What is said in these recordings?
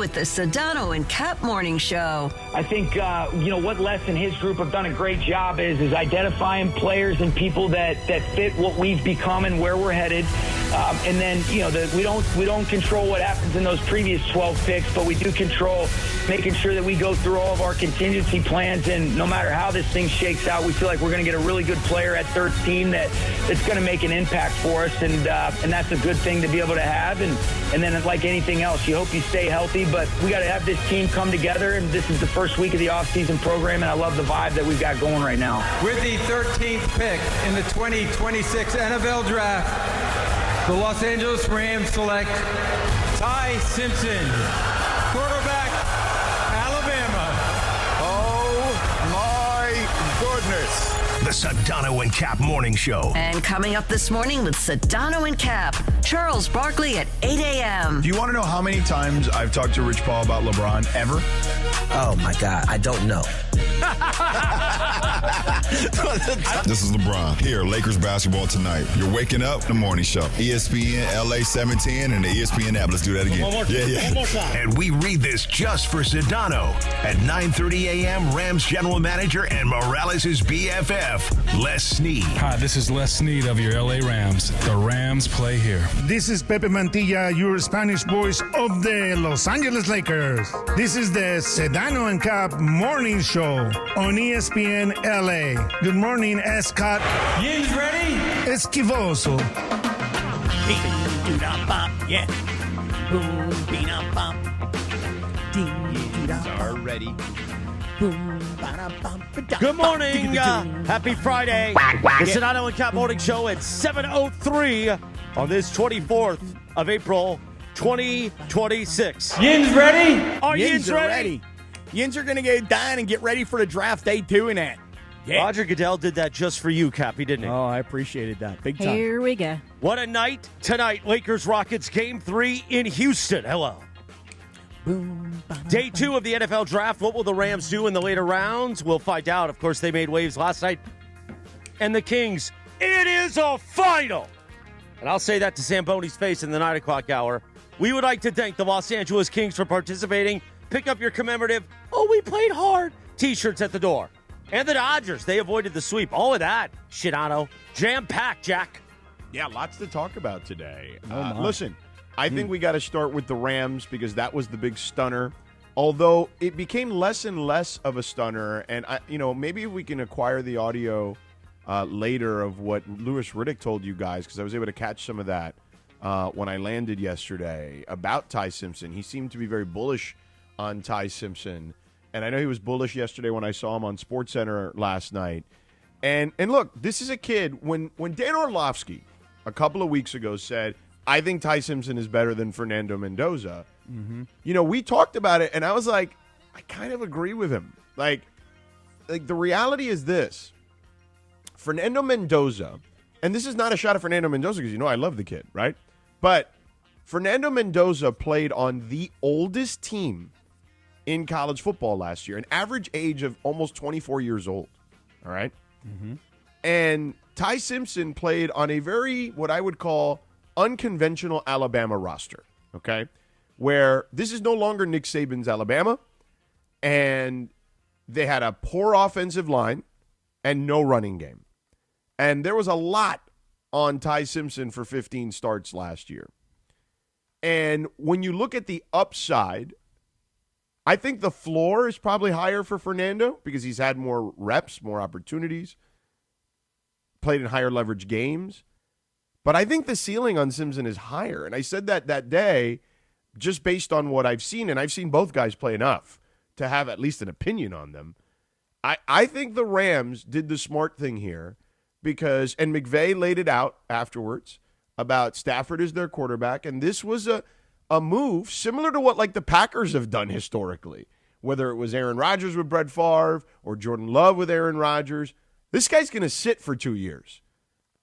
with the Sedano and Kap Morning Show. I think, what Les and his group have done a great job is identifying players and people that fit what we've become and where we're headed. And then, we don't control what happens in those previous 12 picks, but we do control making sure that we go through all of our contingency plans. And no matter how this thing shakes out, we feel like we're going to get a really good player at 13 that's going to make an impact for us. And that's a good thing to be able to have. And then like anything else, you hope you stay healthy, but we got to have this team come together. And this is the first week of the offseason program, and I love the vibe that we've got going right now. With the 13th pick in the 2026 NFL Draft, the Los Angeles Rams select Ty Simpson, quarterback, Alabama. Oh, my goodness. The Sedano and Kap Morning Show. And coming up this morning with Sedano and Kap, Charles Barkley at 8 a.m. Do you want to know how many times I've talked to Rich Paul about LeBron ever? Oh, my God. I don't know. This is LeBron. Here, Lakers basketball tonight. You're waking up, the morning show. ESPN, LA 710, and the ESPN app. Let's do that again. One more time. And we read this just for Sedano. At 9:30 a.m., Rams general manager and Morales' BFF, Les Snead. Hi, this is Les Snead of your LA Rams. The Rams play here. This is Pepe Mantilla, your Spanish voice of the Los Angeles Lakers. This is the Sedano and Kap Morning Show on ESPN LA. Good morning, Escott. Yin's ready? Esquivoso. Yeah. Boom, beat bop. Are ready. Good morning. Happy Friday. The Sedano and Kap Morning Show at 7:03 on this 24th of April, 2026. Yin's ready? Are Yin's ready? Yins are going to get down and get ready for the draft day doing that. Yeah. Roger Goodell did that just for you, Cappy, didn't he? Oh, I appreciated that. Big time. Here we go. What a night tonight. Lakers-Rockets Game 3 in Houston. Hello. Day 2 of the NFL Draft. What will the Rams do in the later rounds? We'll find out. Of course, they made waves last night. And the Kings, it is a final. And I'll say that to Sam Boney's face in the 9 o'clock hour. We would like to thank the Los Angeles Kings for participating. Pick up your commemorative, we played hard, T-shirts at the door. And the Dodgers, they avoided the sweep. All of that, Sedano. Jam-packed, Jack. Yeah, lots to talk about today. Listen, I think we got to start with the Rams because that was the big stunner. Although it became less and less of a stunner, and maybe we can acquire the audio later of what Louis Riddick told you guys, because I was able to catch some of that when I landed yesterday about Ty Simpson. He seemed to be very bullish on Ty Simpson, and I know he was bullish yesterday when I saw him on SportsCenter last night. And look, this is a kid. When Dan Orlovsky a couple of weeks ago said, I think Ty Simpson is better than Fernando Mendoza, we talked about it, and I was like, I kind of agree with him. Like the reality is this. Fernando Mendoza, and this is not a shot at Fernando Mendoza because I love the kid, right? But Fernando Mendoza played on the oldest team in college football last year, an average age of almost 24 years old, all right? And Ty Simpson played on a very, what I would call, unconventional Alabama roster, okay? Where this is no longer Nick Saban's Alabama, and they had a poor offensive line and no running game. And there was a lot on Ty Simpson for 15 starts last year. And when you look at the upside, I think the floor is probably higher for Fernando because he's had more reps, more opportunities, played in higher leverage games. But I think the ceiling on Simpson is higher. And I said that day just based on what I've seen, and I've seen both guys play enough to have at least an opinion on them. I think the Rams did the smart thing here because, and McVey laid it out afterwards about Stafford as their quarterback, and this was a move similar to what like the Packers have done historically, whether it was Aaron Rodgers with Brett Favre or Jordan Love with Aaron Rodgers. This guy's going to sit for 2 years.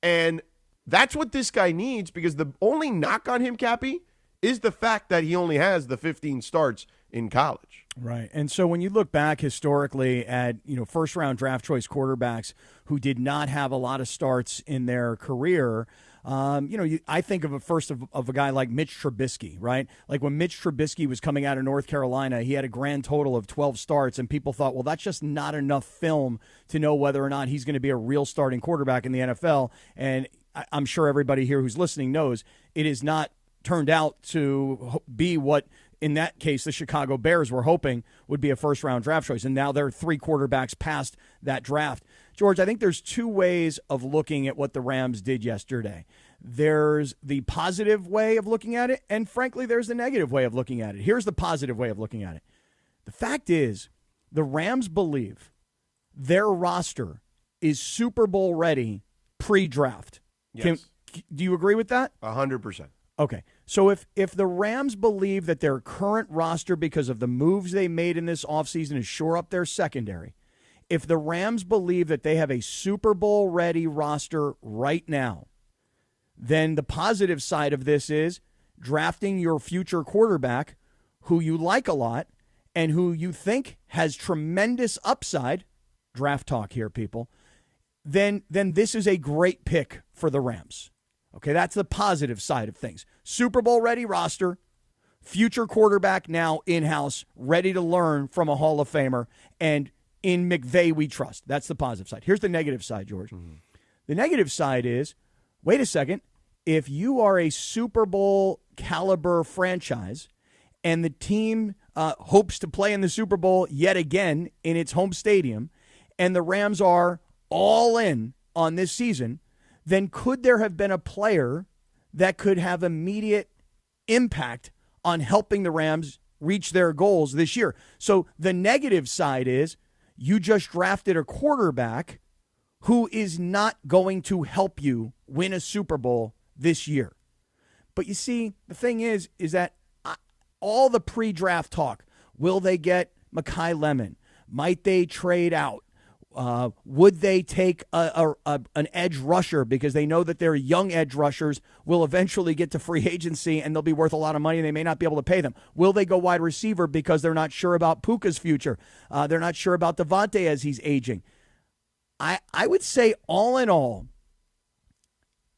And that's what this guy needs because the only knock on him, Cappy, is the fact that he only has the 15 starts in college. Right. And so when you look back historically at, first-round draft choice quarterbacks who did not have a lot of starts in their career, I think of a guy like Mitch Trubisky, right? Like when Mitch Trubisky was coming out of North Carolina, he had a grand total of 12 starts, and people thought, well, that's just not enough film to know whether or not he's going to be a real starting quarterback in the NFL. And I'm sure everybody here who's listening knows it is not turned out to be what, in that case, the Chicago Bears were hoping would be a first-round draft choice. And now they're 3 quarterbacks past that draft. George, I think there's 2 ways of looking at what the Rams did yesterday. There's the positive way of looking at it, and frankly, there's the negative way of looking at it. Here's the positive way of looking at it. The fact is, the Rams believe their roster is Super Bowl ready pre-draft. Yes. Do you agree with that? 100%. Okay, so if the Rams believe that their current roster, because of the moves they made in this offseason, is shore up their secondary, if the Rams believe that they have a Super Bowl-ready roster right now, then the positive side of this is drafting your future quarterback who you like a lot and who you think has tremendous upside, draft talk here, people, then this is a great pick for the Rams. Okay, that's the positive side of things. Super Bowl-ready roster, future quarterback now in-house, ready to learn from a Hall of Famer, and in McVey we trust. That's the positive side. Here's the negative side, George. Mm-hmm. The negative side is, wait a second, if you are a Super Bowl caliber franchise and the team hopes to play in the Super Bowl yet again in its home stadium, and the Rams are all in on this season, then could there have been a player that could have immediate impact on helping the Rams reach their goals this year? So the negative side is you just drafted a quarterback who is not going to help you win a Super Bowl this year. But you see, the thing is that all the pre-draft talk, will they get Mekhi Lemon? Might they trade out? Would they take an edge rusher because they know that their young edge rushers will eventually get to free agency and they'll be worth a lot of money and they may not be able to pay them? Will they go wide receiver because they're not sure about Puka's future? They're not sure about Devontae as he's aging. I would say all in all,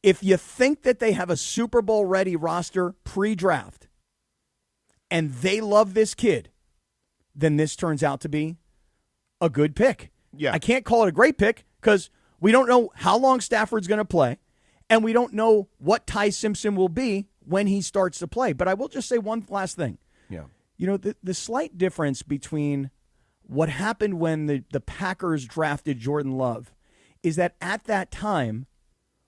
if you think that they have a Super Bowl ready roster pre-draft and they love this kid, then this turns out to be a good pick. Yeah. I can't call it a great pick because we don't know how long Stafford's going to play, and we don't know what Ty Simpson will be when he starts to play. But I will just say one last thing. Yeah. You know, the slight difference between what happened when the Packers drafted Jordan Love is that at that time,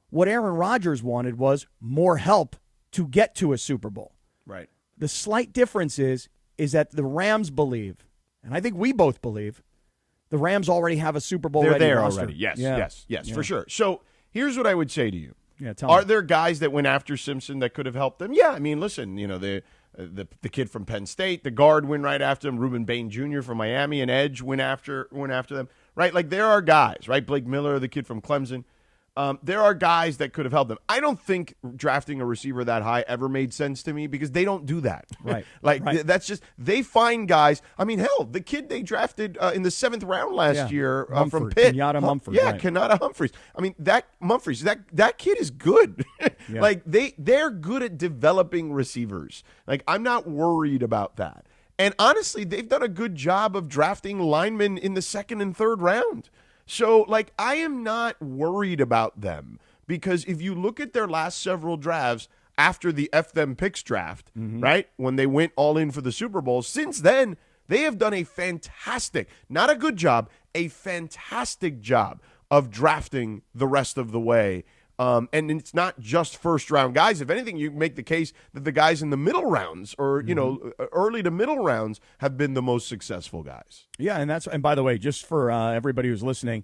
what Aaron Rodgers wanted was more help to get to a Super Bowl. Right. The slight difference is that the Rams believe, and I think we both believe, the Rams already have a Super Bowl ready They're there roster. already. Yes, Yeah. yes, Yeah. for sure. So here's what I would say to you. Yeah, tell me. Are there guys that went after Simpson that could have helped them? Yeah, I mean, listen, you know, the kid from Penn State, the guard went right after him. Ruben Bain Jr. from Miami, an edge went after them. Right, like there are guys, right? Blake Miller, the kid from Clemson. There are guys that could have helped them. I don't think drafting a receiver that high ever made sense to me because they don't do that. Right. That's just, they find guys. I mean, hell, the kid they drafted in the 7th round last year from Pitt. Kenyatta Mumford. Yeah, right. Kenyatta Humphreys. I mean, that kid is good. Yeah. Like they're good at developing receivers. Like I'm not worried about that. And honestly, they've done a good job of drafting linemen in the 2nd and 3rd round. So, like, I am not worried about them because if you look at their last several drafts after the F them picks draft, right, when they went all in for the Super Bowl, since then, they have done a fantastic, not a good job, a fantastic job of drafting the rest of the way. And it's not just first-round guys. If anything, you make the case that the guys in the middle rounds or, you know, early to middle rounds have been the most successful guys. Yeah, and by the way, just for everybody who's listening,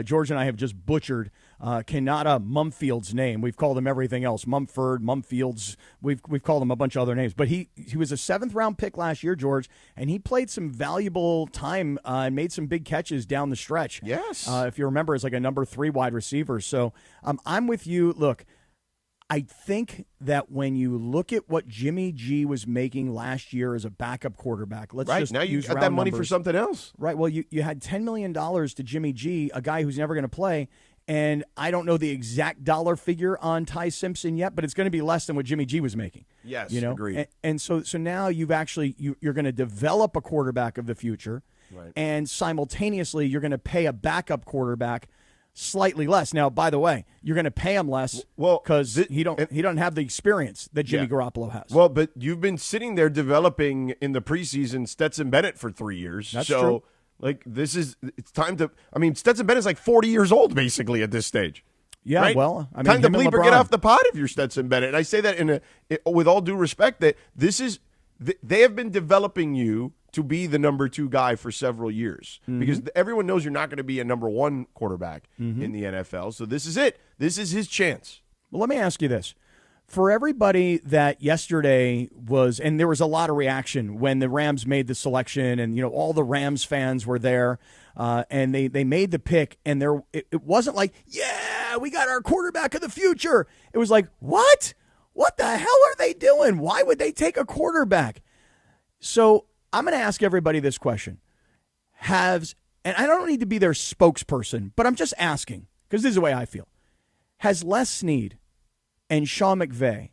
George and I have just butchered Kenyatta Mumfield's name. We've called him everything else, Mumford, Mumfields. We've called him a bunch of other names. But he was a 7th-round pick last year, George, and he played some valuable time and made some big catches down the stretch. Yes. If you remember, as like a number 3 wide receiver. So I'm with you. Look, I think that when you look at what Jimmy G was making last year as a backup quarterback, let's just now you use got round that money numbers. for something else. Right. Well, you had $10 million to Jimmy G, a guy who's never going to play, And I don't know the exact dollar figure on Ty Simpson yet, but it's going to be less than what Jimmy G was making. Yes, agreed. And so now you've actually you're going to develop a quarterback of the future, right. And simultaneously you're going to pay a backup quarterback slightly less. Now, by the way, you're going to pay him less because he doesn't have the experience that Jimmy Garoppolo has. Well, but you've been sitting there developing in the preseason Stetson Bennett for 3 years. That's true. Like, it's time to – I mean, Stetson Bennett's like 40 years old, basically, at this stage. Yeah, right? well, I mean, time to him and bleep or LeBron. get off the pot if you're Stetson Bennett. And I say that with all due respect, that this is – they have been developing you to be the number 2 guy for several years because everyone knows you're not going to be a number 1 quarterback in the NFL. So this is it. This is his chance. Well, let me ask you this. For everybody that yesterday was, and there was a lot of reaction when the Rams made the selection, and all the Rams fans were there, and they made the pick, and it wasn't like, yeah, we got our quarterback of the future. It was like, what? What the hell are they doing? Why would they take a quarterback? So I'm going to ask everybody this question: and I don't need to be their spokesperson, but I'm just asking because this is the way I feel. Has Les Snead and Sean McVey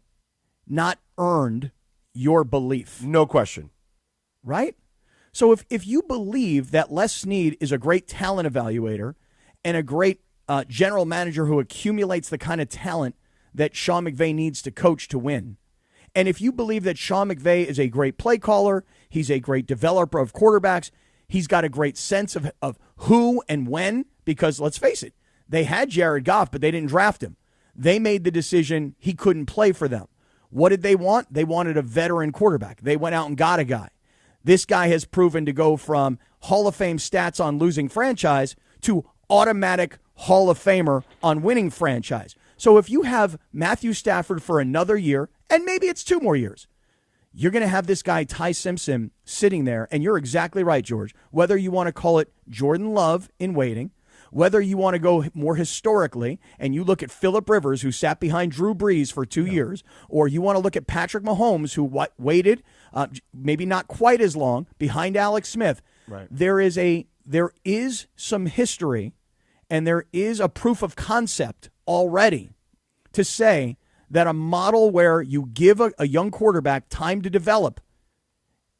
not earned your belief? No question. Right? So if you believe that Les Snead is a great talent evaluator and a great general manager who accumulates the kind of talent that Sean McVey needs to coach to win, and if you believe that Sean McVey is a great play caller, he's a great developer of quarterbacks, he's got a great sense of who and when, because let's face it, they had Jared Goff, but they didn't draft him. They made the decision he couldn't play for them. What did they want? They wanted a veteran quarterback. They went out and got a guy. This guy has proven to go from Hall of Fame stats on losing franchise to automatic Hall of Famer on winning franchise. So if you have Matthew Stafford for another year, and maybe it's 2 more years, you're going to have this guy, Ty Simpson, sitting there. And you're exactly right, George. Whether you want to call it Jordan Love in waiting, whether you want to go more historically and you look at Phillip Rivers, who sat behind Drew Brees for 2 years, or you want to look at Patrick Mahomes, who waited maybe not quite as long behind Alex Smith. Right. There is some history and there is a proof of concept already to say that a model where you give a young quarterback time to develop,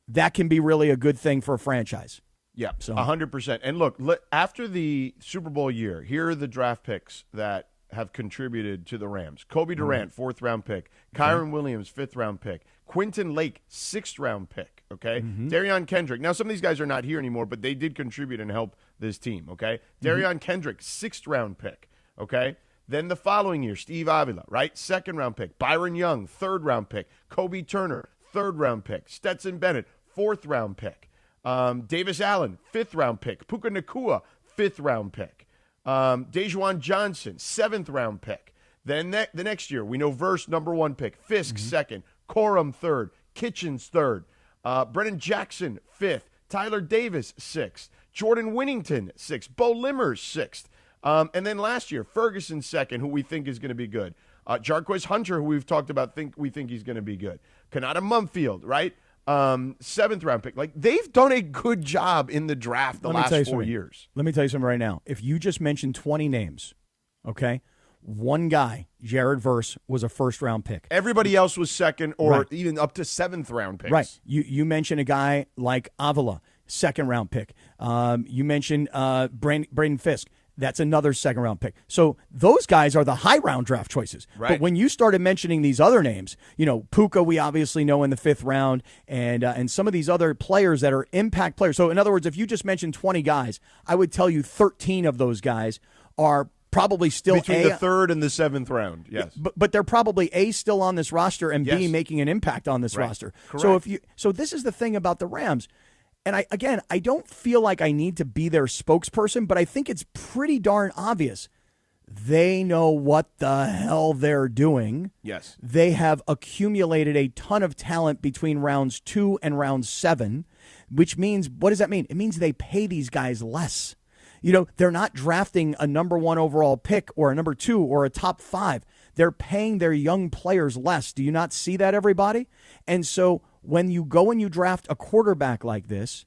that can be really a good thing for a franchise. Yeah, 100%. And look, after the Super Bowl year, here are the draft picks that have contributed to the Rams. Kobe Durant, 4th-round pick. Kyron Williams, 5th-round pick. Quinton Lake, 6th-round pick, okay? Darion Kendrick. Now, some of these guys are not here anymore, but they did contribute and help this team, okay? Darion Kendrick, 6th-round pick, okay? Then the following year, Steve Avila, right? 2nd-round pick. Byron Young, 3rd-round pick. Kobe Turner, 3rd-round pick. Stetson Bennett, 4th-round pick. Davis Allen, 5th-round pick. Puka Nacua, 5th-round pick. Dejuan Johnson, 7th-round pick. Then the next year, we know Verse, number 1 pick. Fisk, 2nd. Corum, 3rd. Kitchens, 3rd. Brennan Jackson, 5th. Tyler Davis, 6th. Jordan Winnington, 6th. Bo Limmers, 6th. And then last year, Ferguson, 2nd, who we think is going to be good. Jarquez Hunter, who we've talked about, we think he's going to be good. Kanata Mumfield, right? 7th-round pick. Like, they've done a good job in the draft the last 4 years. Let me tell you something right now. If you just mentioned 20 names, okay, one guy, Jared Verse, was a 1st-round pick. Everybody else was 2nd or even up to 7th-round picks. Right. You mentioned a guy like Avila, 2nd-round pick. You mentioned Braden Fisk. That's another 2nd-round pick. So those guys are the high-round draft choices. Right. But when you started mentioning these other names, Puka we obviously know in the 5th round, and some of these other players that are impact players. So in other words, if you just mentioned 20 guys, I would tell you 13 of those guys are probably still between the 3rd and the 7th round. Yes, but they're probably A, still on this roster, and B, making an impact on this roster. Correct. So this is the thing about the Rams. And I don't feel like I need to be their spokesperson, but I think it's pretty darn obvious. They know what the hell they're doing. Yes. They have accumulated a ton of talent between rounds 2 and round 7, which means, what does that mean? It means they pay these guys less. They're not drafting a number 1 overall pick or a number 2 or a top 5. They're paying their young players less. Do you not see that, everybody? And so when you go and you draft a quarterback like this,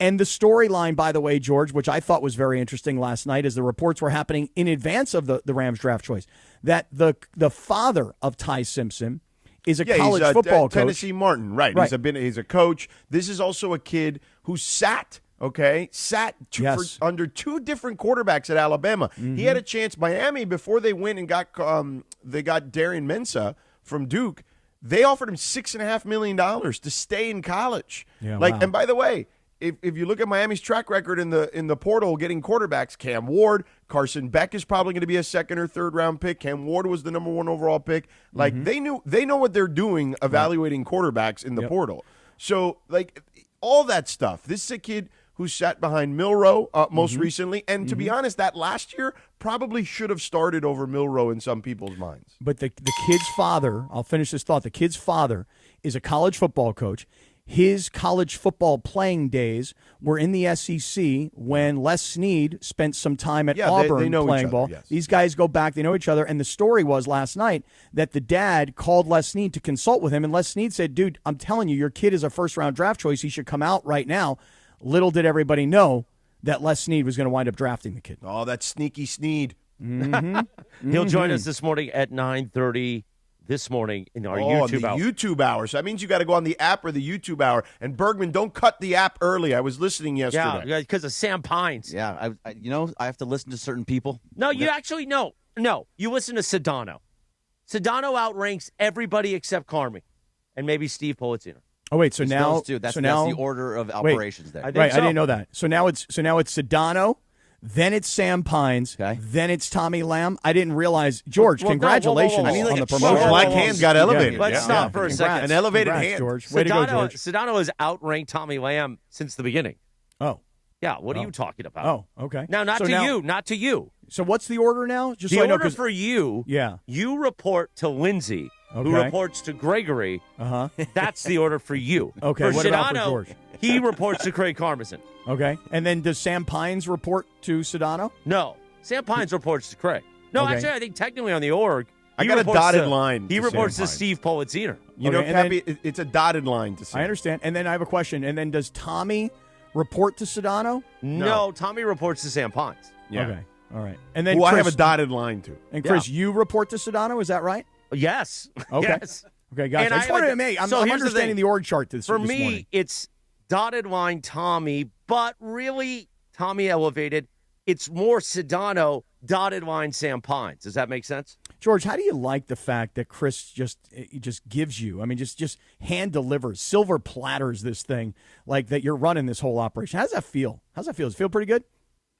And the storyline, by the way, George, which I thought was very interesting last night, as the reports were happening in advance of the Rams draft choice, that the father of Ty Simpson is a college football coach. Tennessee Martin, right. He's a coach. This is also a kid who sat under two different quarterbacks at Alabama. Mm-hmm. He had a chance. Miami, before they went and got Darian Mensah from Duke, they offered him $6.5 million to stay in college. Yeah, And by the way, if you look at Miami's track record in the portal getting quarterbacks, Cam Ward, Carson Beck is probably going to be a second or third round pick. Cam Ward was the number 1 overall pick. Like they know what they're doing evaluating quarterbacks in the portal. So like all that stuff. This is a kid who sat behind Milroe most recently, and to be honest, that last year probably should have started over Milroe in some people's minds. But the kid's father, I'll finish this thought. The kid's father is a college football coach. His college football playing days were in the SEC when Les Snead spent some time at Auburn they know playing each ball. other, yes. These guys go back. They know each other. And the story was last night that the dad called Les Snead to consult with him. And Les Snead said, dude, I'm telling you, your kid is a first-round draft choice. He should come out right now. Little did everybody know that Les Snead was going to wind up drafting the kid. Oh, that sneaky Snead. He'll join us this morning at 9:30 this morning in our YouTube hour. YouTube hour. So that means you got to go on the app or the YouTube hour. And Bergman, don't cut the app early. I was listening yesterday. Yeah, because of Sam Pines. Yeah, I have to listen to certain people. No, you actually no. You listen to Sedano. Sedano outranks everybody except Carmi, and maybe Steve Politzino. Oh wait, so now that's the order of operations there. I didn't know that. So now it's Sedano. Then it's Sam Pines. Okay. Then it's Tommy Lamb. I didn't realize. George, congratulations on the promotion. Black hand got elevated. Let's stop for a second. An elevated hand. George. Way to go, George. Sedano has outranked Tommy Lamb since the beginning. Oh. Yeah, what are you talking about? Oh, okay. Now, not to you. So what's the order now? Just the so I know, order for you, you report to Lindsay, who reports to Gregory. That's the order for you. Okay, for what Sedano, about for George? He reports to Craig Karmazin. Okay, and then does Sam Pines report to Sedano? No, Sam Pines reports to Craig. No, actually, I think technically on the org, I got a dotted line. He reports Sam to Steve Politziner. You know, Cappy, it's a dotted line to Sam. I understand. And then I have a question. And then does Tommy report to Sedano? No, Tommy reports to Sam Pines. Yeah. Okay, all right. And then Chris, I have a dotted line to. And Chris, you report to Sedano. Is that right? Yes. Okay. Yes. Okay, guys. And I just wanted to make. I'm understanding the org chart this For this me, morning. it's dotted line Tommy, but really Tommy elevated. It's more Sedano, dotted line Sam Pines. Does that make sense? George, how do you like the fact that Chris just gives you, just hand delivers, silver platters this thing, like that you're running this whole operation? How does that feel? Does it feel pretty good?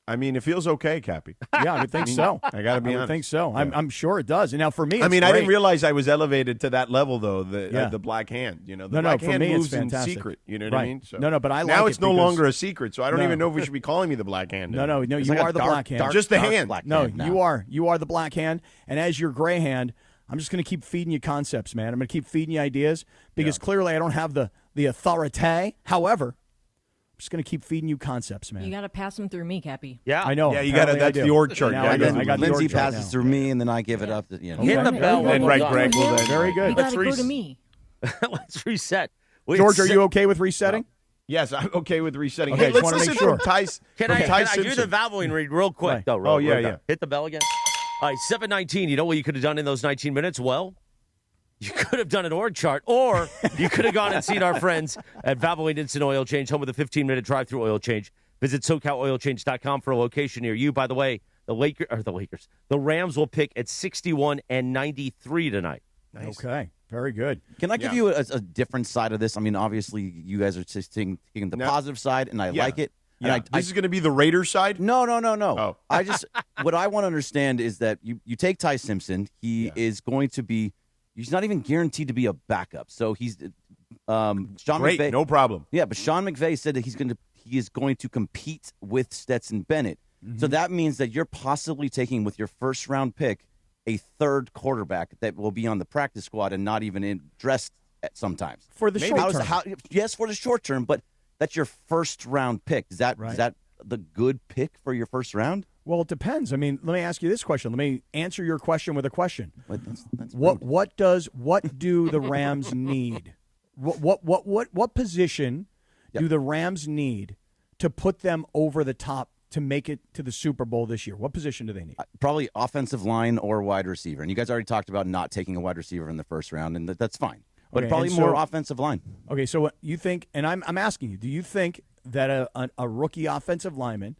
I mean, it feels okay, Cappy. Yeah, I would think so. I got to be honest. I think so. Yeah. I'm sure it does. And now for me, it's I great. didn't realize I was elevated to that level, though. The black hand, the black hand me, moves it's in fantastic. secret. You know what I mean? So no, but I like now it it's no longer a secret, so I don't even know if we should be calling me the black hand. No, you like are the black hand. Just the hand. No, you are the black hand. And as your gray hand, I'm just going to keep feeding you concepts, man. I'm going to keep feeding you ideas because clearly I don't have the authority. However, just going to keep feeding you concepts, man. You got to pass them through me, Cappy. Yeah, I know. Yeah, you got to. That's the org chart. I got Lindsay the org chart passes through me, and then I give it up. To, Hit the bell. And Greg will then. Very good. You got to go to me. Let's reset. George, are you okay with resetting? Yes, I'm okay with resetting. Okay, Hey, let's wanna listen make sure. to Ty. Can I do the Valvoline read real quick, Right. though? Oh, yeah. Hit the bell again. All right, 7:19. You know what you could have done in those 19 minutes? Well, you could have done an org chart, or you could have gone and seen our friends at Valvoline Instant Oil Change, home with a 15-minute drive-through oil change. Visit SoCalOilChange.com for a location near you. By the way, the Rams will pick at 61 and 93 tonight. Nice. Okay, very good. Can I give you a different side of this? I mean, obviously, you guys are just taking the positive side, and I like it. Yeah. And This is going to be the Raiders side? No. Oh. What I want to understand is that you take Ty Simpson. He is going to be. He's not even guaranteed to be a backup. So he's Sean Great, McVay. no problem. Yeah, but Sean McVay said that he is going to compete with Stetson Bennett. Mm-hmm. So that means that you're possibly taking with your first round pick a third quarterback that will be on the practice squad and not even dressed at sometimes. For the short term. Yes, for the short term, but that's your first round pick. Is that the good pick for your first round? Well, it depends. I mean, let me ask you this question. Let me answer your question with a question. That's What do the Rams need? What position do the Rams need to put them over the top to make it to the Super Bowl this year? What position do they need? Probably offensive line or wide receiver. And you guys already talked about not taking a wide receiver in the first round, and that's fine. But probably more offensive line. Okay, so what you think, and I'm asking you, do you think that a rookie offensive lineman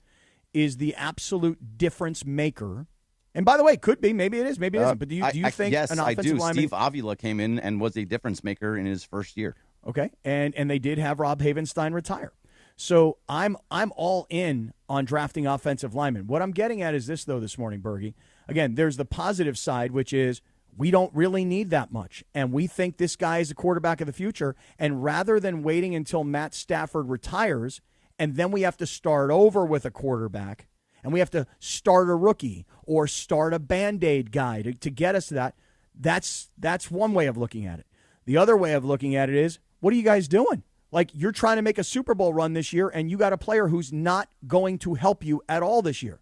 is the absolute difference maker? And by the way, could be, maybe it is, maybe it isn't. But do you think yes, an offensive lineman? Steve Avila came in and was a difference maker in his first year. Okay, and they did have Rob Havenstein retire. So I'm all in on drafting offensive linemen. What I'm getting at is this, though, this morning, Bergie. Again, there's the positive side, which is we don't really need that much, and we think this guy is the quarterback of the future. And rather than waiting until Matt Stafford retires, and then we have to start over with a quarterback, and we have to start a rookie or start a Band-Aid guy to get us to that's one way of looking at it. The other way of looking at it is, what are you guys doing? Like, you're trying to make a Super Bowl run this year, and you got a player who's not going to help you at all this year.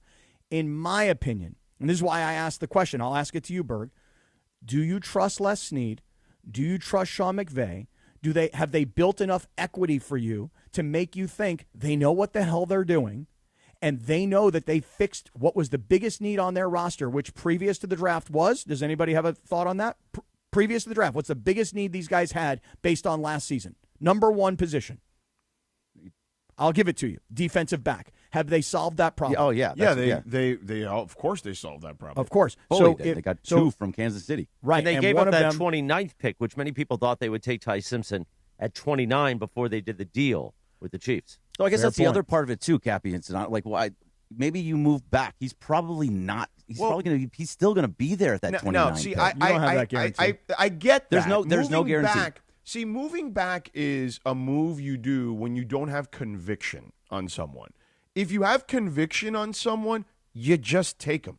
In my opinion, and this is why I asked the question, I'll ask it to you, Berg. Do you trust Les Snead? Do you trust Sean McVey? Have they built enough equity for you to make you think they know what the hell they're doing, and they know that they fixed what was the biggest need on their roster, which previous to the draft was? Does anybody have a thought on that? Previous to the draft, what's the biggest need these guys had based on last season? Number one position. I'll give it to you. Defensive back. Have they solved that problem? Oh, yeah. They of course they solved that problem. Of course. They got two from Kansas City. Right. And they gave up that 29th pick, which many people thought they would take Ty Simpson at 29 before they did the deal with the Chiefs. So I guess that's the other part of it too, Cappy. It's not like, maybe you move back. He's probably not. He's still going to be there at that 29. No, see, I get that. There's no guarantee. See, moving back is a move you do when you don't have conviction on someone. If you have conviction on someone, you just take them.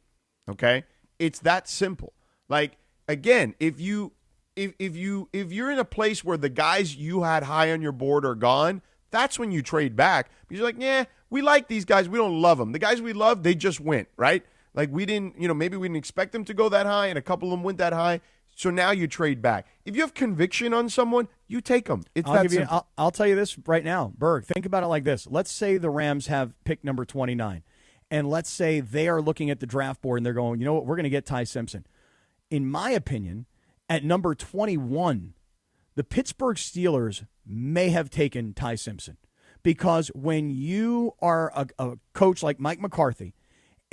Okay? It's that simple. Like, again, if you're in a place where the guys you had high on your board are gone, that's when you trade back. Because you're like, yeah, we like these guys. We don't love them. The guys we love, they just went, right? Like, we didn't, maybe we didn't expect them to go that high, and a couple of them went that high. So now you trade back. If you have conviction on someone, you take them. I'll tell you this right now, Berg. Think about it like this. Let's say the Rams have pick number 29, and let's say they are looking at the draft board and they're going, you know what, we're going to get Ty Simpson. In my opinion, at number 21, the Pittsburgh Steelers may have taken Ty Simpson, because when you are a coach like Mike McCarthy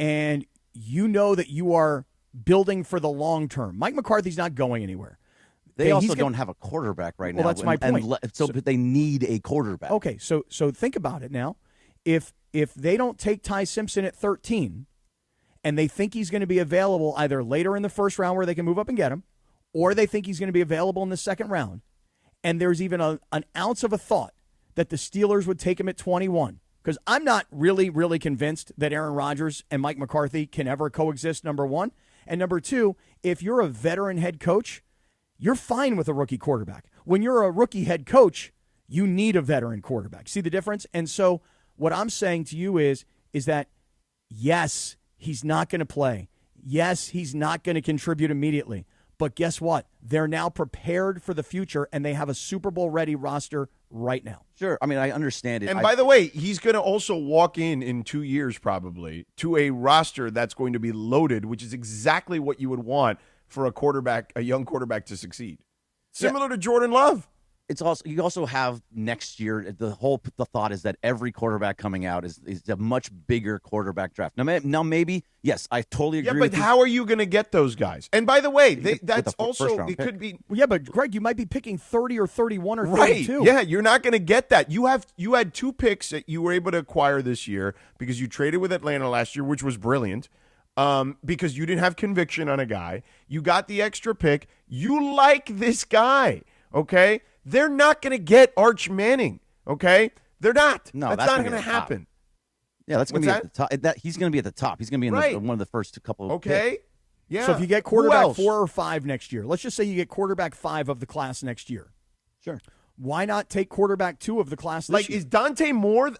and you know that you are building for the long term. Mike McCarthy's not going anywhere. They also don't have a quarterback right now. Well, that's my point. But they need a quarterback. Okay, so think about it now. If they don't take Ty Simpson at 13 and they think he's going to be available either later in the first round where they can move up and get him, or they think he's going to be available in the second round, and there's even an ounce of a thought that the Steelers would take him at 21, because I'm not really, really convinced that Aaron Rodgers and Mike McCarthy can ever coexist, number one. And number two, if you're a veteran head coach, you're fine with a rookie quarterback. When you're a rookie head coach, you need a veteran quarterback. See the difference? And so what I'm saying to you is that, yes, he's not going to play. Yes, he's not going to contribute immediately. But guess what? They're now prepared for the future, and they have a Super Bowl-ready roster right now. Sure. I mean, I understand it. And by the way, he's going to also walk in 2 years probably to a roster that's going to be loaded, which is exactly what you would want for a young quarterback to succeed. Similar to Jordan Love. It's also, you also have next year, the thought is that every quarterback coming out is a much bigger quarterback draft. Now maybe, yes, I totally agree. Yeah, but how are you going to get those guys? And by the way, that's also, it could be. Well, yeah, but Greg, you might be picking 30 or 31 or 32. Right. Yeah, you're not going to get that. You had 2 picks that you were able to acquire this year because you traded with Atlanta last year, which was brilliant. Because you didn't have conviction on a guy. You got the extra pick. You like this guy, okay? They're not going to get Arch Manning, okay? They're not. No, that's not going to happen. Yeah, that's going to be at the top. He's going to be at the top. He's going to be in one of the first couple of picks. Yeah. So if you get quarterback 4 or 5 next year, let's just say you get quarterback 5 of the class next year. Sure. Why not take quarterback 2 of the class this year? Is Dante Moore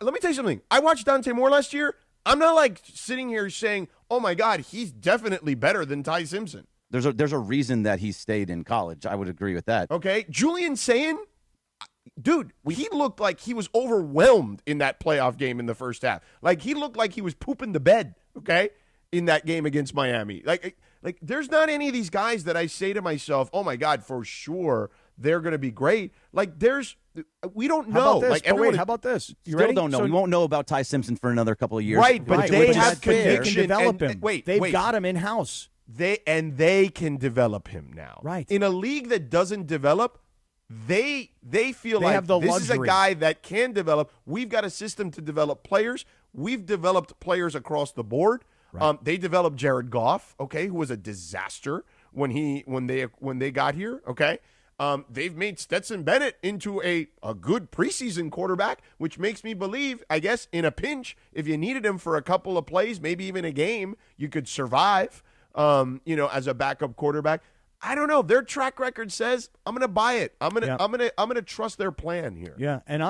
let me tell you something. I watched Dante Moore last year. I'm not sitting here saying, oh my God, he's definitely better than Ty Simpson. There's a reason that he stayed in college. I would agree with that. Okay. Julian Sayin, dude, he looked like he was overwhelmed in that playoff game in the first half. Like, he looked like he was pooping the bed, okay, in that game against Miami. Like there's not any of these guys that I say to myself, oh, my God, for sure they're going to be great. Like, we don't know. How about this? Like, everyone, how about this? You Still ready? don't know. We won't know about Ty Simpson for another couple of years. Right, but they have conviction. They can develop him. They've got him in-house. They can develop him now. Right. In a league that doesn't develop, they feel They like have the this is a luxury. guy that can develop. We've got a system to develop players. We've developed players across the board. Right. They developed Jared Goff, okay, who was a disaster when they got here, okay. They've made Stetson Bennett into a good preseason quarterback, which makes me believe, I guess, in a pinch, if you needed him for a couple of plays, maybe even a game, you could survive, as a backup quarterback. I don't know. Their track record says I'm going to buy it. I'm going to trust their plan here. Yeah, and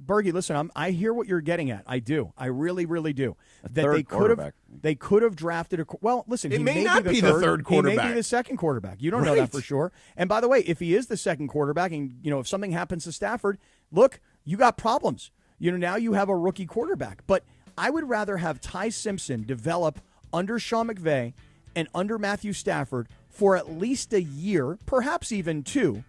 Bergie, listen, I hear what you're getting at. I do. I really, really do. They could have drafted listen, it he may not be the third quarterback. He may be the second quarterback. You don't know that for sure. And by the way, if he is the second quarterback and, if something happens to Stafford, look, you got problems. Now you have a rookie quarterback. But I would rather have Ty Simpson develop under Sean McVey and under Matthew Stafford for at least a year, perhaps even 2,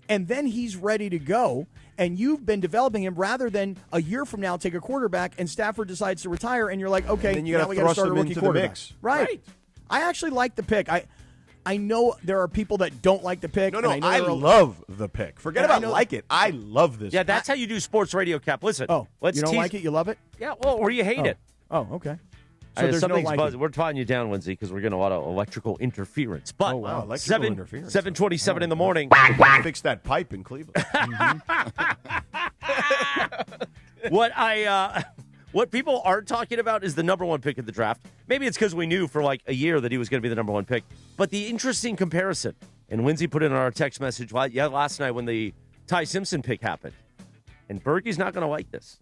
and then he's ready to go, and you've been developing him rather than a year from now take a quarterback and Stafford decides to retire, and you're like, okay, then you now we got to start a rookie into quarterback. the mix. Right. I actually like the pick. I know there are people that don't like the pick. No, and I love the pick. Forget about like it. I love this. Yeah, that's how you do sports radio, Cap. Listen. Oh, let's you don't like it? You love it? Yeah, well, or you hate it. Oh, okay. So there's something's no buzzing. We're tying you down, Lindsay, because we're getting a lot of electrical interference. But electrical interference. 7:27 in the morning. Fix that pipe in Cleveland. What people aren't talking about is the number one pick of the draft. Maybe it's because we knew for like a year that he was going to be the number one pick. But the interesting comparison, and Lindsay put it in our text message last night when the Ty Simpson pick happened. And Berkey's not going to like this.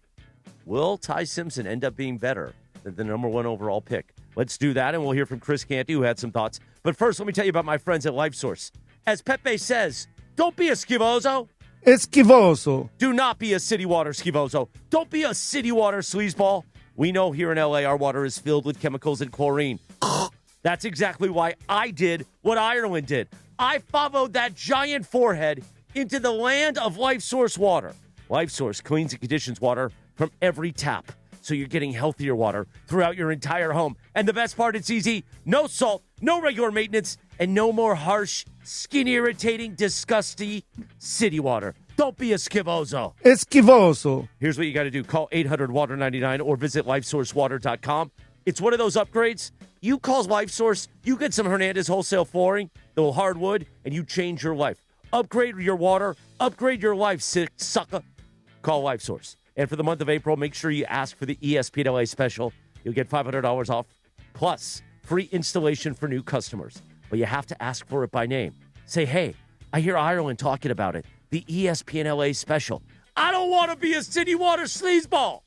Will Ty Simpson end up being better than the number one overall pick? Let's do that, and we'll hear from Chris Canty, who had some thoughts. But first, let me tell you about my friends at LifeSource. As Pepe says, don't be a schivoso. Esquivoso. Do not be a city water schivoso. Don't be a city water sleazeball. We know here in L.A. our water is filled with chemicals and chlorine. That's exactly why I did what Ireland did. I followed that giant forehead into the land of LifeSource water. LifeSource cleans and conditions water from every tap, so you're getting healthier water throughout your entire home. And the best part, it's easy. No salt, no regular maintenance, and no more harsh, skin-irritating, disgusting city water. Don't be a schivoso. Esquivoso. Here's what you got to do. Call 800-WATER-99 or visit LifeSourceWater.com. It's one of those upgrades. You call LifeSource, you get some Hernandez wholesale flooring, the hardwood, and you change your life. Upgrade your water. Upgrade your life, sucker. Call LifeSource. And for the month of April, make sure you ask for the ESPN LA special. You'll get $500 off, plus free installation for new customers. But you have to ask for it by name. Say, hey, I hear Ireland talking about it. The ESPN LA special. I don't want to be a city water sleazeball.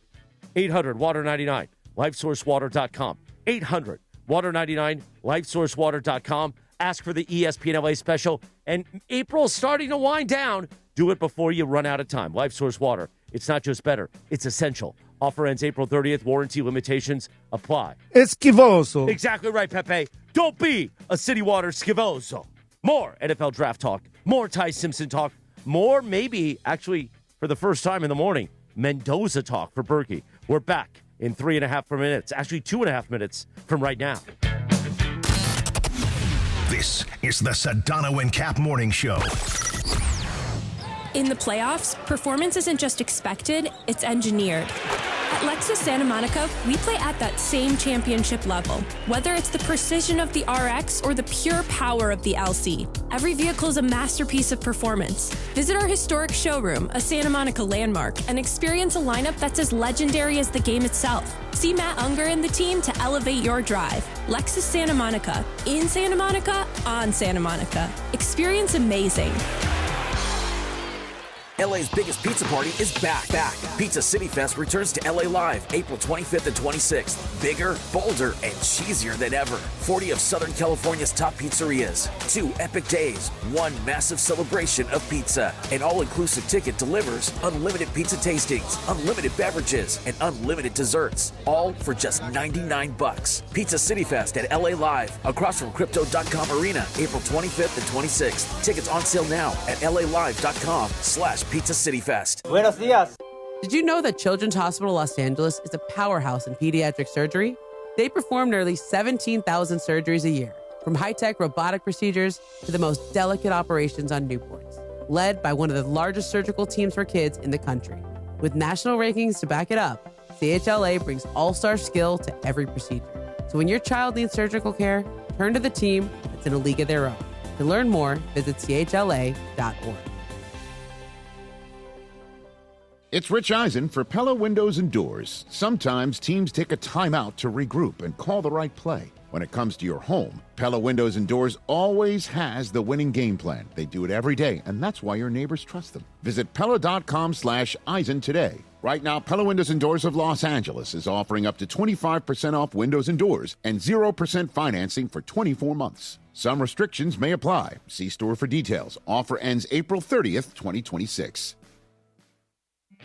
800-WATER-99, LifeSourceWater.com. 800-WATER-99, LifeSourceWater.com. Ask for the ESPN LA special. And April's starting to wind down. Do it before you run out of time. LifeSource Water. It's not just better, it's essential. Offer ends April 30th. Warranty limitations apply. Esquivoso. Exactly right, Pepe. Don't be a city water schivoso. More NFL draft talk. More Ty Simpson talk. More, maybe, actually, for the first time in the morning, Mendoza talk for Berkey. We're back in 3.5 minutes. Actually, 2.5 minutes from right now. This is the Sedano and Kap Morning Show. In the playoffs, performance isn't just expected, it's engineered. At Lexus Santa Monica, we play at that same championship level. Whether it's the precision of the RX or the pure power of the LC, every vehicle is a masterpiece of performance. Visit our historic showroom, a Santa Monica landmark, and experience a lineup that's as legendary as the game itself. See Matt Unger and the team to elevate your drive. Lexus Santa Monica. In Santa Monica, on Santa Monica. Experience amazing. LA's biggest pizza party is back. Pizza City Fest returns to LA Live April 25th and 26th. Bigger, bolder, and cheesier than ever. 40 of Southern California's top pizzerias. 2 epic days. 1 massive celebration of pizza. An all-inclusive ticket delivers unlimited pizza tastings, unlimited beverages, and unlimited desserts. All for just $99. Pizza City Fest at LA Live, across from Crypto.com Arena, April 25th and 26th. Tickets on sale now at LALive.com/Pizza City Fest. Buenos dias. Did you know that Children's Hospital Los Angeles is a powerhouse in pediatric surgery? They perform nearly 17,000 surgeries a year, from high-tech robotic procedures to the most delicate operations on newborns, led by one of the largest surgical teams for kids in the country. With national rankings to back it up, CHLA brings all-star skill to every procedure. So when your child needs surgical care, turn to the team that's in a league of their own. To learn more, visit chla.org. It's Rich Eisen for Pella Windows and Doors. Sometimes teams take a timeout to regroup and call the right play. When it comes to your home, Pella Windows and Doors always has the winning game plan. They do it every day, and that's why your neighbors trust them. Visit Pella.com/Eisen today. Right now, Pella Windows and Doors of Los Angeles is offering up to 25% off windows and doors and 0% financing for 24 months. Some restrictions may apply. See store for details. Offer ends April 30th, 2026.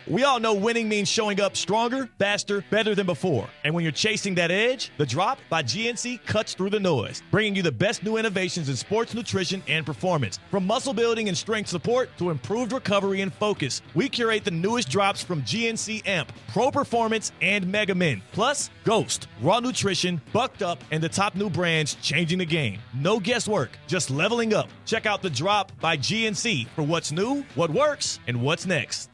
We all know winning means showing up stronger, faster, better than before. And when you're chasing that edge, the Drop by GNC cuts through the noise, bringing you the best new innovations in sports nutrition and performance. From muscle building and strength support to improved recovery and focus, we curate the newest drops from GNC Amp, Pro Performance, and Mega Men. Plus, Ghost, Raw Nutrition, Bucked Up, and the top new brands changing the game. No guesswork, just leveling up. Check out the Drop by GNC for what's new, what works, and what's next.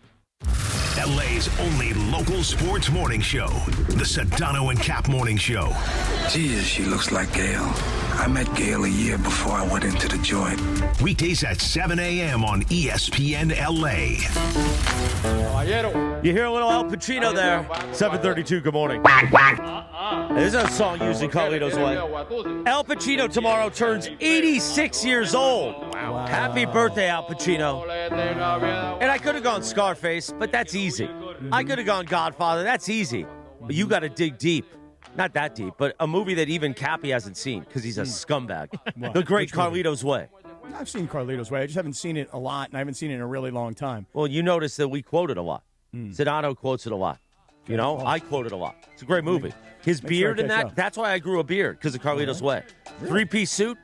LA's only local sports morning show, the Sedano and Kap Morning Show. Jesus, she looks like Gail. I met Gail a year before I went into the joint. Weekdays at 7 a.m. on ESPN LA. You hear a little Al Pacino there. 7:32, good morning. This is a song used in Carlito's way. Al Pacino tomorrow turns 86 years old. Wow. Happy birthday, Al Pacino. And I could have gone Scarface, but that's easy. I could have gone Godfather. That's easy. But you got to dig deep. Not that deep, but a movie that even Cappy hasn't seen because he's a scumbag. The great Carlito's Way. I've seen Carlito's Way. I just haven't seen it a lot, and I haven't seen it in a really long time. Well, you notice that we quote it a lot. Sedano quotes it a lot. You know, I quote it a lot. It's a great movie. His beard and that's why I grew a beard, because of Carlito's Way. Really? 3-piece suit.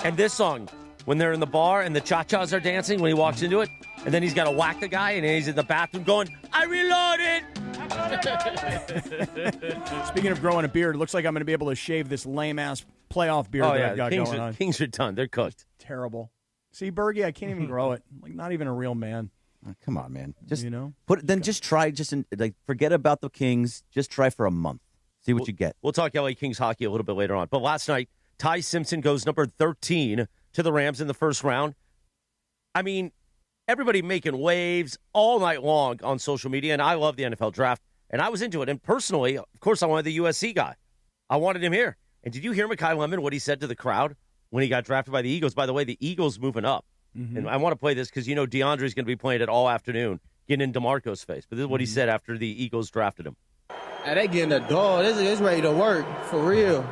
And this song, when they're in the bar and the cha-chas are dancing when he walks into it, and then he's got to whack the guy, and he's in the bathroom going, I reloaded! Speaking of growing a beard, it looks like I'm going to be able to shave this lame-ass playoff beard that I've got going on. Kings are done. They're cooked. Terrible. See, Bergie, I can't even grow it. Like, not even a real man. Oh, come on, man. Just forget about the Kings. Just try for a month. See what you get. We'll talk LA Kings hockey a little bit later on. But last night, Ty Simpson goes number 13 to the Rams in the first round. I mean, everybody making waves all night long on social media, and I love the NFL draft, and I was into it. And personally, of course, I wanted the USC guy. I wanted him here. And did you hear Mekhi Lemon, what he said to the crowd when he got drafted by the Eagles? By the way, the Eagles moving up. And I want to play this because, you know, DeAndre's going to be playing it all afternoon, getting in DeMarco's face. But this is what he said after the Eagles drafted him. Hey, they getting the dog. This ready to work, for real.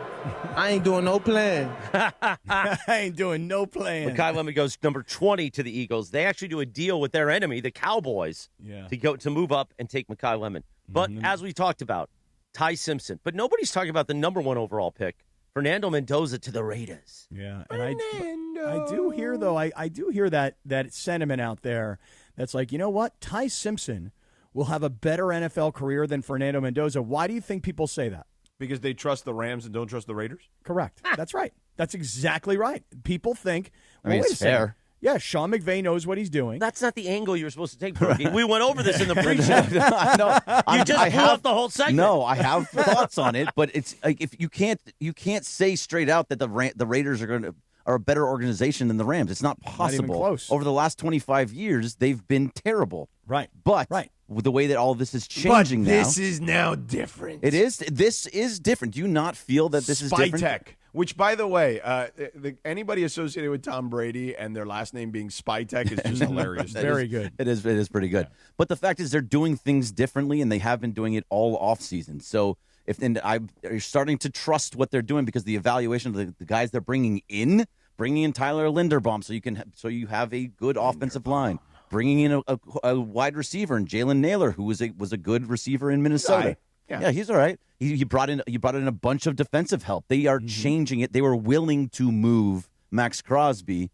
I ain't doing no plan. I ain't doing no plan. Mekhi Lemon goes number 20 to the Eagles. They actually do a deal with their enemy, the Cowboys, to move up and take Mekhi Lemon. But as we talked about, Ty Simpson. But nobody's talking about the number 1 overall pick, Fernando Mendoza, to the Raiders. Yeah, and I do hear, though, I do hear that sentiment out there that's like, you know what? Ty Simpson will have a better NFL career than Fernando Mendoza. Why do you think people say that? Because they trust the Rams and don't trust the Raiders? Correct. That's right. That's exactly right. People think, it's fair. Yeah, Sean McVey knows what he's doing. That's not the angle you were supposed to take, Bergie. We went over this in the pre-show. You just blew up the whole segment. No, I have thoughts on it, but it's like if you can't say straight out that the Raiders are a better organization than the Rams. It's not possible. Not even close. Over the last 25 years, they've been terrible. Right. But with the way that all this is changing this is now different. It is. This is different. Do you not feel that this is different? Spytek. Which, by the way, anybody associated with Tom Brady and their last name being Spytek is just hilarious. Very good. It is pretty good. Yeah. But the fact is they're doing things differently, and they have been doing it all offseason. So you're starting to trust what they're doing because the evaluation of the guys they're bringing in Tyler Linderbaum so you have a good offensive line. Bringing in a wide receiver and Jalen Naylor, who was a good receiver in Minnesota. Yeah, he's all right. You brought in a bunch of defensive help. They are changing it. They were willing to move Max Crosby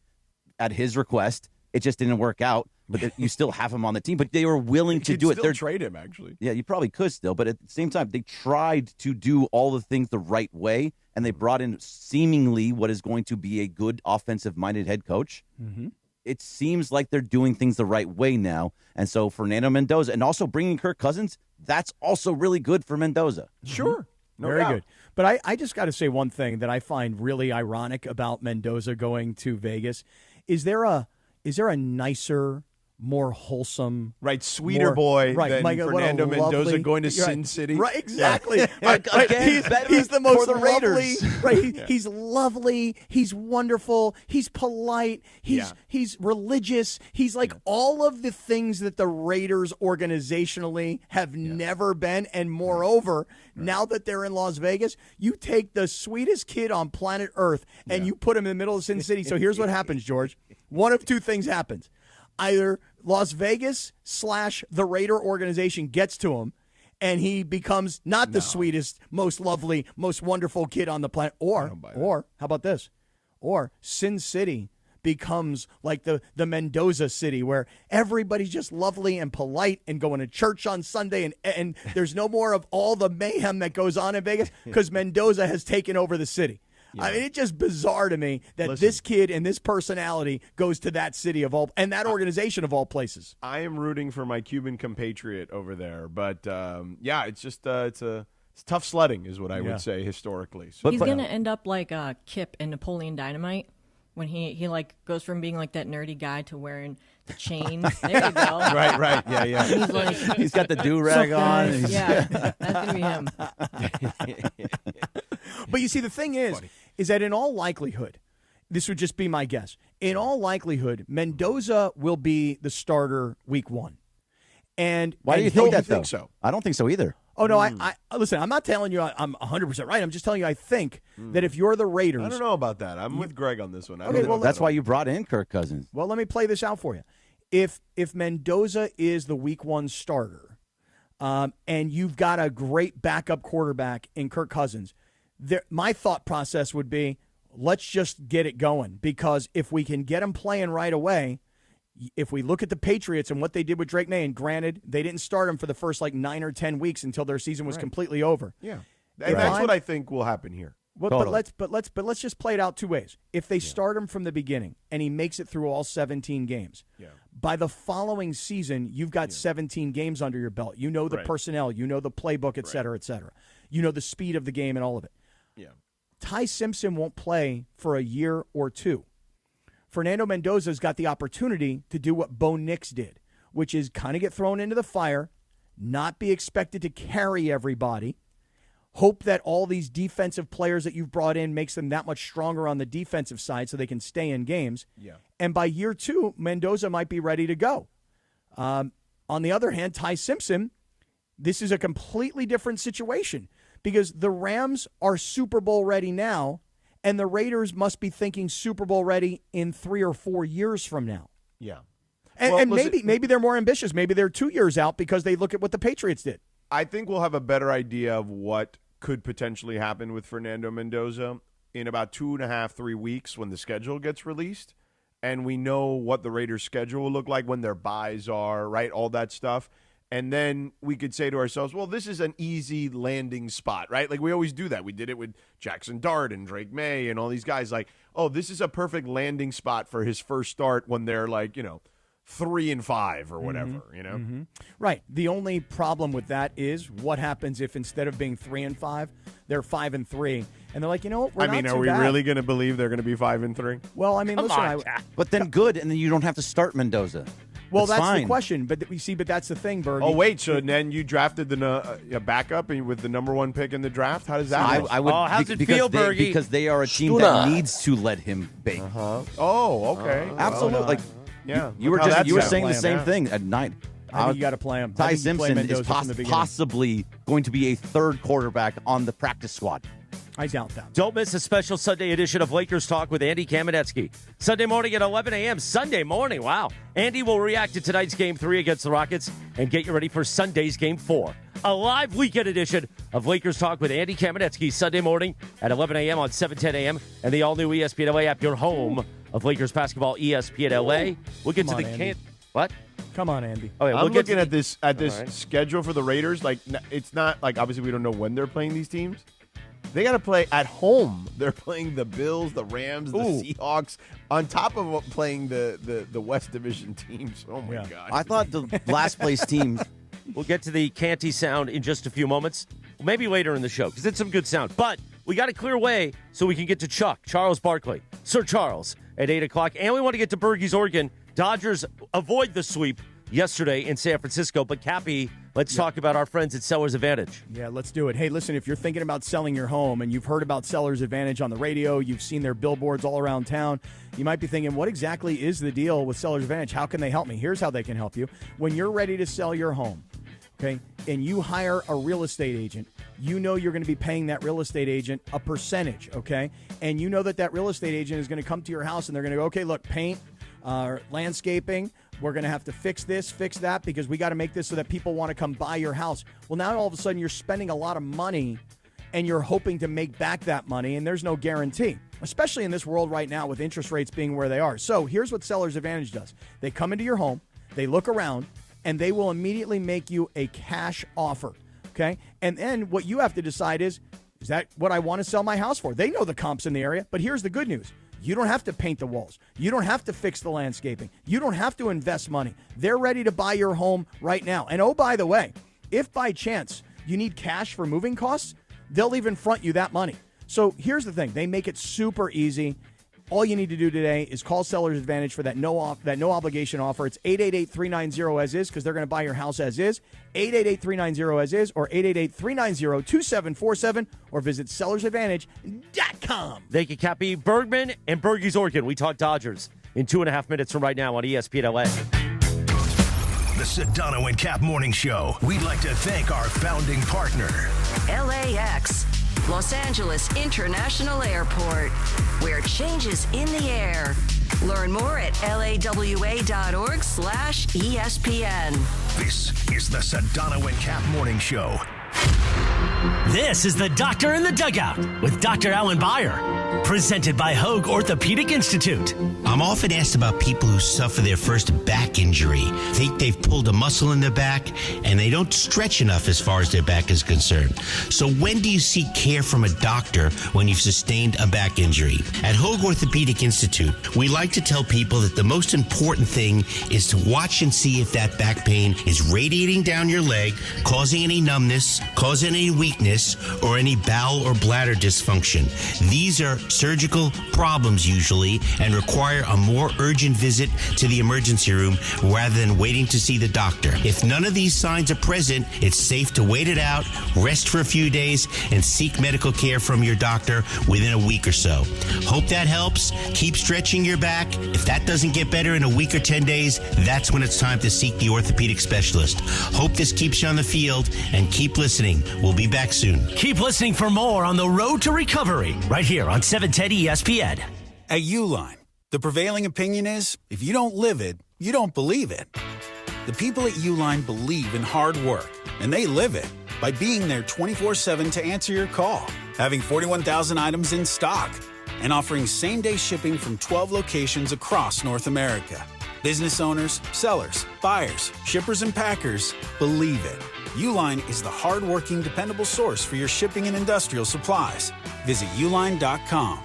at his request. It just didn't work out. But you still have him on the team. But they were willing to do it. They're trade him actually. Yeah, you probably could still. But at the same time, they tried to do all the things the right way, and they brought in seemingly what is going to be a good offensive-minded head coach. Mm-hmm. It seems like they're doing things the right way now. And so Fernando Mendoza, and also bringing Kirk Cousins, that's also really good for Mendoza. Sure. No Very doubt. good. But I just got to say one thing that I find really ironic about Mendoza going to Vegas. Is there a nicer, more wholesome, sweeter boy than like, Fernando Mendoza going to Sin right, City? Right, exactly. He's the most lovely. Right, he's lovely. He's wonderful. He's polite. He's religious. He's like all of the things that the Raiders organizationally have never been. And moreover, now that they're in Las Vegas, you take the sweetest kid on planet Earth and you put him in the middle of Sin City. So here's what happens, George. One of two things happens. Either Las Vegas / the Raider organization gets to him, and he becomes not the sweetest, most lovely, most wonderful kid on the planet. Or how about this? Or Sin City becomes like the Mendoza city where everybody's just lovely and polite and going to church on Sunday, and there's no more of all the mayhem that goes on in Vegas because Mendoza has taken over the city. Yeah. I mean, it's just bizarre to me that this kid and this personality goes to that city and that organization of all places. I am rooting for my Cuban compatriot over there, but it's just it's tough sledding, is what I would say historically. So, he's gonna end up like Kip in Napoleon Dynamite when he like goes from being like that nerdy guy to wearing the chains. There you go. Right. Yeah. And he's like, he's got the do-rag on. Yeah, that's gonna be him. But you see, the thing is that in all likelihood, this would just be my guess. In all likelihood, Mendoza will be the starter week 1. And why do you think that? Think so? I don't think so either. Oh no, I listen. I'm not telling you I'm 100% right. I'm just telling you I think that if you're the Raiders, I don't know about that. I'm with Greg on this one. That's why you brought in Kirk Cousins. Well, let me play this out for you. If Mendoza is the week 1 starter, and you've got a great backup quarterback in Kirk Cousins. My thought process would be, let's just get it going, because if we can get him playing right away, if we look at the Patriots and what they did with Drake May, and granted, they didn't start him for the first 9 or 10 weeks until their season was completely over. Yeah, and that's what I think will happen here. Well, totally. but let's just play it out two ways. If they start him from the beginning and he makes it through all 17 games, by the following season, you've got 17 games under your belt. You know the personnel, you know the playbook, et cetera, et cetera. You know the speed of the game and all of it. Yeah. Ty Simpson won't play for a year or 2. Fernando Mendoza's got the opportunity to do what Bo Nix did, which is kind of get thrown into the fire, not be expected to carry everybody, hope that all these defensive players that you've brought in makes them that much stronger on the defensive side so they can stay in games. Yeah. And by year 2, Mendoza might be ready to go. On the other hand, Ty Simpson, this is a completely different situation because the Rams are Super Bowl ready now, and the Raiders must be thinking Super Bowl ready in 3 or 4 years from now. Yeah. And maybe they're more ambitious. Maybe they're 2 years out because they look at what the Patriots did. I think we'll have a better idea of what could potentially happen with Fernando Mendoza in about 2.5, 3 weeks when the schedule gets released. And we know what the Raiders' schedule will look like, when their buys are, right? All that stuff. And then we could say to ourselves, well, this is an easy landing spot, right? Like we always do that. We did it with Jackson Dart and Drake May and all these guys. Like, oh, this is a perfect landing spot for his first start when they're 3-5 or whatever, Mm-hmm. Right. The only problem with that is what happens if instead of being 3-5, they're 5-3, and they're like, you know what? Are we really going to believe they're going to be 5-3? Well, I mean, listen. But then good, and then you don't have to start Mendoza. Well, that's fine. the question. But that's the thing, Berg. Oh, wait. So then you drafted the backup with the number 1 pick in the draft? How does that work? I would, how's it feel, Bergie? Because they are a team that needs to let him bake. Oh, okay. Absolutely. Yeah. You were saying the same thing at night. I think you got to play him. Ty Simpson is possibly going to be a third quarterback on the practice squad. I doubt that. Don't miss a special Sunday edition of Lakers Talk with Andy Kamenetsky. Sunday morning at 11 a.m. Sunday morning. Wow. Andy will react to tonight's Game 3 against the Rockets and get you ready for Sunday's Game 4. A live weekend edition of Lakers Talk with Andy Kamenetsky Sunday morning at 11 a.m. on 710 a.m. and the all-new ESPN LA app, your home of Lakers basketball, ESPN LA. We'll get to the What? Come on, Andy. Okay, I'm looking at this schedule for the Raiders. Like, it's not like, obviously we don't know when they're playing these teams. They got to play at home. They're playing the Bills, the Rams, the Seahawks, on top of playing the West Division teams. Oh, my God. I thought the last place teams. We'll get to the Canty sound in just a few moments. Maybe later in the show, because it's some good sound. But we got to clear way so we can get to Charles Barkley, Sir Charles, at 8 o'clock. And we want to get to Bergie's Oregon. Dodgers avoid the sweep yesterday in San Francisco. But, Cappy, let's talk about our friends at Sellers Advantage. Yeah, let's do it. Hey, listen, if you're thinking about selling your home and you've heard about Sellers Advantage on the radio, you've seen their billboards all around town, you might be thinking, what exactly is the deal with Sellers Advantage? How can they help me? Here's how they can help you. When you're ready to sell your home, okay, and you hire a real estate agent, you know you're going to be paying that real estate agent a percentage, okay? And you know that real estate agent is going to come to your house and they're going to go, okay, look, paint, landscaping, we're going to have to fix this, fix that, because we got to make this so that people want to come buy your house. Well, now all of a sudden you're spending a lot of money and you're hoping to make back that money, and there's no guarantee, especially in this world right now with interest rates being where they are. So here's what Sellers Advantage does. They come into your home, they look around, and they will immediately make you a cash offer, okay? And then what you have to decide is that what I want to sell my house for? They know the comps in the area, but here's the good news. You don't have to paint the walls. You don't have to fix the landscaping. You don't have to invest money. They're ready to buy your home right now. And oh, by the way, if by chance you need cash for moving costs, they'll even front you that money. So here's the thing. They make it super easy. All you need to do today is call Sellers Advantage for that no obligation offer. It's 888-390-AS-IS because they're going to buy your house as is. 888-390-AS-IS or 888-390-2747 or visit sellersadvantage.com. Thank you, Cappy. Bergman and Bergie's Oregon. We talk Dodgers in 2.5 minutes from right now on ESPN LA. The Sedano and Kap Morning Show. We'd like to thank our founding partner, LAX, Los Angeles International Airport, where change is in the air. Learn more at lawa.org/ESPN. This is the Sedano and Kap Morning Show. This is the Doctor in the Dugout with Dr. Alan Byer, presented by Hoag Orthopedic Institute. I'm often asked about people who suffer their first back injury, think they've pulled a muscle in their back, and they don't stretch enough as far as their back is concerned. So when do you seek care from a doctor when you've sustained a back injury? At Hoag Orthopedic Institute, we like to tell people that the most important thing is to watch and see if that back pain is radiating down your leg, causing any numbness, causing any weakness, or any bowel or bladder dysfunction. These are surgical problems usually and require a more urgent visit to the emergency room rather than waiting to see the doctor. If none of these signs are present, it's safe to wait it out, rest for a few days, and seek medical care from your doctor within a week or so. Hope that helps. Keep stretching your back. If that doesn't get better in a week or 10 days, that's when it's time to seek the orthopedic specialist. Hope this keeps you on the field, and keep listening. We'll be back soon. Keep listening for more on the road to recovery right here on 710 ESPN. At Uline, the prevailing opinion is if you don't live it, you don't believe it. The people at Uline believe in hard work, and they live it by being there 24/7 to answer your call, having 41,000 items in stock, and offering same-day shipping from 12 locations across North America. Business owners, sellers, buyers, shippers, and packers believe it. Uline is the hard-working, dependable source for your shipping and industrial supplies. Visit uline.com.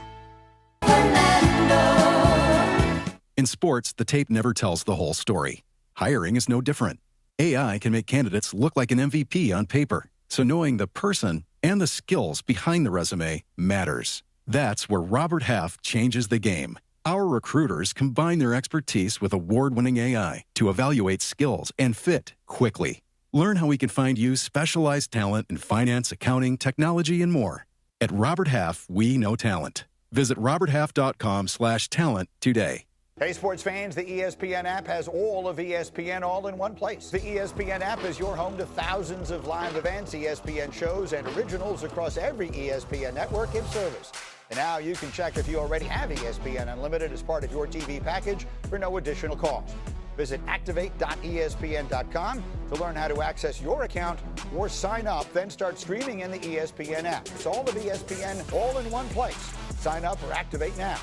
In sports, the tape never tells the whole story. Hiring is no different. AI can make candidates look like an MVP on paper, so knowing the person and the skills behind the resume matters. That's where Robert Half changes the game. Our recruiters combine their expertise with award-winning AI to evaluate skills and fit quickly. Learn how we can find you specialized talent in finance, accounting, technology, and more. At Robert Half, we know talent. Visit roberthalf.com/talent today. Hey, sports fans, the ESPN app has all of ESPN all in one place. The ESPN app is your home to thousands of live events, ESPN shows, and originals across every ESPN network in service. And now you can check if you already have ESPN Unlimited as part of your TV package for no additional cost. Visit activate.espn.com to learn how to access your account or sign up, then start streaming in the ESPN app. It's all of ESPN all in one place. Sign up or activate now.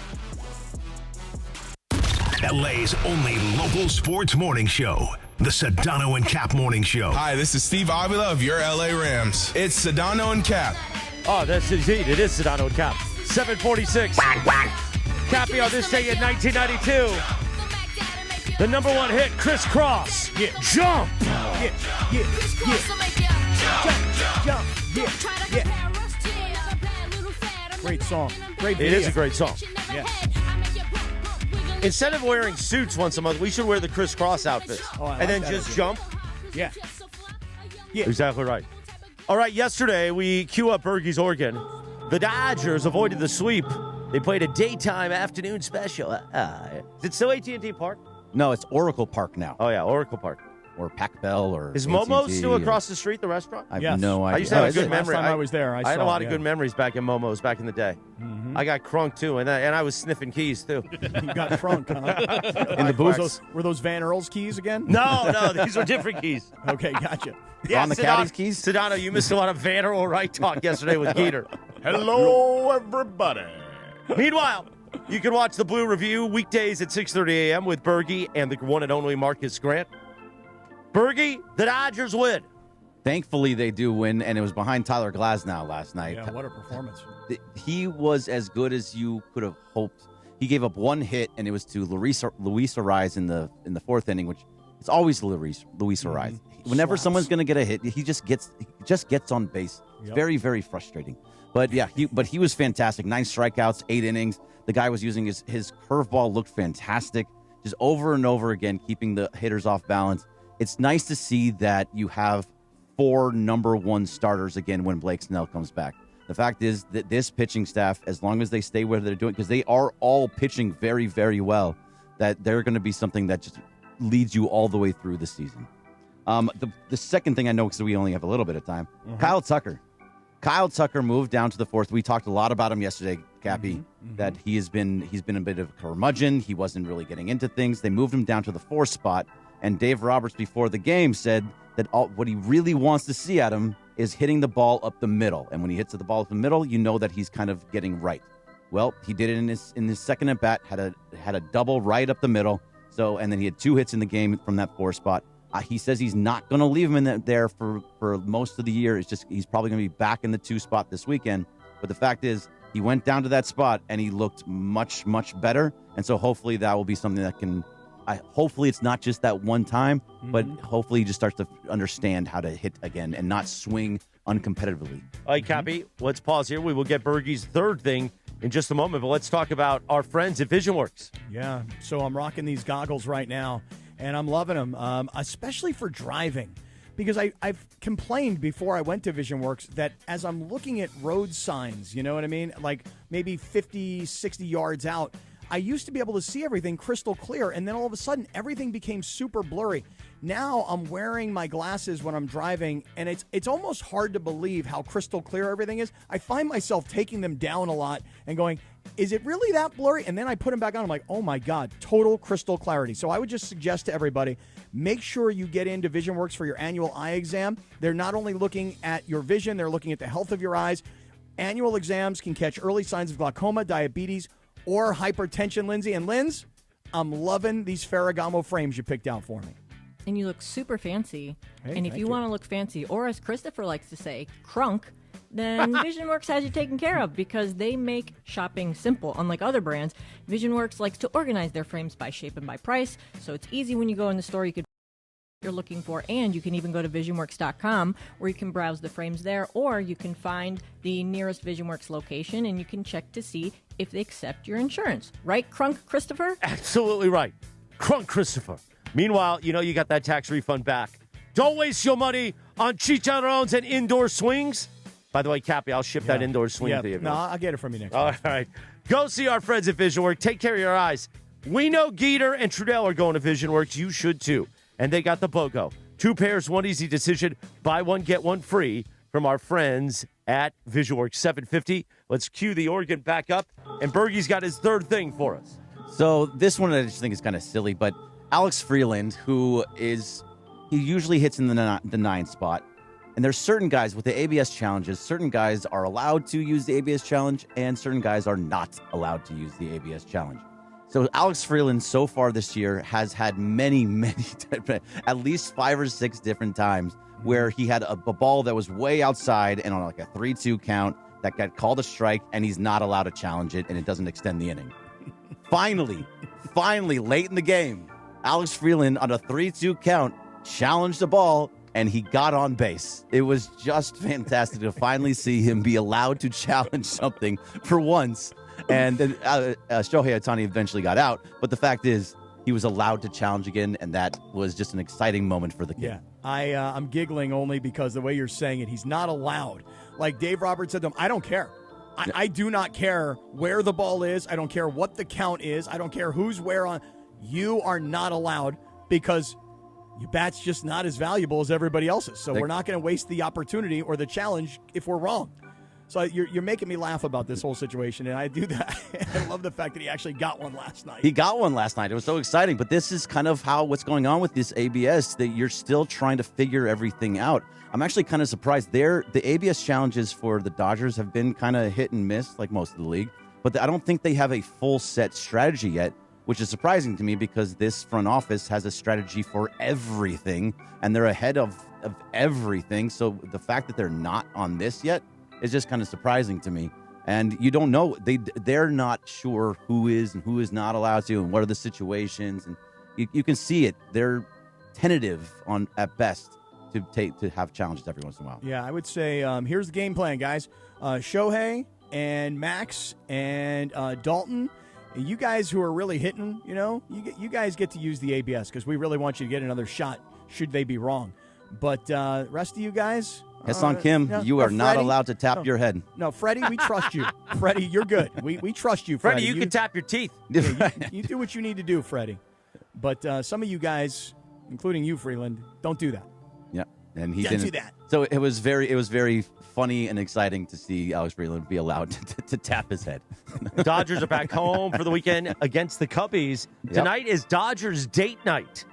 LA's only local sports morning show, the Sedano and Kap Morning Show. Hi, this is Steve Avila of your LA Rams. It's Sedano and Kap. Oh, that's indeed. It is Sedano and Kap. 746. Cappy on this day in 1992. The number one hit, Crisscross. Yeah. Jump. Yeah. Jump. Yeah. Great song. Great video. It is a great song. Yeah. Instead of wearing suits once a month, we should wear the crisscross outfits. And then just jump. Yeah. Exactly right. All right, yesterday we cue up Bergey's organ. The Dodgers avoided the sweep. They played a daytime afternoon special. Is it still AT&T Park? No, it's Oracle Park now. Oh, yeah, Oracle Park. Or Pac Bell or Is Momo's still across the street, the restaurant? I have no idea. I used to have a good memory. Last time I was there, I had saw a lot it, of good memories back in Momo's back in the day. Mm-hmm. I got crunk, too, and I was sniffing keys, too. You got crunk, huh? In the boots. Were those Van Earl's keys again? No, these were different keys. Okay, gotcha. Yeah, on the caddy's keys? Sedano, you missed a lot of Van Earl right talk yesterday with Geeter. Hello, everybody. Meanwhile, you can watch the Blue Review weekdays at 6:30 a.m. with Bergey and the one and only Marcus Grant. Bergey, the Dodgers win. Thankfully, they do win, and it was behind Tyler Glasnow last night. Yeah, what a performance. He was as good as you could have hoped. He gave up one hit, and it was to Luis Ariz in the fourth inning, which is always Luis Ariz. Whenever someone's going to get a hit, he just gets on base. It's very, very frustrating. But yeah, he was fantastic. 9 strikeouts, 8 innings. The guy was using his curveball, looked fantastic, just over and over again, keeping the hitters off balance. It's nice to see that you have 4 number 1 starters again when Blake Snell comes back. The fact is that this pitching staff, as long as they stay where they're doing, because they are all pitching very, very well, that they're going to be something that just leads you all the way through the season. The second thing I know, because we only have a little bit of time, Kyle Tucker moved down to the 4th. We talked a lot about him yesterday, Cappy, that he's been a bit of a curmudgeon. He wasn't really getting into things. They moved him down to the 4th spot, and Dave Roberts before the game said that what he really wants to see at him is hitting the ball up the middle. And when he hits the ball up the middle, you know that he's kind of getting right. Well, he did it in his second at bat, had a double right up the middle. So, and then he had 2 hits in the game from that 4 spot. He says he's not going to leave him in there for most of the year. It's just he's probably going to be back in the 2 spot this weekend. But the fact is, he went down to that spot and he looked much, much better. And so hopefully that will be something that can. Hopefully it's not just that one time, but hopefully he just starts to understand how to hit again and not swing uncompetitively. All right, Cappy, let's pause here. We will get Bergey's third thing in just a moment, but let's talk about our friends at VisionWorks. Yeah, so I'm rocking these goggles right now, and I'm loving them, especially for driving, because I've complained before I went to VisionWorks that as I'm looking at road signs, you know what I mean, like maybe 50, 60 yards out, I used to be able to see everything crystal clear, and then all of a sudden, everything became super blurry. Now I'm wearing my glasses when I'm driving, and it's almost hard to believe how crystal clear everything is. I find myself taking them down a lot and going, is it really that blurry? And then I put them back on. I'm like, oh, my God, total crystal clarity. So I would just suggest to everybody, make sure you get into VisionWorks for your annual eye exam. They're not only looking at your vision, they're looking at the health of your eyes. Annual exams can catch early signs of glaucoma, diabetes, or hypertension, Lindsay. And Linz, I'm loving these Ferragamo frames you picked out for me. And you look super fancy. Hey, and if you want to look fancy, or as Christopher likes to say, crunk, then VisionWorks has you taken care of because they make shopping simple. Unlike other brands, VisionWorks likes to organize their frames by shape and by price, so it's easy when you go in the store. You could you're looking for, and you can even go to visionworks.com where you can browse the frames there, or you can find the nearest VisionWorks location and you can check to see if they accept your insurance. Right, Crunk Christopher? Absolutely right. Crunk Christopher. Meanwhile, you got that tax refund back. Don't waste your money on chicharrones and indoor swings. By the way, Cappy, I'll ship that indoor swing to you. No, I'll get it from you next All time. right. Go see our friends at VisionWorks. Take care of your eyes. We know Geeter and Trudell are going to VisionWorks. You should too. And they got the BOGO. 2 pairs, 1 easy decision. Buy one, get one free from our friends at VisionWorks. 750. Let's cue the organ back up. And Bergie's got his third thing for us. So this one I just think is kind of silly, but Alex Freeland, he usually hits in the 9 spot. And there's certain guys with the ABS challenges, certain guys are allowed to use the ABS challenge, and certain guys are not allowed to use the ABS challenge. So Alex Freeland so far this year has had many, at least 5 or 6 different times where he had a ball that was way outside and on like a 3-2 count that got called a strike, and he's not allowed to challenge it, and it doesn't extend the inning. Finally, late in the game, Alex Freeland on a 3-2 count challenged the ball, and he got on base. It was just fantastic to finally see him be allowed to challenge something for once. And then Shohei Ohtani eventually got out. But the fact is, he was allowed to challenge again, and that was just an exciting moment for the kid. Yeah, I'm giggling only because the way you're saying it, he's not allowed. Like Dave Roberts said to him, I don't care. I do not care where the ball is. I don't care what the count is. I don't care who's where on. You are not allowed because your bat's just not as valuable as everybody else's. So we're not going to waste the opportunity or the challenge if we're wrong. So you're making me laugh about this whole situation, and I do that. I love the fact that he actually got one last night. He got one last night. It was so exciting. But this is kind of what's going on with this ABS, that you're still trying to figure everything out. I'm actually kind of surprised. The ABS challenges for the Dodgers have been kind of hit and miss, like most of the league. But I don't think they have a full set strategy yet, which is surprising to me because this front office has a strategy for everything, and they're ahead of everything. So the fact that they're not on this yet is just kind of surprising to me. And you don't know. They're not sure who is and who is not allowed to and what are the situations. And you can see it. They're tentative at best to have challenges every once in a while. Yeah, I would say here's the game plan, guys. Shohei and Max and Dalton, you guys who are really hitting, you guys get to use the ABS because we really want you to get another shot should they be wrong. But rest of you guys... Hassan Kim, you are not allowed to tap your head. No, Freddie, we trust you. Freddie, you're good. We trust you, Freddie. You can tap your teeth. You do what you need to do, Freddie. But some of you guys, including you, Freeland, don't do that. Yeah, and he Don't didn't do that. So it was very funny and exciting to see Alex Freeland be allowed to tap his head. Dodgers are back home for the weekend against the Cubbies. Yep. Tonight is Dodgers date night.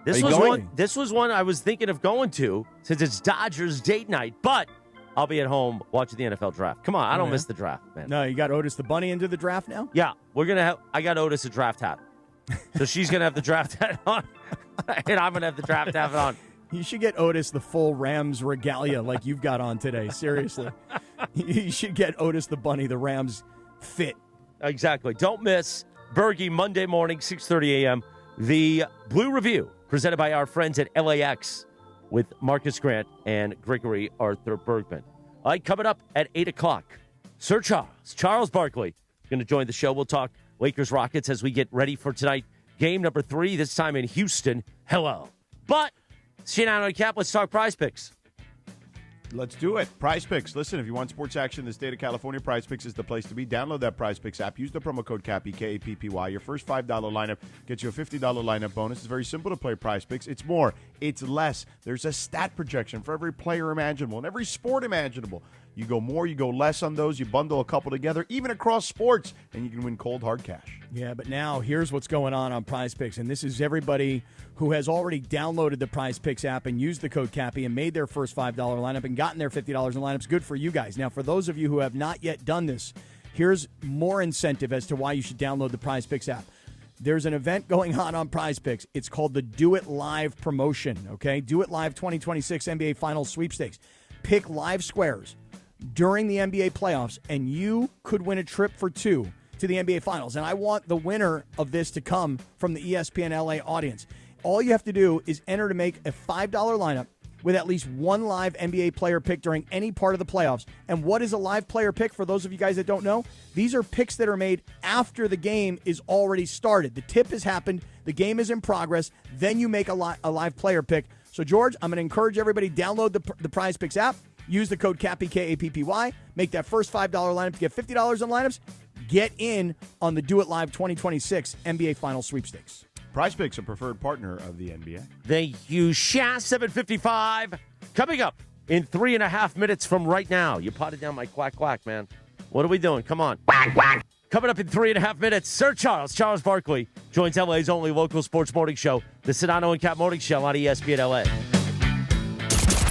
This was one I was thinking of going to since it's Dodgers date night, but I'll be at home watching the NFL draft. Come on, I don't miss the draft, man. No, you got Otis the Bunny into the draft now? Yeah, I got Otis a draft hat. So she's going to have the draft hat on, and I'm going to have the draft hat on. You should get Otis the full Rams regalia like you've got on today. Seriously. You should get Otis the Bunny, the Rams fit. Exactly. Don't miss Bergie Monday morning, 6:30 a.m. The Blue Review, presented by our friends at LAX with Marcus Grant and Gregory Arthur Bergman. All right, coming up at 8 o'clock, Sir Charles Barkley, going to join the show. We'll talk Lakers-Rockets as we get ready for tonight. Game number 3, this time in Houston. Hello. But, Sedano Kap, let's talk Prize Picks. Let's do it. Prize Picks. Listen, if you want sports action in the state of California, Prize Picks is the place to be. Download that Prize Picks app. Use the promo code CAPPY, K-A-P-P-Y. Your first $5 lineup gets you a $50 lineup bonus. It's very simple to play Prize Picks. It's more. It's less. There's a stat projection for every player imaginable and every sport imaginable. You go more, you go less on those. You bundle a couple together, even across sports, and you can win cold, hard cash. Yeah, but now here's what's going on Prize Picks, and this is everybody who has already downloaded the Prize Picks app and used the code CAPPY and made their first $5 lineup and gotten their $50 in lineups. Good for you guys. Now, for those of you who have not yet done this, here's more incentive as to why you should download the Prize Picks app. There's an event going on Prize Picks. It's called the Do It Live promotion, okay? Do It Live 2026 NBA Finals Sweepstakes. Pick live squares during the NBA playoffs, and you could win a trip for 2 to the NBA Finals. And I want the winner of this to come from the ESPN LA audience. All you have to do is enter to make a $5 lineup with at least one live NBA player pick during any part of the playoffs. And what is a live player pick, for those of you guys that don't know? These are picks that are made after the game is already started. The tip has happened. The game is in progress. Then you make a live player pick. So, George, I'm going to encourage everybody, download the Prize Picks app. Use the code KAPPY, K-A-P-P-Y. Make that first $5 lineup to get $50 on lineups. Get in on the Do It Live 2026 NBA Finals Sweepstakes. Prize Picks, a preferred partner of the NBA. Thank you, Sha. 7:55. Coming up in 3.5 minutes from right now. You potted down my quack, quack, man. What are we doing? Come on. Quack, quack. Coming up in 3.5 minutes, Sir Charles Barkley, joins LA's only local sports morning show, the Sedano and Kap Morning Show on ESPN LA.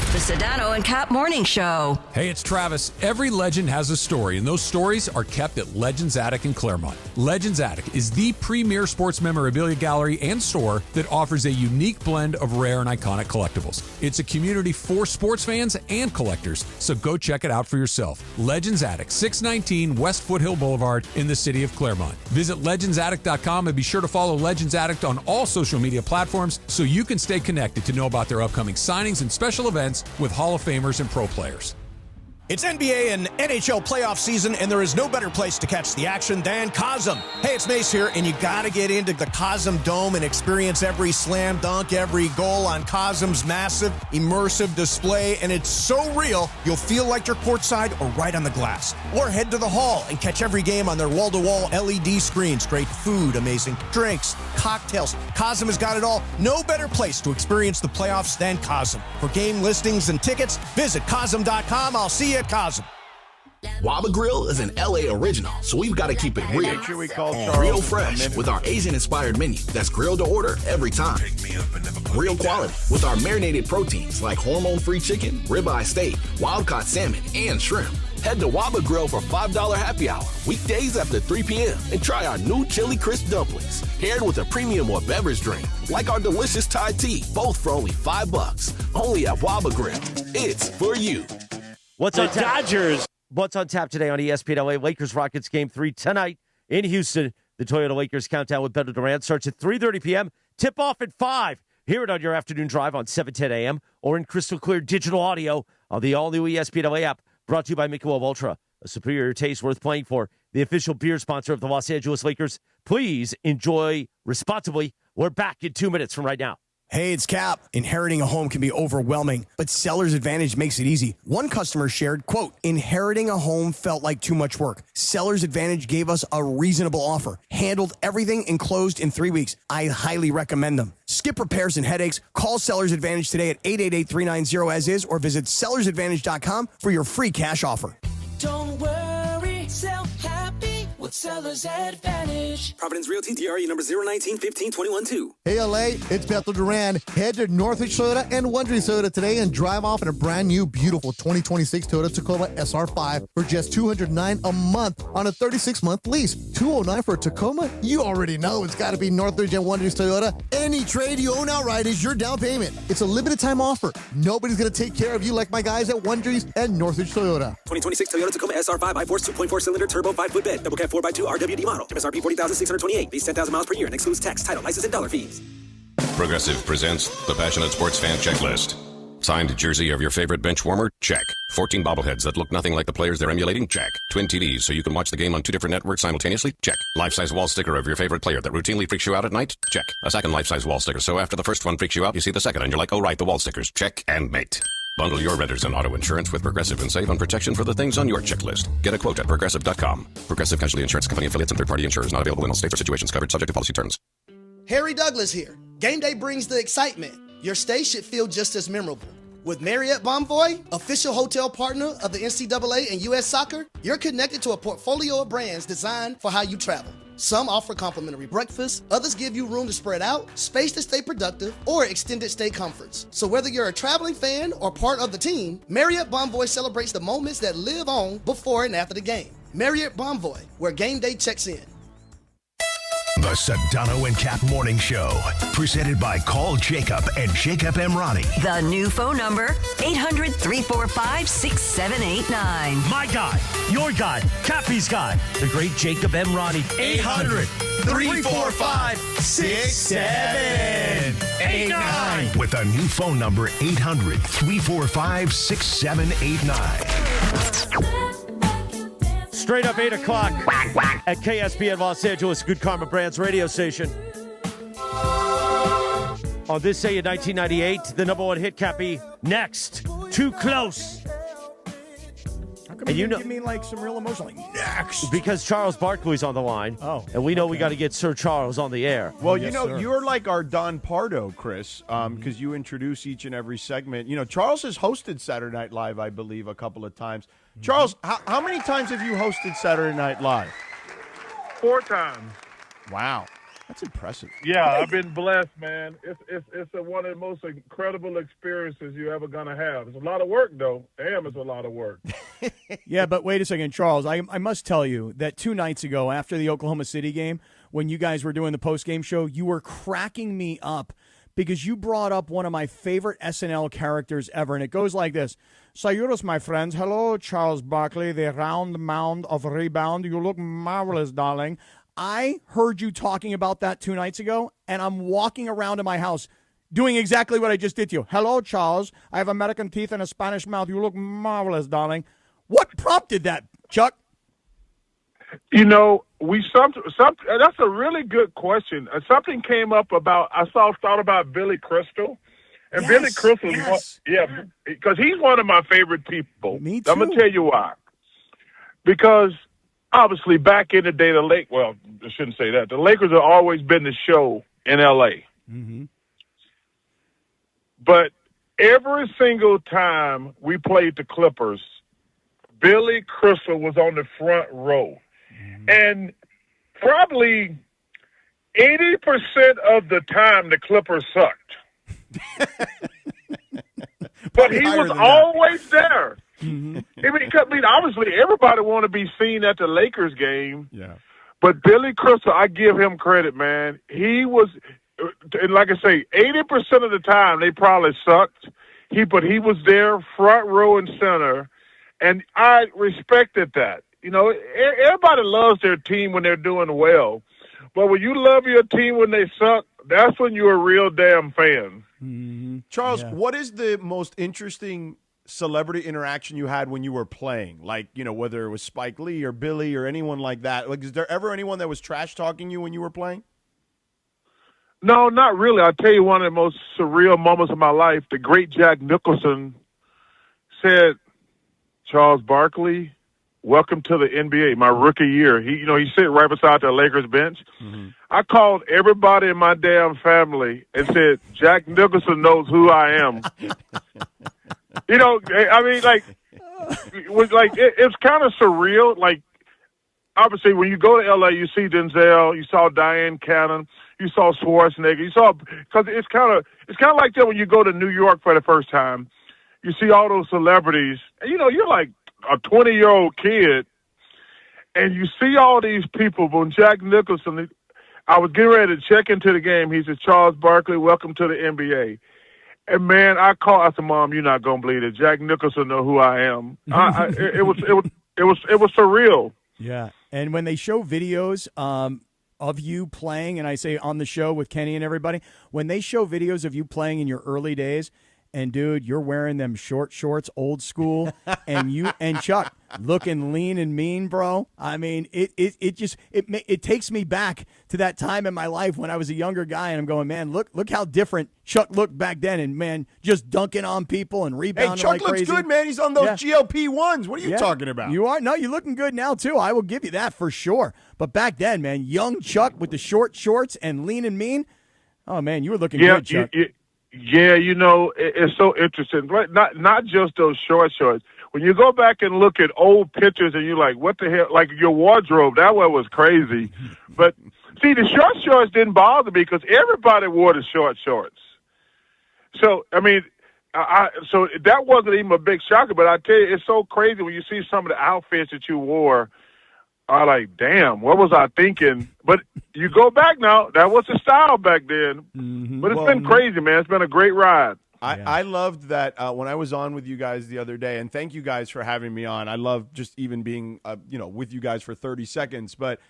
The Sedano and Kap Morning Show. Hey, it's Travis. Every legend has a story, and those stories are kept at Legends Attic in Claremont. Legends Attic is the premier sports memorabilia gallery and store that offers a unique blend of rare and iconic collectibles. It's a community for sports fans and collectors, so go check it out for yourself. Legends Attic, 619 West Foothill Boulevard in the city of Claremont. Visit legendsattic.com and be sure to follow Legends Attic on all social media platforms so you can stay connected to know about their upcoming signings and special events with Hall of Famers and pro players. It's NBA and NHL playoff season, and there is no better place to catch the action than Cosm. Hey, it's Mace here, and you got to get into the Cosm Dome and experience every slam dunk, every goal on Cosm's massive, immersive display, and it's so real, you'll feel like you're courtside or right on the glass. Or head to the Hall and catch every game on their wall-to-wall LED screens. Great food, amazing drinks, cocktails. Cosm has got it all. No better place to experience the playoffs than Cosm. For game listings and tickets, visit Cosm.com. I'll see you at Cosm. Waba Grill is an LA original, so we've got to keep it real. Make sure we call Charles Real fresh with our Asian-inspired menu that's grilled to order every time. Real quality with our marinated proteins like hormone-free chicken, ribeye steak, wild-caught salmon, and shrimp. Head to Waba Grill for $5 happy hour, weekdays after 3 p.m. and try our new chili crisp dumplings, paired with a premium or beverage drink, like our delicious Thai tea, both for only $5. Only at Waba Grill. It's for you. What's on Dodgers? What's on tap today on ESPN LA? Lakers-Rockets Game 3 tonight in Houston. The Toyota Lakers countdown with Beto Durant starts at 3:30 p.m. Tip-off at 5. Hear it on your afternoon drive on 7:10 a.m. or in crystal clear digital audio on the all-new ESPN LA app. Brought to you by Michelob Ultra, a superior taste worth playing for. The official beer sponsor of the Los Angeles Lakers. Please enjoy responsibly. We're back in 2 minutes from right now. Hey, it's Cap. Inheriting a home can be overwhelming, but Seller's Advantage makes it easy. One customer shared, quote, inheriting a home felt like too much work. Seller's Advantage gave us a reasonable offer, handled everything, and closed in 3 weeks. I highly recommend them. Skip repairs and headaches. Call Seller's Advantage today at 888-390-AS-IS or visit sellersadvantage.com for your free cash offer. Don't worry, sell happy with Seller's Advantage. Providence Realty, DRE number 019-15-21-2. Hey LA, it's Beto Duran. Head to Northridge Toyota and Wondering Toyota today and drive off in a brand new, beautiful 2026 Toyota Tacoma SR5 for just $209 a month on a 36-month lease. $209 for a Tacoma? You already know it's got to be Northridge and Wondering Toyota. Any trade you own outright is your down payment. It's a limited time offer. Nobody's going to take care of you like my guys at Wonders and Northridge Toyota. 2026 Toyota Tacoma SR5 iForce 2.4 cylinder turbo 5-foot bed double cab 4x2 RWD model. MSRP $40,628. Lease 10,000 miles per year and excludes tax, title, license, and dollar fees. Progressive presents the Passionate Sports Fan Checklist. Signed jersey of your favorite bench warmer? Check. 14 bobbleheads that look nothing like the players they're emulating? Check. Twin TVs so you can watch the game on 2 different networks simultaneously? Check. Life-size wall sticker of your favorite player that routinely freaks you out at night? Check. A second life-size wall sticker so after the first one freaks you out, you see the second and you're like, oh right, the wall stickers. Check and mate. Bundle your renters and auto insurance with Progressive and save on protection for the things on your checklist. Get a quote at Progressive.com. Progressive Casualty Insurance Company affiliates and third-party insurers not available in all states or situations covered subject to policy terms. Harry Douglas here. Game day brings the excitement. Your stay should feel just as memorable. With Marriott Bonvoy, official hotel partner of the NCAA and U.S. Soccer, you're connected to a portfolio of brands designed for how you travel. Some offer complimentary breakfast, others give you room to spread out, space to stay productive, or extended stay comforts. So whether you're a traveling fan or part of the team, Marriott Bonvoy celebrates the moments that live on before and after the game. Marriott Bonvoy, where game day checks in. The Sedano and Kap Morning Show, presented by Call Jacob and Jacob Emrani. The new phone number, 800-345-6789. My guy, your guy, Cappy's guy, the great Jacob Emrani. 800-345-6789. With a new phone number, 800-345-6789. Straight up 8 o'clock at KSPN Los Angeles, Good Karma Brands radio station. On this day in 1998, the number one hit, Cappy, Next, Too Close. How come you give me like some real emotion? Like, next. Because Charles Barkley's on the line. Oh. And we know we got to get Sir Charles on the air. Well, you're like our Don Pardo, Chris, because you introduce each and every segment. Charles has hosted Saturday Night Live, I believe, a couple of times. Charles, how many times have you hosted Saturday Night Live? 4 times. Wow. That's impressive. Yeah, I've been blessed, man. It's one of the most incredible experiences you're ever going to have. It's a lot of work, though. Damn, it's a lot of work. Yeah, but wait a second, Charles. I must tell you that 2 nights ago, after the Oklahoma City game, when you guys were doing the post-game show, you were cracking me up because you brought up one of my favorite SNL characters ever, and it goes like this. Saludos, my friends. Hello, Charles Barkley, the round mound of rebound. You look marvelous, darling. I heard you talking about that 2 nights ago, and I'm walking around in my house doing exactly what I just did to you. Hello, Charles. I have American teeth and a Spanish mouth. You look marvelous, darling. What prompted that, Chuck? That's a really good question. Something came up about, thought about Billy Crystal. And yes, Billy Crystal, because he's one of my favorite people. Me too. I'm going to tell you why. Because obviously back in the day, I shouldn't say that. The Lakers have always been the show in L.A. Mm-hmm. But every single time we played the Clippers, Billy Crystal was on the front row. Mm-hmm. And probably 80% of the time the Clippers sucked. But he was always there. Mm-hmm. Obviously, everybody want to be seen at the Lakers game. Yeah. But Billy Crystal, I give him credit, man. He was, and like I say, 80% of the time they probably sucked. But he was there, front row and center, and I respected that. Everybody loves their team when they're doing well, but when you love your team when they suck, that's when you're a real damn fan. Mm-hmm. Charles, what is the most interesting celebrity interaction you had when you were playing? Like, whether it was Spike Lee or Billy or anyone like that. Like, is there ever anyone that was trash talking you when you were playing? No, not really. I'll tell you one of the most surreal moments of my life. The great Jack Nicholson said, Charles Barkley, welcome to the NBA, my rookie year. He sit right beside the Lakers bench. Mm-hmm. I called everybody in my damn family and said, Jack Nicholson knows who I am. It's kind of surreal. Like, obviously, when you go to LA, you see Denzel, you saw Diane Cannon, you saw Schwarzenegger, because it's kind of like that when you go to New York for the first time. You see all those celebrities, and you're like a 20-year-old kid, and you see all these people. When Jack Nicholson, I was getting ready to check into the game. He said, Charles Barkley, welcome to the NBA. And man, I said, Mom, you're not gonna believe it. Jack Nicholson know who I am. It was surreal. Yeah, and when they show videos of you playing, and I say on the show with Kenny and everybody, when they show videos of you playing in your early days, and dude, you're wearing them short shorts, old school, and you and Chuck looking lean and mean, bro. I mean, it takes me back to that time in my life when I was a younger guy, and I'm going, man, look how different Chuck looked back then, and man, just dunking on people and rebounding Chuck like crazy. Chuck looks good, man. He's on those GLP-1s. What are you talking about? You are? No, you're looking good now too. I will give you that for sure. But back then, man, young Chuck with the short shorts and lean and mean. Oh man, you were looking good, Chuck. Yeah, it's so interesting. Not just those short shorts. When you go back and look at old pictures and you're like, what the hell? Like your wardrobe, that one was crazy. But see, the short shorts didn't bother me because everybody wore the short shorts. So, I mean, so that wasn't even a big shocker. But I tell you, it's so crazy when you see some of the outfits that you wore I like, damn, what was I thinking? But you go back now, that was the style back then. Mm-hmm. But it's been crazy, man. It's been a great ride. I loved that when I was on with you guys the other day, and thank you guys for having me on. I love just even being, with you guys for 30 seconds. But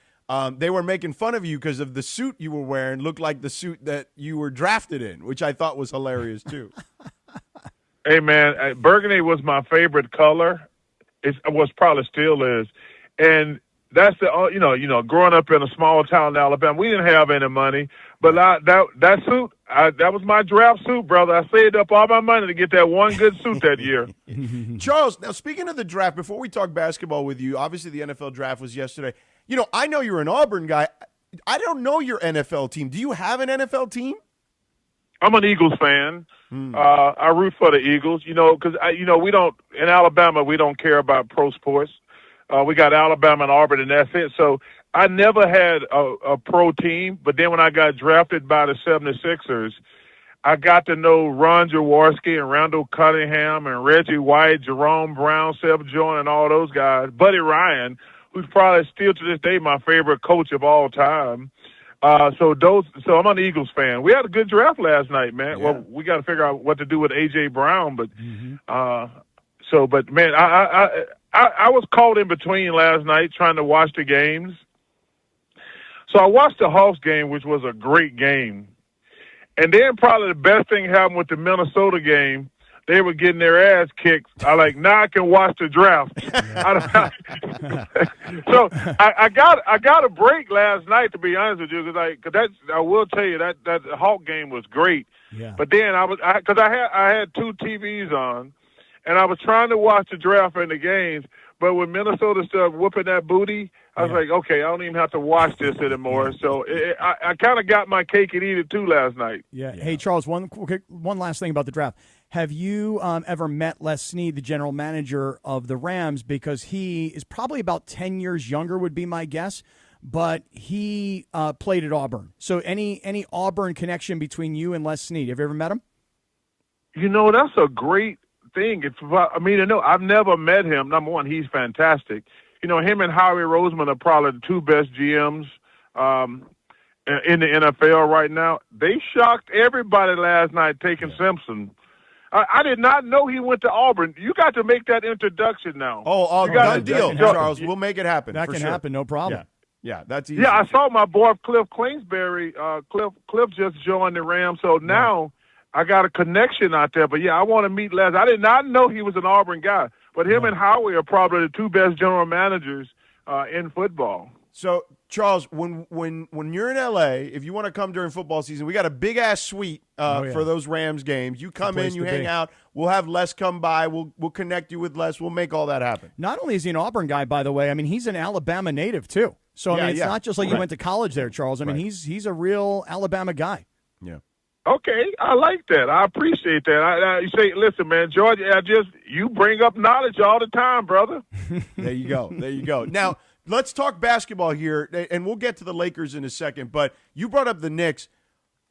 they were making fun of you because of the suit you were wearing looked like the suit that you were drafted in, which I thought was hilarious too. Hey, man, burgundy was my favorite color. It was probably still is. And that's the, growing up in a small town in Alabama, we didn't have any money. But that suit, that was my draft suit, brother. I saved up all my money to get that one good suit that year. Charles, now speaking of the draft, before we talk basketball with you, obviously the NFL draft was yesterday. I know you're an Auburn guy. I don't know your NFL team. Do you have an NFL team? I'm an Eagles fan. I root for the Eagles, because, we don't, in Alabama, we don't care about pro sports. We got Alabama and Auburn, and that's it. So I never had a pro team, but then when I got drafted by the 76ers, I got to know Ron Jaworski and Randall Cunningham and Reggie White, Jerome Brown, Seth Joyner, and all those guys. Buddy Ryan, who's probably still to this day my favorite coach of all time. So I'm an Eagles fan. We had a good draft last night, man. Yeah. Well, we got to figure out what to do with A.J. Brown, but man, I was caught in between last night trying to watch the games. So I watched the Hawks game, which was a great game. And then probably the best thing happened with the Minnesota game. They were getting their ass kicked. Now I can watch the draft. So I got a break last night, to be honest with you, because I will tell you that Hawk game was great. Yeah. But then I had two TVs on, and I was trying to watch the draft and the games. But when Minnesota started whooping that booty, I was like, okay, I don't even have to watch this anymore. So I kind of got my cake and eat it too last night. Yeah. Hey, Charles, one last thing about the draft. Have you ever met Les Snead, the general manager of the Rams? Because he is probably about 10 years younger, would be my guess. But he played at Auburn. So any Auburn connection between you and Les Snead? Have you ever met him? That's a great thing. I've never met him. Number one, he's fantastic. Him and Howie Roseman are probably the two best GMs in the NFL right now. They shocked everybody last night taking Simpson. I did not know he went to Auburn. You got to make that introduction now. Done deal, Charles. We'll make it happen. That can happen, no problem. Yeah, that's easy. Yeah, I saw my boy Cliff Kingsbury. Cliff just joined the Rams, so now I got a connection out there. But, I want to meet Les. I did not know he was an Auburn guy. But him and Howie are probably the two best general managers in football. So, Charles, when you're in L.A., if you want to come during football season, we got a big-ass suite for those Rams games. You come in, you hang out. We'll have Les come by. We'll connect you with Les. We'll make all that happen. Not only is he an Auburn guy, by the way, he's an Alabama native, too. So, it's not just like you went to college there, Charles. He's a real Alabama guy. Yeah. Okay, I like that. I appreciate that. You say, listen, man, George, you bring up knowledge all the time, brother. There you go. Now, let's talk basketball here, and we'll get to the Lakers in a second. But you brought up the Knicks.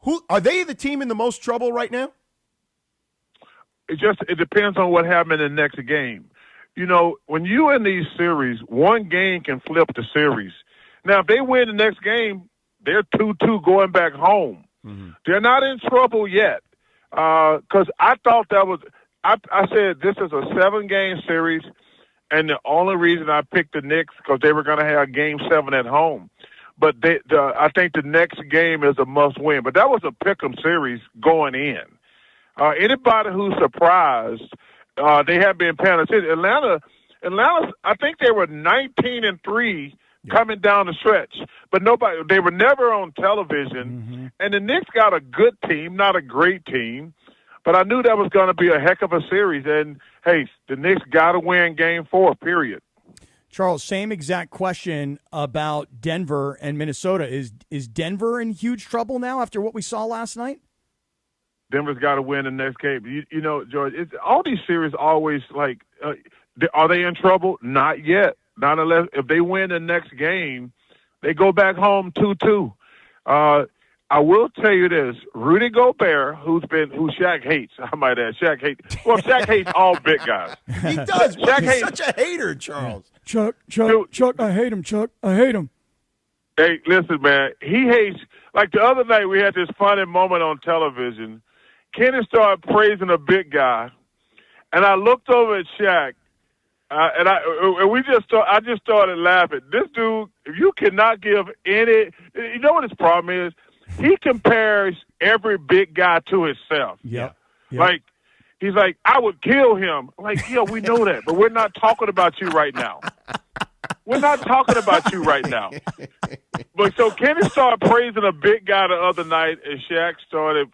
Who are they? The team in the most trouble right now? It depends on what happened in the next game. When you in these series, one game can flip the series. Now, if they win the next game, they're 2-2 going back home. Mm-hmm. They're not in trouble yet, because I thought that was. I said this is a 7-game series, and the only reason I picked the Knicks because they were going to have Game 7 at home. But I think the next game is a must-win. But that was a pick'em series going in. Anybody who's surprised, they have been paying attention. Atlanta, I think they were 19-3. Coming down the stretch, but they were never on television. And the Knicks got a good team, not a great team, but I knew that was going to be a heck of a series. And hey, the Knicks got to win Game 4. Period. Charles, same exact question about Denver and Minnesota. Is Denver in huge trouble now after what we saw last night? Denver's got to win the next game. George, all these series always are they in trouble? Not yet. Not unless if they win the next game, they go back home 2-2. I will tell you this: Rudy Gobert, who Shaq hates, I might add, Shaq hates all big guys. He does. Shaq He's hates such a hater, Charles. Chuck, I hate him, Chuck. I hate him. Hey, listen, man. He hates, like the other night we had this funny moment on television. Kenny started praising a big guy, and I looked over at Shaq, and I just started laughing. This dude, if you cannot give any, you know what his problem is? He compares every big guy to himself. Yeah. Like, he's like, I would kill him. Like, yeah, we know that, but we're not talking about you right now. We're not talking about you right now. But so Kenny started praising a big guy the other night, and Shaq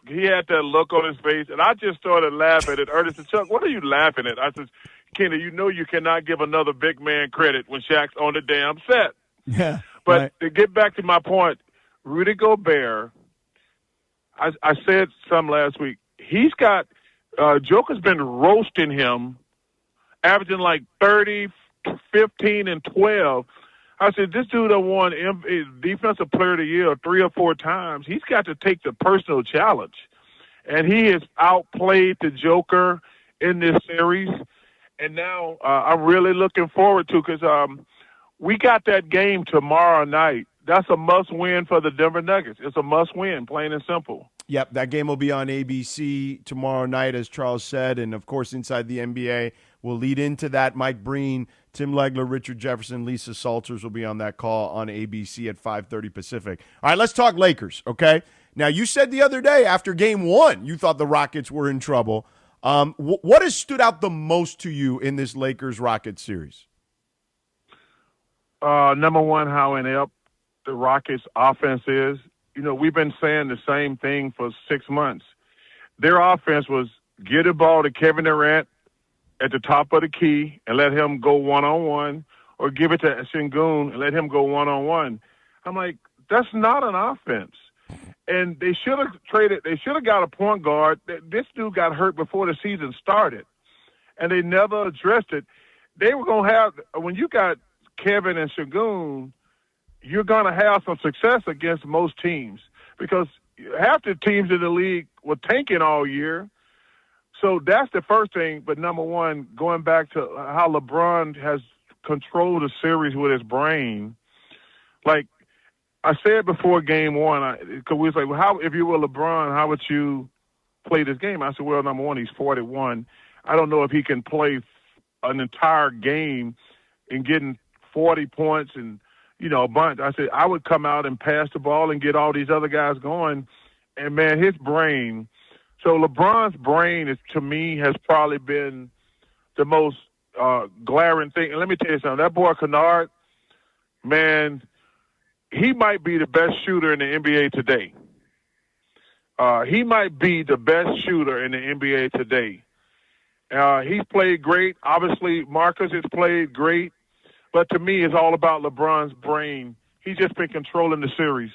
he had that look on his face, and I just started laughing. And Ernest said, Chuck, what are you laughing at? I said, Kenny, you know you cannot give another big man credit when Shaq's on the damn set. Yeah. But right. to get back to my point, Rudy Gobert, I said some last week, he's got Joker's been roasting him, averaging like 30, 15, and 12. I said, this dude won Defensive Player of the Year 3 or 4 times. He's got to take the personal challenge. And he has outplayed the Joker in this series. And now I'm really looking forward to, because we got that game tomorrow night. That's a must-win for the Denver Nuggets. It's a must-win, plain and simple. Yep, that game will be on ABC tomorrow night, as Charles said. And, of course, Inside the NBA will lead into that. Mike Breen, Tim Legler, Richard Jefferson, Lisa Salters will be on that call on ABC at 5:30 Pacific. All right, let's talk Lakers, okay? Now, you said the other day after Game 1 you thought the Rockets were in trouble. What has stood out the most to you in this Lakers-Rockets series? Number one, how inept the Rockets' offense is. You know, we've been saying the same thing for 6 months. Their offense was get the ball to Kevin Durant at the top of the key and let him go one-on-one, or give it to Sengun and let him go one-on-one. I'm like, that's not an offense. And they should have got a point guard. This dude got hurt before the season started, and they never addressed it. They were going to have, when you got Kevin and Sengun, you're going to have some success against most teams, because half the teams in the league were tanking all year. So that's the first thing. But number one, going back to how LeBron has controlled the series with his brain, like I said before Game 1, because we was like, well, if you were LeBron, how would you play this game? I said, well, number one, he's 41. I don't know if he can play an entire game and getting 40 points and, you know, a bunch. I said, I would come out and pass the ball and get all these other guys going. And, man, his brain. So LeBron's brain, to me, has probably been the most glaring thing. And let me tell you something. That boy Kennard, man, he might be the best shooter in the NBA today. He might be the best shooter in the NBA today. He's played great. Obviously, Marcus has played great. But to me, it's all about LeBron's brain. He's just been controlling the series.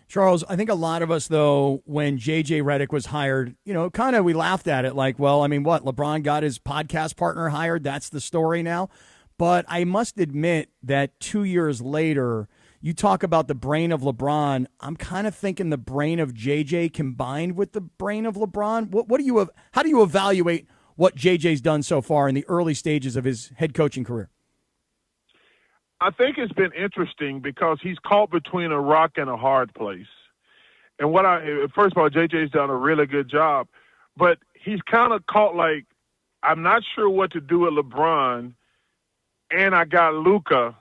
Charles, I think a lot of us, though, when JJ Redick was hired, you know, kind of we laughed at it like, well, I mean, what? LeBron got his podcast partner hired. That's the story now. But I must admit that 2 years later, you talk about the brain of LeBron. I'm kind of thinking the brain of JJ combined with the brain of LeBron. How do you evaluate what JJ's done so far in the early stages of his head coaching career? I think it's been interesting because he's caught between a rock and a hard place. And first of all, JJ's done a really good job, but he's kind of caught like, I'm not sure what to do with LeBron, and I got Luka.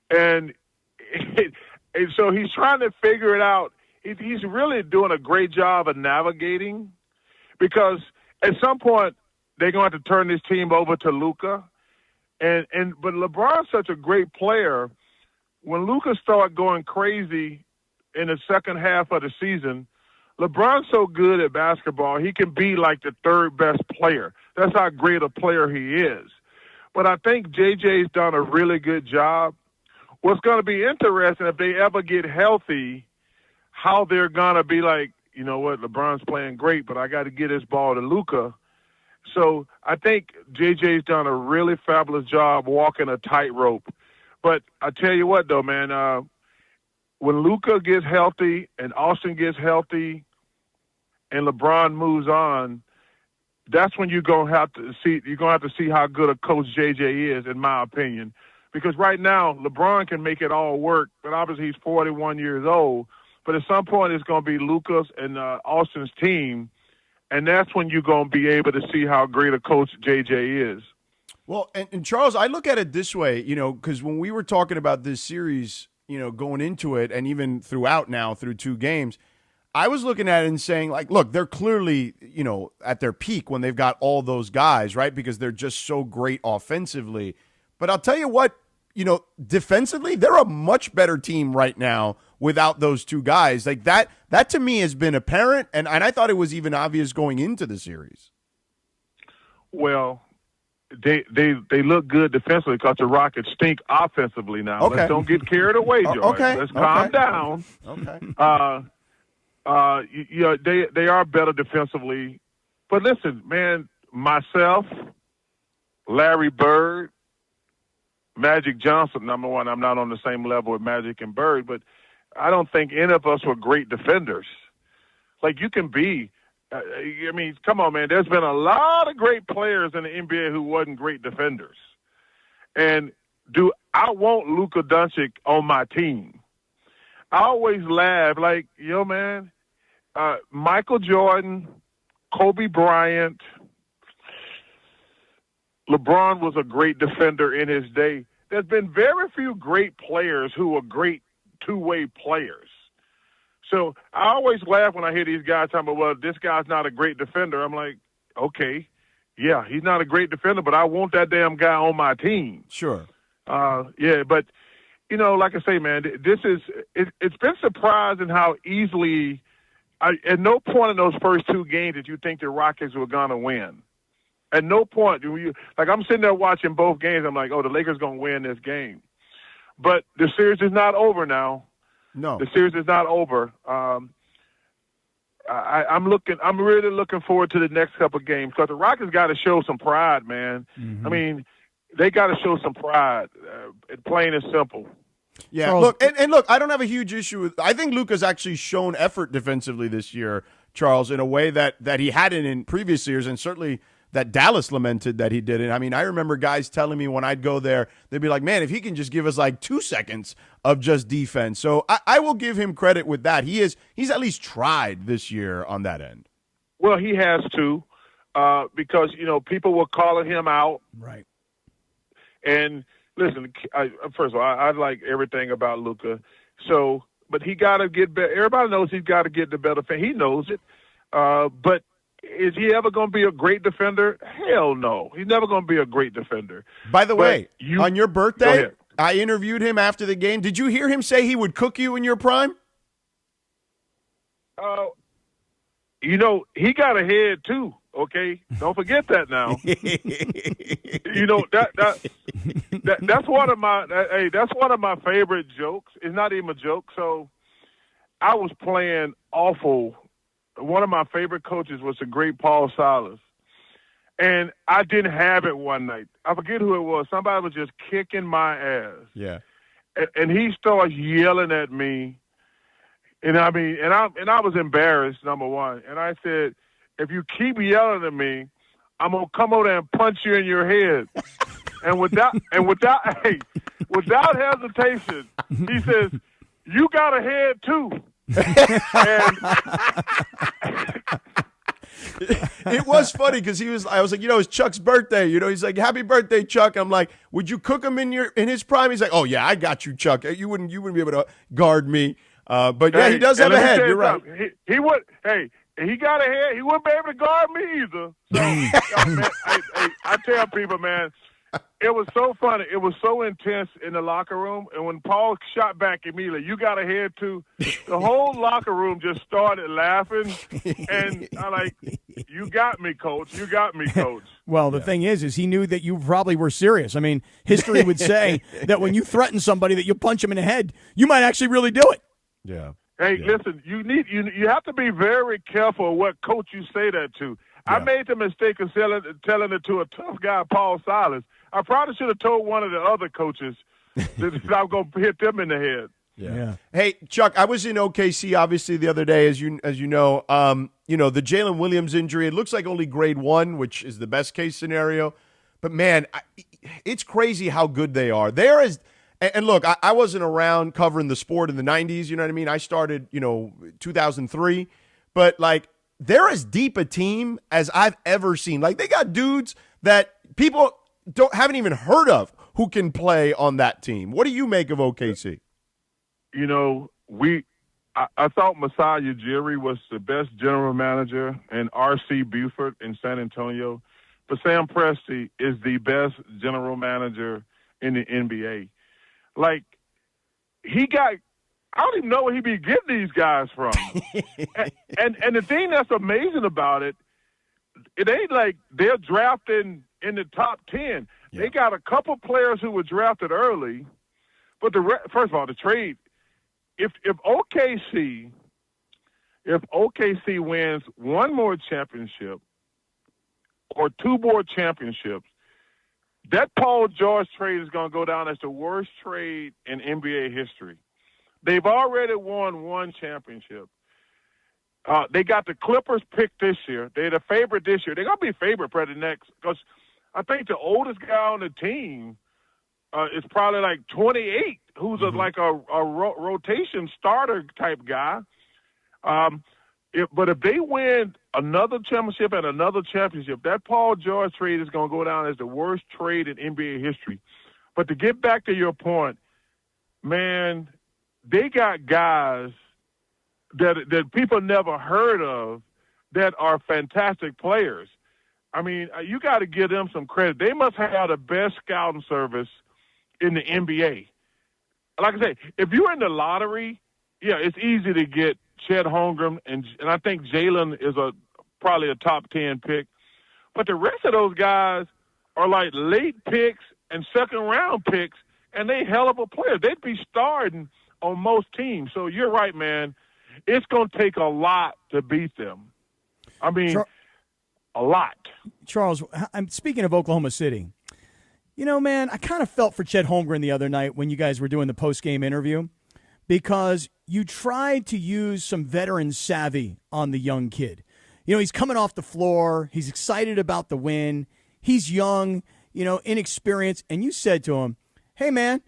And so he's trying to figure it out. He's really doing a great job of navigating, because at some point they're going to have to turn this team over to Luka. But LeBron's such a great player. When Luka started going crazy in the second half of the season, LeBron's so good at basketball, he can be like the third best player. That's how great a player he is. But I think JJ's done a really good job. What's going to be interesting, if they ever get healthy, how they're going to be like, you know what, LeBron's playing great, but I got to get his ball to Luka. So I think JJ's done a really fabulous job walking a tightrope. But I tell you what, though, man, when Luka gets healthy and Austin gets healthy and LeBron moves on, that's when you're gonna have to see how good a coach JJ is, in my opinion. Because right now LeBron can make it all work, but obviously he's 41 years old. But at some point it's gonna be Luka's and Austin's team, and that's when you're gonna be able to see how great a coach JJ is. Well, and Charles, I look at it this way, because when we were talking about this series, going into it, and even throughout now through 2 games, I was looking at it and saying, like, look, they're clearly, at their peak when they've got all those guys, right? Because they're just so great offensively. But I'll tell you what, defensively, they're a much better team right now without those 2 guys. Like that to me has been apparent, and I thought it was even obvious going into the series. Well, they look good defensively because the Rockets stink offensively now. Okay. Let's don't get carried away, George. Okay. Let's calm down. Okay. They are better defensively. But listen, man, myself, Larry Bird, Magic Johnson, number one, I'm not on the same level with Magic and Bird, but I don't think any of us were great defenders. Like, you can be, come on, man. There's been a lot of great players in the NBA who wasn't great defenders. And I want Luka Doncic on my team. I always laugh, like, man, Michael Jordan, Kobe Bryant, LeBron was a great defender in his day. There's been very few great players who are great two-way players. So I always laugh when I hear these guys talking about, well, this guy's not a great defender. I'm like, okay, yeah, he's not a great defender, but I want that damn guy on my team. Sure. But, like I say, man, it's been surprising how easily at no point in those first 2 games did you think the Rockets were going to win. At no point. I'm sitting there watching both games. I'm like, oh, the Lakers going to win this game. But the series is not over now. No. The series is not over. I'm really looking forward to the next couple of games because the Rockets got to show some pride, man. Mm-hmm. I mean, they got to show some pride, plain and simple. Yeah, Charles, look, and look, I don't have a huge issue with – I think Luka's actually shown effort defensively this year, Charles, in a way that he hadn't in previous years, and certainly that Dallas lamented that he didn't. I mean, I remember guys telling me when I'd go there, they'd be like, man, if he can just give us like 2 seconds of just defense. So I will give him credit with that. He's at least tried this year on that end. Well, he has to because, people were calling him out. Right. And listen, first of all, I like everything about Luka. So, but he got to get better. Everybody knows he's got to get the better. He knows it. But is he ever going to be a great defender? Hell no. He's never going to be a great defender. By the way, on your birthday, I interviewed him after the game. Did you hear him say he would cook you in your prime? He got a head too. Okay, don't forget that now. That's one of my that's one of my favorite jokes. It's not even a joke. So I was playing awful. One of my favorite coaches was the great Paul Silas, and I didn't have it one night. I forget who it was. Somebody was just kicking my ass. Yeah, and he started yelling at me, and I was embarrassed. Number one, and I said, if you keep yelling at me, I'm gonna come over there and punch you in your head. and without hesitation, he says, "You got a head too." It was funny because I was like, it's Chuck's birthday. He's like, "Happy birthday, Chuck." I'm like, "Would you cook him in his prime?" He's like, "Oh yeah, I got you, Chuck. You wouldn't be able to guard me." But yeah, he does have a head. You're right. He would. Hey. He got a head. He wouldn't be able to guard me either. So, man, I tell people, man, it was so funny. It was so intense in the locker room. And when Paul shot back immediately, "You got a head too," the whole locker room just started laughing. And I'm like, "You got me, coach. You got me, coach." Well, the thing is he knew that you probably were serious. I mean, history would say that when you threaten somebody that you punch him in the head, you might actually really do it. Yeah. Hey, listen, you have to be very careful of what coach you say that to. Yeah. I made the mistake of telling it to a tough guy, Paul Silas. I probably should have told one of the other coaches that I was going to hit them in the head. Yeah. Hey, Chuck, I was in OKC obviously the other day, as you know. The Jalen Williams injury. It looks like only grade 1, which is the best case scenario. But man, it's crazy how good they are. And look, I wasn't around covering the sport in the 90s. You know what I mean? I started 2003, but like they're as deep a team as I've ever seen. Like they got dudes that people haven't even heard of who can play on that team. What do you make of OKC? I thought Masai Ujiri was the best general manager and R.C. Buford in San Antonio. But Sam Presti is the best general manager in the NBA. Like, I don't even know where he be getting these guys from. and the thing that's amazing about it ain't like they're drafting in the top 10. Yeah. They got a couple players who were drafted early. But first of all, the trade, if OKC wins one more championship or 2 more championships, that Paul George trade is going to go down as the worst trade in NBA history. They've already won 1 championship. They got the Clippers picked this year. They're the favorite this year. They're going to be favorite for the next, because I think the oldest guy on the team is probably like 28, who's like a rotation starter type guy. But if they win another championship and another championship, that Paul George trade is going to go down as the worst trade in NBA history. But to get back to your point, man, they got guys that people never heard of that are fantastic players. I mean, you got to give them some credit. They must have the best scouting service in the NBA. Like I say, if you're in the lottery, yeah, it's easy to get Chet Holmgren, and I think Jalen is probably a top 10 pick. But the rest of those guys are like late picks and second-round picks, and they hell of a player. They'd be starting on most teams. So you're right, man. It's going to take a lot to beat them. I mean, a lot. Charles, I'm speaking of Oklahoma City. Man, I kind of felt for Chet Holmgren the other night when you guys were doing the post-game interview, because you tried to use some veteran savvy on the young kid. He's coming off the floor. He's excited about the win. He's young, inexperienced. And you said to him, hey, man,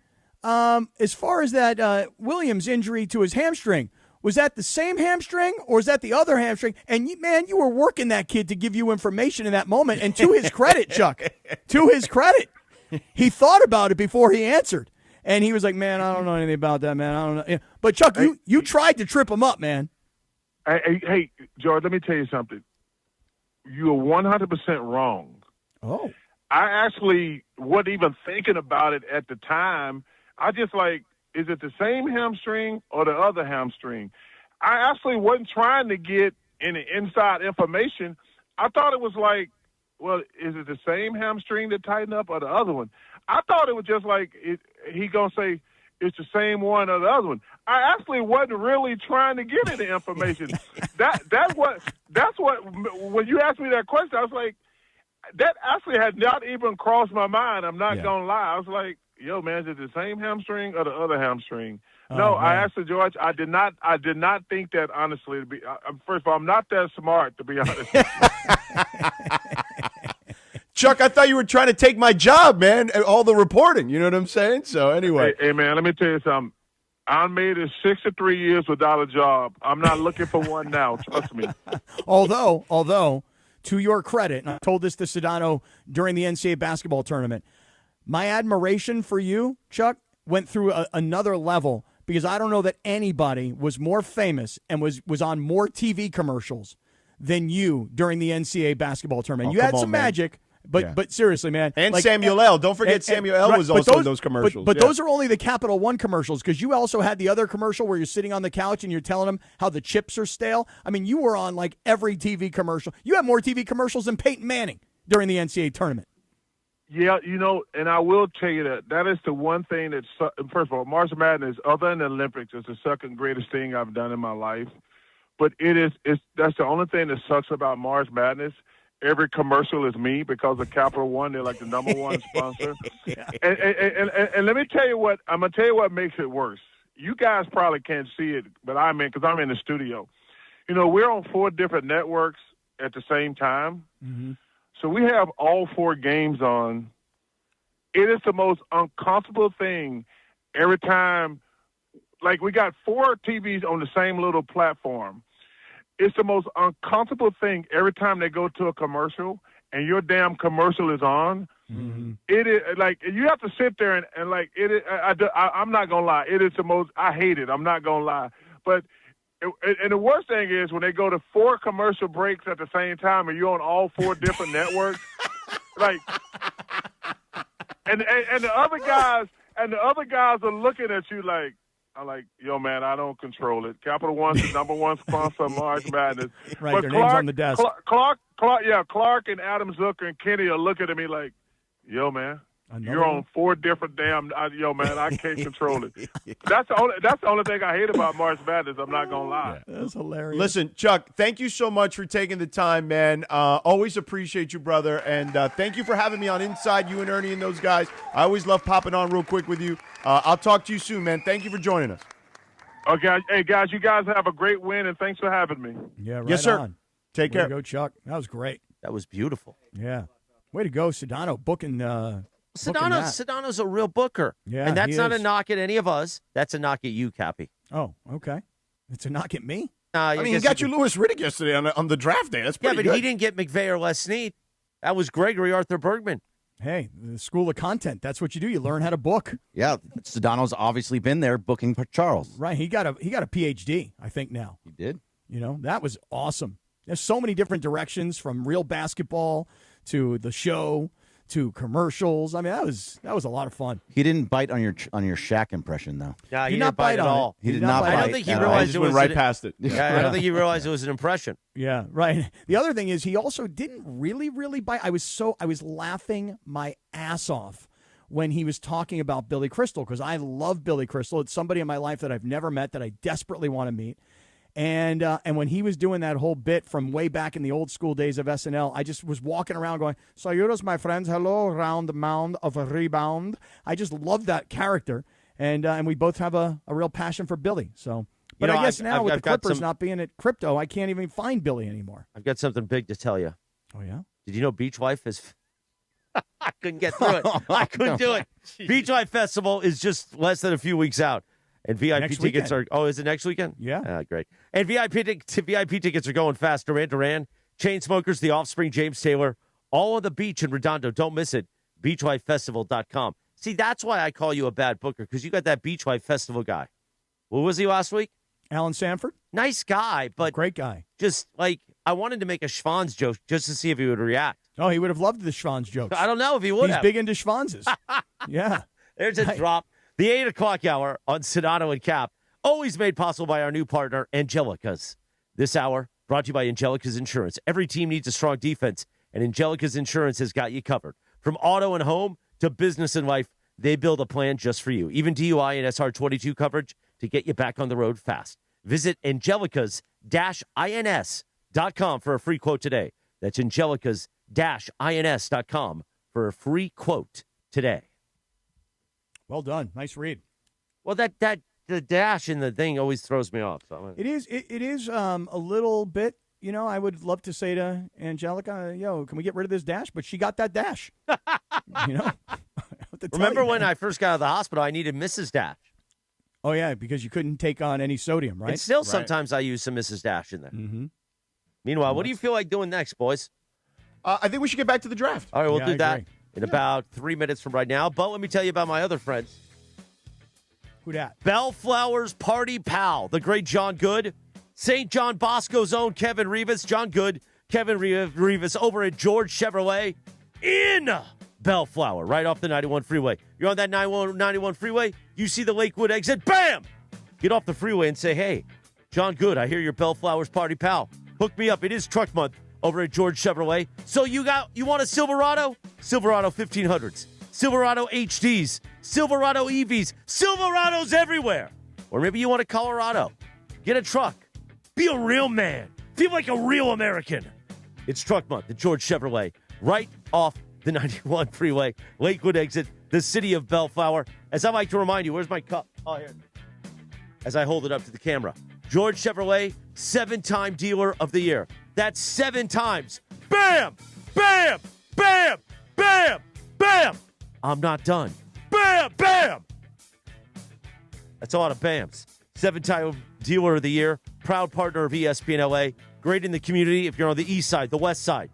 as far as that Williams injury to his hamstring, was that the same hamstring or is that the other hamstring? And, you were working that kid to give you information in that moment. And to his credit, Chuck, to his credit, he thought about it before he answered. And he was like, man, I don't know anything about that, man. I don't know. But, Chuck, you tried to trip him up, man. Hey, George, let me tell you something. You are 100% wrong. Oh. I actually wasn't even thinking about it at the time. I just is it the same hamstring or the other hamstring? I actually wasn't trying to get any inside information. I thought it was like, well, is it the same hamstring that tightened up or the other one? I thought it was just like he going to say it's the same one or the other one. I actually wasn't really trying to get any information. That's what when you asked me that question, I was like, that actually had not even crossed my mind. I'm not going to lie. I was like, yo, man, is it the same hamstring or the other hamstring? No, I asked George. I did not think that, honestly. First of all, I'm not that smart, to be honest. Chuck, I thought you were trying to take my job, man, all the reporting. You know what I'm saying? So anyway. Hey, man, let me tell you something. I made it 63 years without a job. I'm not looking for one now. Trust me. Although, to your credit, and I told this to Sedano during the NCAA basketball tournament, my admiration for you, Chuck, went through another level, because I don't know that anybody was more famous and was on more TV commercials than you during the NCAA basketball tournament. You had some magic. But seriously, man. And Samuel L. Don't forget Samuel L. was also in those commercials. But those are only the Capital One commercials, because you also had the other commercial where you're sitting on the couch and you're telling them how the chips are stale. I mean, you were on every TV commercial. You had more TV commercials than Peyton Manning during the NCAA tournament. Yeah, and I will tell you that is the one thing that's, first of all, March Madness, other than the Olympics, is the second greatest thing I've done in my life. But that's the only thing that sucks about March Madness. Every commercial is me, because of Capital One. They're like the number one sponsor. And let me tell you what, I'm going to tell you what makes it worse. you guys probably can't see it, but because I'm in the studio. You know, we're on 4 different networks at the same time. Mm-hmm. So we have all 4 games on. It is the most uncomfortable thing every time. Like, we got 4 TVs on the same little platform. It's the most uncomfortable thing every time they go to a commercial and your damn commercial is on. Mm-hmm. It is like you have to sit there and like it is. I'm not gonna lie. It is the most. I hate it. I'm not gonna lie. But and the worst thing is when they go to 4 commercial breaks at the same time and you're on all 4 different networks. Like, and the other guys are looking at you like. I'm like, yo, man, I don't control it. Capital One's the number 1 sponsor of March Madness. Right, but their Clark, name's on the desk. Clark and Adam Zucker and Kenny are looking at me like, yo, man, you're on 4 different damn. Yo, man, I can't control it. That's the only thing I hate about March Madness. I'm not gonna lie. That's hilarious. Listen, Chuck, thank you so much for taking the time, man. Always appreciate you, brother, and thank you for having me on Inside. You and Ernie and those guys. I always love popping on real quick with you. I'll talk to you soon, man. Thank you for joining us. Okay, hey guys, you guys have a great win, and thanks for having me. Yeah, right yes, sir. on. Take Way care. to go, Chuck. That was great. That was beautiful. Yeah. Way to go, Sedano, booking Sedano's a real booker. Yeah, and that's he not is. a knock at any of us. That's a knock at you, Cappy. Oh, okay. It's a knock at me? I mean, he got you Louis Riddick yesterday on the draft day. That's pretty but good. he didn't get McVey or Les Snead. That was Gregory Arthur Bergman. Hey, the school of content. That's what you do. You learn how to book. Yeah, Sedano's obviously been there booking for Charles. Right. He got a PhD, I think, now. He did. You know, that was awesome. There's so many different directions, from real basketball to the show to commercials. I mean, that was a lot of fun. He didn't bite on your Shaq impression, though. No, he Did didn't not bite at all. He did not bite. I don't think he at all. realized Just it went was right past it. Yeah, I don't think he realized it was an impression. Yeah, right. The other thing is he also didn't really bite. I was laughing my ass off when he was talking about Billy Crystal, because I love Billy Crystal. It's somebody in my life that I've never met that I desperately want to meet. And when he was doing that whole bit from way back in the old school days of SNL, I just was walking around going, "Saludos, my friends. Hello, round the mound of a rebound." I just love that character, and we both have a real passion for Billy. So, but I guess now with the Clippers not being at crypto, I can't even find Billy anymore. I've got something big to tell you. Oh yeah? Did you know Beach Life is? I couldn't get through it. I couldn't do it. Beach Life Festival is just less than a few weeks out. And VIP Next tickets weekend. are, is it next weekend? Yeah. Great. And VIP tickets are going fast. Duran, Chainsmokers, The Offspring, James Taylor, all on the beach in Redondo. Don't miss it. BeachLifeFestival.com. See, that's why I call you a bad booker, because you got that Beach Life Festival guy. What was he last week? Alan Sanford? Nice guy, but great guy. Just like, I wanted to make a Schwanz joke just to see if he would react. Oh, he would have loved the Schwanz jokes. I don't know if he would He's have. big into Schwanzes. Yeah. There's a drop. The 8 o'clock hour on Sedano and Cap, always made possible by our new partner, Angelica's. This hour brought to you by Angelica's Insurance. Every team needs a strong defense, and Angelica's Insurance has got you covered. From auto and home to business and life, they build a plan just for you. Even DUI and SR22 coverage to get you back on the road fast. Visit Angelicas-INS.com for a free quote today. That's Angelicas-INS.com for a free quote today. Well done. Nice read. Well, the dash in the thing always throws me off. So It is a little bit, you know, I would love to say to Angelica, yo, can we get rid of this dash? But she got that dash. You know? Remember when I first got out of the hospital, I needed Mrs. Dash. Oh, yeah, because you couldn't take on any sodium, right? And still sometimes I use some Mrs. Dash in there. Mm-hmm. Meanwhile, what do you feel like doing next, boys? I think we should get back to the draft. All right, we'll Yeah, do I that agree. in about 3 minutes from right now. But let me tell you about my other friends. Who dat? Bellflower's Party Pal, the great John Good. St. John Bosco's own Kevin Rivas. John Good, Kevin Rivas over at George Chevrolet in Bellflower, right off the 91 freeway. You're on that 91 freeway, you see the Lakewood exit, bam! Get off the freeway and say, hey, John Good, I hear you're Bellflower's Party Pal. Hook me up. It is truck month over at George Chevrolet. So you want a Silverado? Silverado 1500s. Silverado HDs. Silverado EVs. Silverados everywhere. Or maybe you want a Colorado. Get a truck. Be a real man. Feel like a real American. It's truck month at George Chevrolet. Right off the 91 freeway. Lakewood exit. The city of Bellflower. As I like to remind you, where's my cup? Oh, here. as I hold it up to the camera. George Chevrolet, 7-time dealer of the year. That's 7 times. Bam! Bam! Bam! Bam! Bam! I'm not done. Bam! Bam! That's a lot of bams. 7-time dealer of the year, proud partner of ESPN LA, great in the community if you're on the east side, the west side.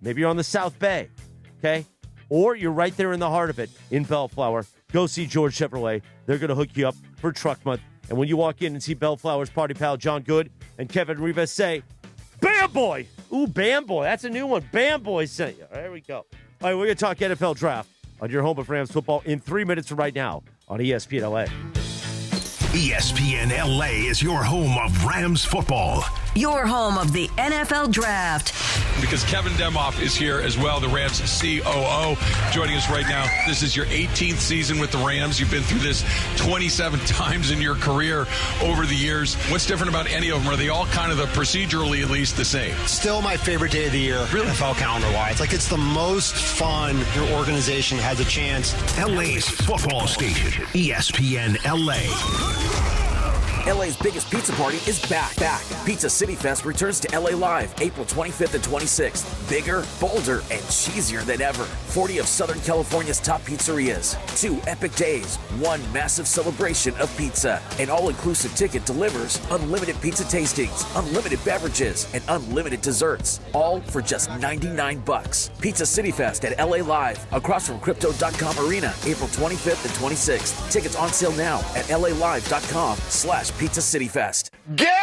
Maybe you're on the South Bay, okay? Or you're right there in the heart of it in Bellflower. Go see George Chevrolet. They're going to hook you up for Truck Month. And when you walk in and see Bellflower's party pal John Good and Kevin Rivas say, Bam Boy! Ooh, Bam Boy. That's a new one. Bam Boy sent you. There we go. All right, we're going to talk NFL Draft on your home of Rams football in 3 minutes from right now on ESPN LA. ESPN LA is your home of Rams football. Your home of the NFL Draft. Because Kevin Demoff is here as well, the Rams COO, joining us right now. This is your 18th season with the Rams. You've been through this 27 times in your career over the years. What's different about any of them? Are they all kind of procedurally at least the same? Still my favorite day of the year, really? NFL calendar-wise. Like, it's the most fun your organization has a chance. LA's football station, ESPN LA. LA's biggest pizza party is back. Pizza City Fest returns to LA Live April 25th and 26th. Bigger, bolder, and cheesier than ever. 40 of Southern California's top pizzerias. 2 epic days. 1 massive celebration of pizza. An all-inclusive ticket delivers unlimited pizza tastings, unlimited beverages, and unlimited desserts. All for just $99. Pizza City Fest at LA Live, across from Crypto.com Arena, April 25th and 26th. Tickets on sale now at LALive.com/Pizza City Fest. Guaranteed!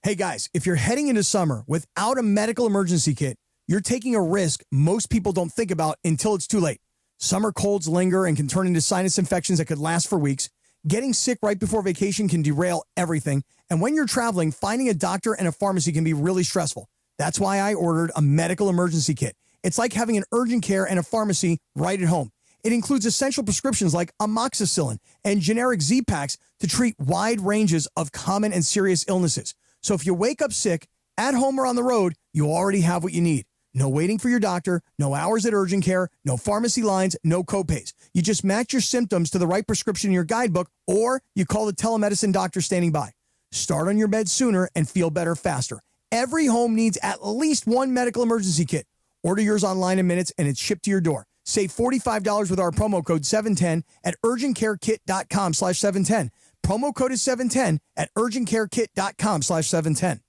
Hey guys, if you're heading into summer without a medical emergency kit, you're taking a risk most people don't think about until it's too late. Summer colds linger and can turn into sinus infections that could last for weeks. Getting sick right before vacation can derail everything. And when you're traveling, finding a doctor and a pharmacy can be really stressful. That's why I ordered a medical emergency kit. It's like having an urgent care and a pharmacy right at home. It includes essential prescriptions like amoxicillin and generic Z-Packs to treat wide ranges of common and serious illnesses. So if you wake up sick, at home or on the road, you already have what you need. No waiting for your doctor, no hours at urgent care, no pharmacy lines, no copays. You just match your symptoms to the right prescription in your guidebook, or you call the telemedicine doctor standing by. Start on your bed sooner and feel better faster. Every home needs at least one medical emergency kit. Order yours online in minutes and it's shipped to your door. Save $45 with our promo code 710 at urgentcarekit.com/710. Promo code is 710 at urgentcarekit.com/710.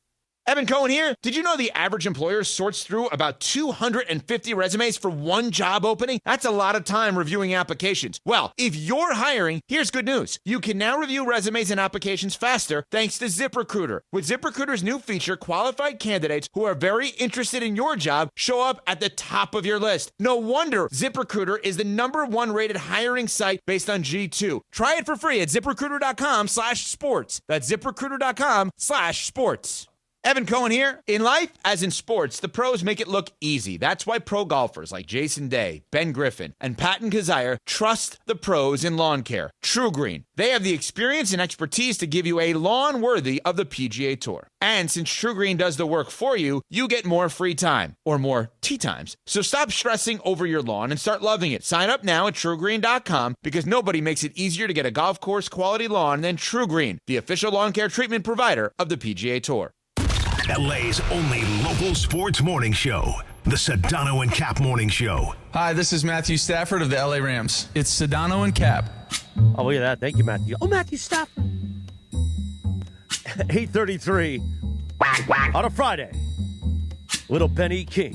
Evan Cohen here. Did you know the average employer sorts through about 250 resumes for one job opening? That's a lot of time reviewing applications. Well, if you're hiring, here's good news. You can now review resumes and applications faster thanks to ZipRecruiter. With ZipRecruiter's new feature, qualified candidates who are very interested in your job show up at the top of your list. No wonder ZipRecruiter is the #1 rated hiring site based on G2. Try it for free at ZipRecruiter.com/sports. That's ZipRecruiter.com/sports. Evan Cohen here. In life, as in sports, the pros make it look easy. That's why pro golfers like Jason Day, Ben Griffin, and Patton Kazire trust the pros in lawn care. True Green. They have the experience and expertise to give you a lawn worthy of the PGA Tour. And since True Green does the work for you, you get more free time, or more tee times. So stop stressing over your lawn and start loving it. Sign up now at TrueGreen.com because nobody makes it easier to get a golf course quality lawn than True Green, the official lawn care treatment provider of the PGA Tour. LA's only local sports morning show, the Sedano and Kap Morning Show. Hi, this is Matthew Stafford of the LA Rams. It's Sedano and Kap. Oh, look at that. Thank you, Matthew. Oh, Matthew Stafford. 8:33 on a Friday. Little Bony King.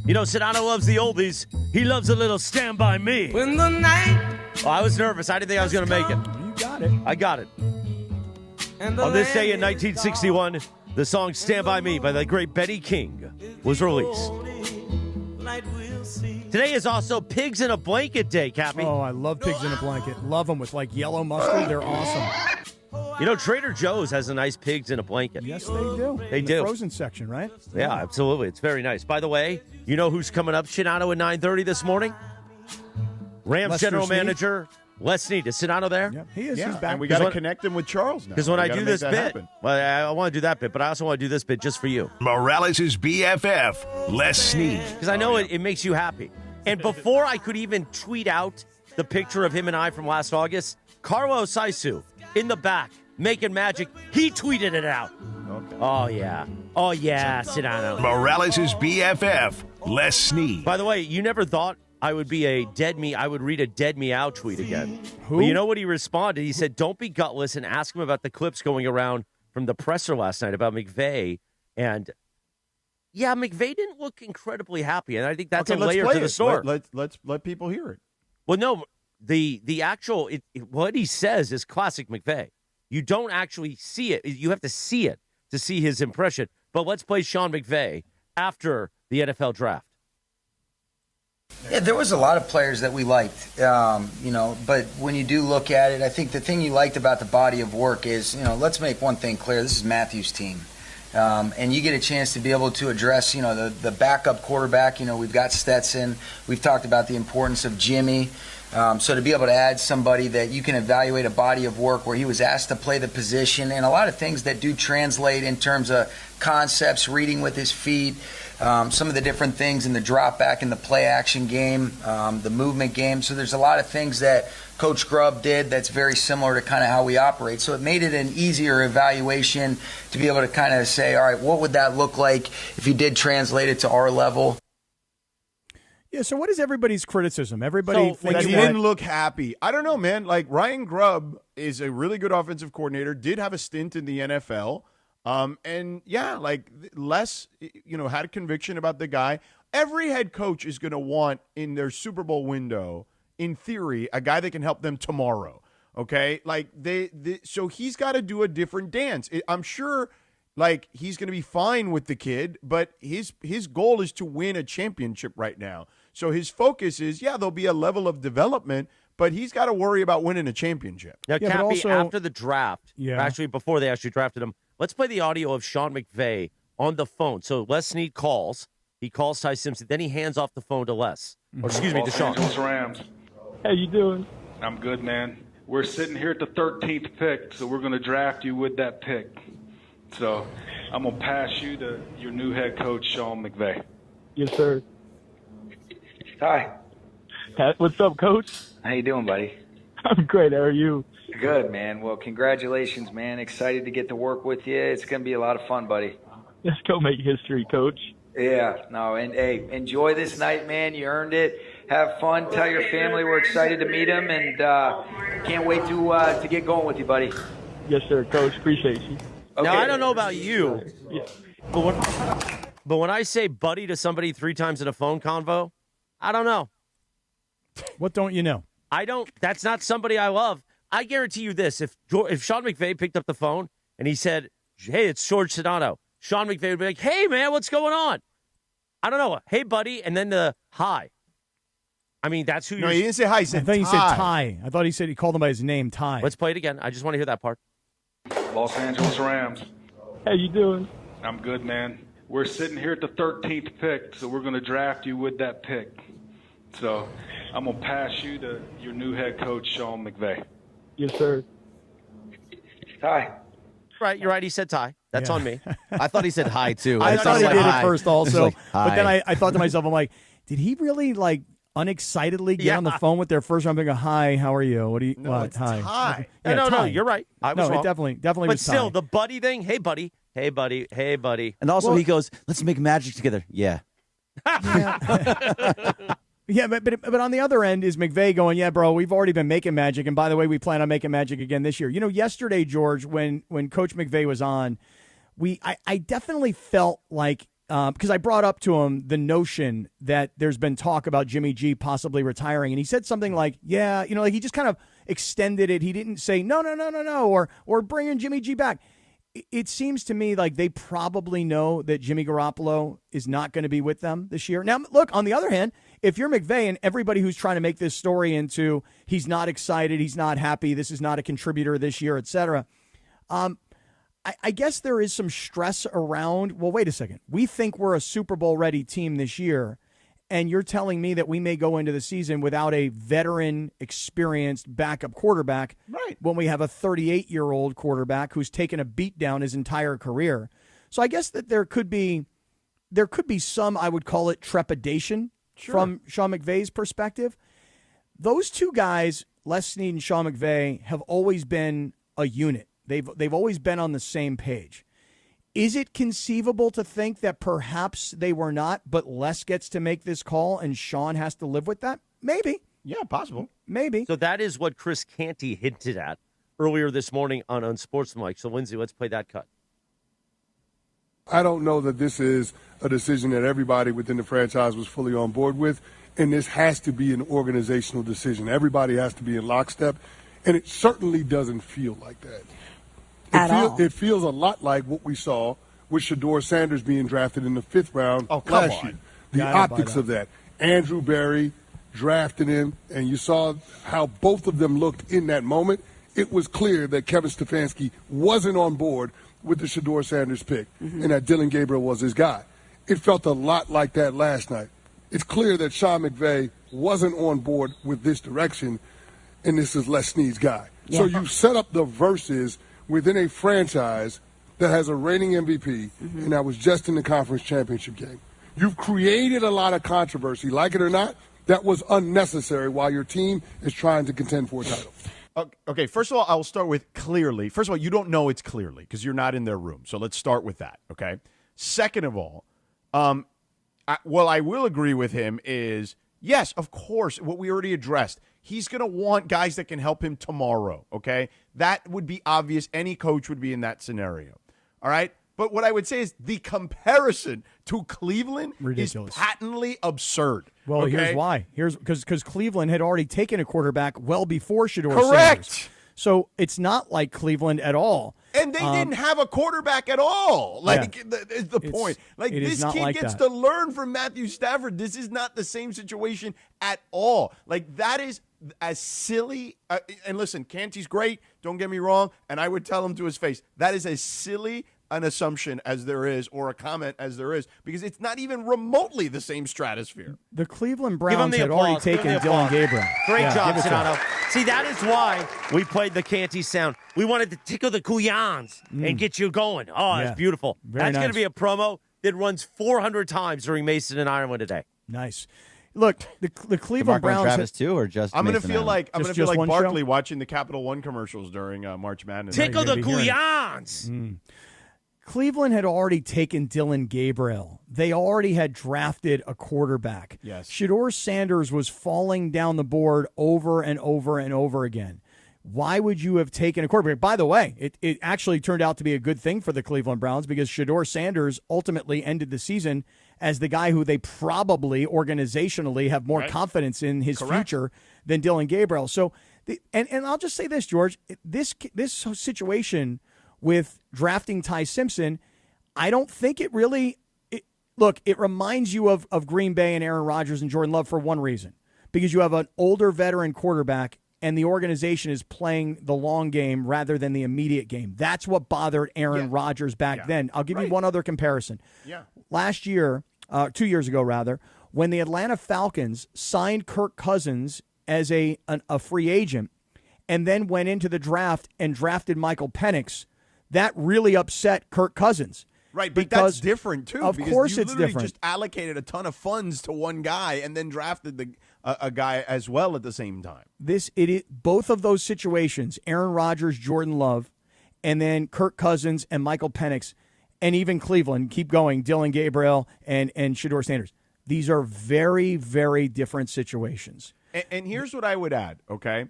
You know, Sedano loves the oldies. He loves a little Stand By Me. When the night... Oh, I was nervous. I didn't think I was going to make it. You got it. I got it. On this day in 1961... the song Stand By Me by the great Bony King was released. Today is also Pigs in a Blanket Day, Cappy. Oh, I love pigs in a blanket. Love them with like yellow mustard. They're awesome. You know, Trader Joe's has a nice pigs in a blanket. Yes, they do. They in do. The frozen section, right? Yeah, absolutely. It's very nice. By the way, you know who's coming up, Sedano, at 9:30 this morning? Rams General Manager Les Snead. Is Sedano there? Yeah, he is. Yeah, he's back. and we got to connect him with Charles now. Because when I do this bit, well, I want to do that bit, but I also want to do this bit just for you. Morales' BFF, Les Snead. Because I know it makes you happy. And before I could even tweet out the picture of him and I from last August, Carlos Saisu in the back, making magic. He tweeted it out. Okay. Oh, yeah. Oh, yeah, Sedano. Morales' BFF, Les Snead. By the way, you never thought I would be a dead me. I would read a dead meow tweet again. Who? But you know what he responded? He said, don't be gutless and ask him about the clips going around from the presser last night about McVey. And, yeah, McVey didn't look incredibly happy. And I think that's a layer to the story. Let's let people hear it. Well, no, the actual, what he says is classic McVey. You don't actually see it. You have to see it to see his impression. But let's play Sean McVey after the NFL draft. Yeah, there was a lot of players that we liked, but when you do look at it, I think the thing you liked about the body of work is, let's make one thing clear. This is Matthew's team. And you get a chance to be able to address, the backup quarterback. We've got Stetson. We've talked about the importance of Jimmy. So to be able to add somebody that you can evaluate a body of work where he was asked to play the position and a lot of things that do translate in terms of concepts, reading with his feet, some of the different things in the drop back in the play action game, the movement game. So there's a lot of things that Coach Grubb did that's very similar to kind of how we operate. So it made it an easier evaluation to be able to kind of say, all right, what would that look like if you did translate it to our level? Yeah, so what is everybody's criticism? Everybody thinks he didn't look happy. I don't know, man. Like, Ryan Grubb is a really good offensive coordinator, did have a stint in the NFL. And, yeah, like, Les, had a conviction about the guy. Every head coach is going to want in their Super Bowl window, in theory, a guy that can help them tomorrow, okay? Like, so he's got to do a different dance. I'm sure, like, he's going to be fine with the kid, but his goal is to win a championship right now. So his focus is, there'll be a level of development, but he's got to worry about winning a championship. Now, Yeah, but Cappy, also- after the draft, actually before they actually drafted him, let's play the audio of Sean McVey on the phone. So Les Snead calls. He calls Ty Simpson. Then he hands off the phone to Les. Or excuse me, to Sean. Los Angeles Rams. How you doing? I'm good, man. We're sitting here at the 13th pick, so we're going to draft you with that pick. So I'm going to pass you to your new head coach, Sean McVey. Yes, sir. Hi. What's up, Coach? How you doing, buddy? I'm great. How are you? Good, man. Well, congratulations, man. Excited to get to work with you. It's going to be a lot of fun, buddy. Let's go make history, Coach. Yeah. No, and hey, enjoy this night, man. You earned it. Have fun. Tell your family we're excited to meet them, and can't wait to get going with you, buddy. Yes, sir, Coach. Appreciate you. Okay. Now, I don't know about you, Yeah. but when I say buddy to somebody 3 times in a phone convo, I don't know. What don't you know? I don't. That's not somebody I love. I guarantee you this: if Sean McVay picked up the phone and he said, "Hey, it's George Sedano," Sean McVay would be like, "Hey, man, what's going on?" I don't know. Hey, buddy, and then the hi. I mean, that's who. No, he didn't say hi. He said I thought he said Ty. Ty. I thought he called him by his name, Ty. Let's play it again. I just want to hear that part. Los Angeles Rams. How you doing? I'm good, man. We're sitting here at the 13th pick, so we're going to draft you with that pick. So I'm going to pass you to your new head coach, Sean McVey. Yes, sir. Hi. Right, you're right. He said Ty. That's on me. I thought he said hi, too. I It thought he sounded did like at hi. first also, It's like, but then hi. I thought to myself, I'm like, did he really unexcitedly get on the phone with their first round pick? Hi, how are you? What do you? No, what? it's Hi. Ty. Yeah, no, Ty. you're right. I was no, wrong. it definitely But was still, Ty. the buddy thing. Hey, buddy. Hey, buddy. Hey, buddy. And also Well- he goes, let's make magic together. Yeah. Yeah, but on the other end is McVay going, yeah, bro, we've already been making magic, and by the way, we plan on making magic again this year. Yesterday, George, when Coach McVay was on, I definitely felt like, because I brought up to him the notion that there's been talk about Jimmy G possibly retiring, and he said something like, yeah, like he just kind of extended it. He didn't say, no, or bringing Jimmy G back. It seems to me like they probably know that Jimmy Garoppolo is not going to be with them this year. Now, look, on the other hand, if you're McVay and everybody who's trying to make this story into he's not excited, he's not happy, this is not a contributor this year, et cetera, I guess there is some stress around, well, wait a second. We think we're a Super Bowl ready team this year, and you're telling me that we may go into the season without a veteran, experienced backup quarterback when we have a 38-year-old quarterback who's taken a beat down his entire career. So I guess that there could be some, I would call it, trepidation from Sean McVay's perspective. Those two guys, Les Snead and Sean McVay, have always been a unit. They've always been on the same page. Is it conceivable to think that perhaps they were not, but Les gets to make this call and Sean has to live with that? Maybe. Yeah, possible. Maybe. So that is what Chris Canty hinted at earlier this morning on Unsportsmanlike. So, Lindsay, let's play that cut. I don't know that this is a decision that everybody within the franchise was fully on board with, and this has to be an organizational decision. Everybody has to be in lockstep, and it certainly doesn't feel like that. It feels a lot like what we saw with Shedeur Sanders being drafted in the 5th round last year. The optics of that. Andrew Berry drafted him, and you saw how both of them looked in that moment. It was clear that Kevin Stefanski wasn't on board with the Shedeur Sanders pick, and that Dylan Gabriel was his guy. It felt a lot like that last night. It's clear that Sean McVey wasn't on board with this direction, and this is Les Snead's guy. Yeah. So you set up the verses within a franchise that has a reigning MVP, and that was just in the conference championship game. You've created a lot of controversy, like it or not, that was unnecessary while your team is trying to contend for a title. Okay, first of all, I will start with clearly. First of all, you don't know it's clearly because you're not in their room. So let's start with that, okay? Second of all, what I will agree with him is, yes, of course, what we already addressed. He's going to want guys that can help him tomorrow, okay? That would be obvious. Any coach would be in that scenario, all right? But what I would say is the comparison to Cleveland is patently absurd. Well, okay? Here's why. Because Cleveland had already taken a quarterback well before Shedeur Correct. Sanders. So it's not like Cleveland at all. And they didn't have a quarterback at all. Is the point. Like, this kid gets to learn from Matthew Stafford. This is not the same situation at all. Like, that is as silly. And listen, Canty's great. Don't get me wrong. And I would tell him to his face, that is as silly an assumption as there is, or a comment as there is, because it's not even remotely the same stratosphere. The Cleveland Browns had already taken Dylan Gabriel. Great job, Sedano. See, that is why we played the Canty sound. We wanted to tickle the couillons and get you going. Oh, that's beautiful. That's going to be a promo that runs 400 times during Mason and Ireland today. Nice. Look, the Cleveland Browns. Travis too, or just I'm going to Mason feel Allen? like Barkley watching the Capital One commercials during March Madness. Tickle the couillons. Cleveland had already taken Dylan Gabriel. They already had drafted a quarterback. Yes. Shedeur Sanders was falling down the board over and over and over again. Why would you have taken a quarterback? By the way, it actually turned out to be a good thing for the Cleveland Browns because Shedeur Sanders ultimately ended the season as the guy who they probably organizationally have more confidence in his future than Dylan Gabriel. So, and I'll just say this, George, this situation with drafting Ty Simpson, I don't think it really it reminds you of Green Bay and Aaron Rodgers and Jordan Love for one reason, because you have an older veteran quarterback and the organization is playing the long game rather than the immediate game. That's what bothered Aaron Rodgers back then. I'll give you one other comparison. Last year, 2 years ago rather, when the Atlanta Falcons signed Kirk Cousins as a free agent and then went into the draft and drafted Michael Penix, that really upset Kirk Cousins. Right, but that's different, too. Of course it's different. You just allocated a ton of funds to one guy and then drafted a guy as well at the same time. Both of those situations, Aaron Rodgers, Jordan Love, and then Kirk Cousins and Michael Penix, and even Cleveland, keep going, Dylan Gabriel and Shedeur Sanders. These are very, very different situations. And here's what I would add, okay?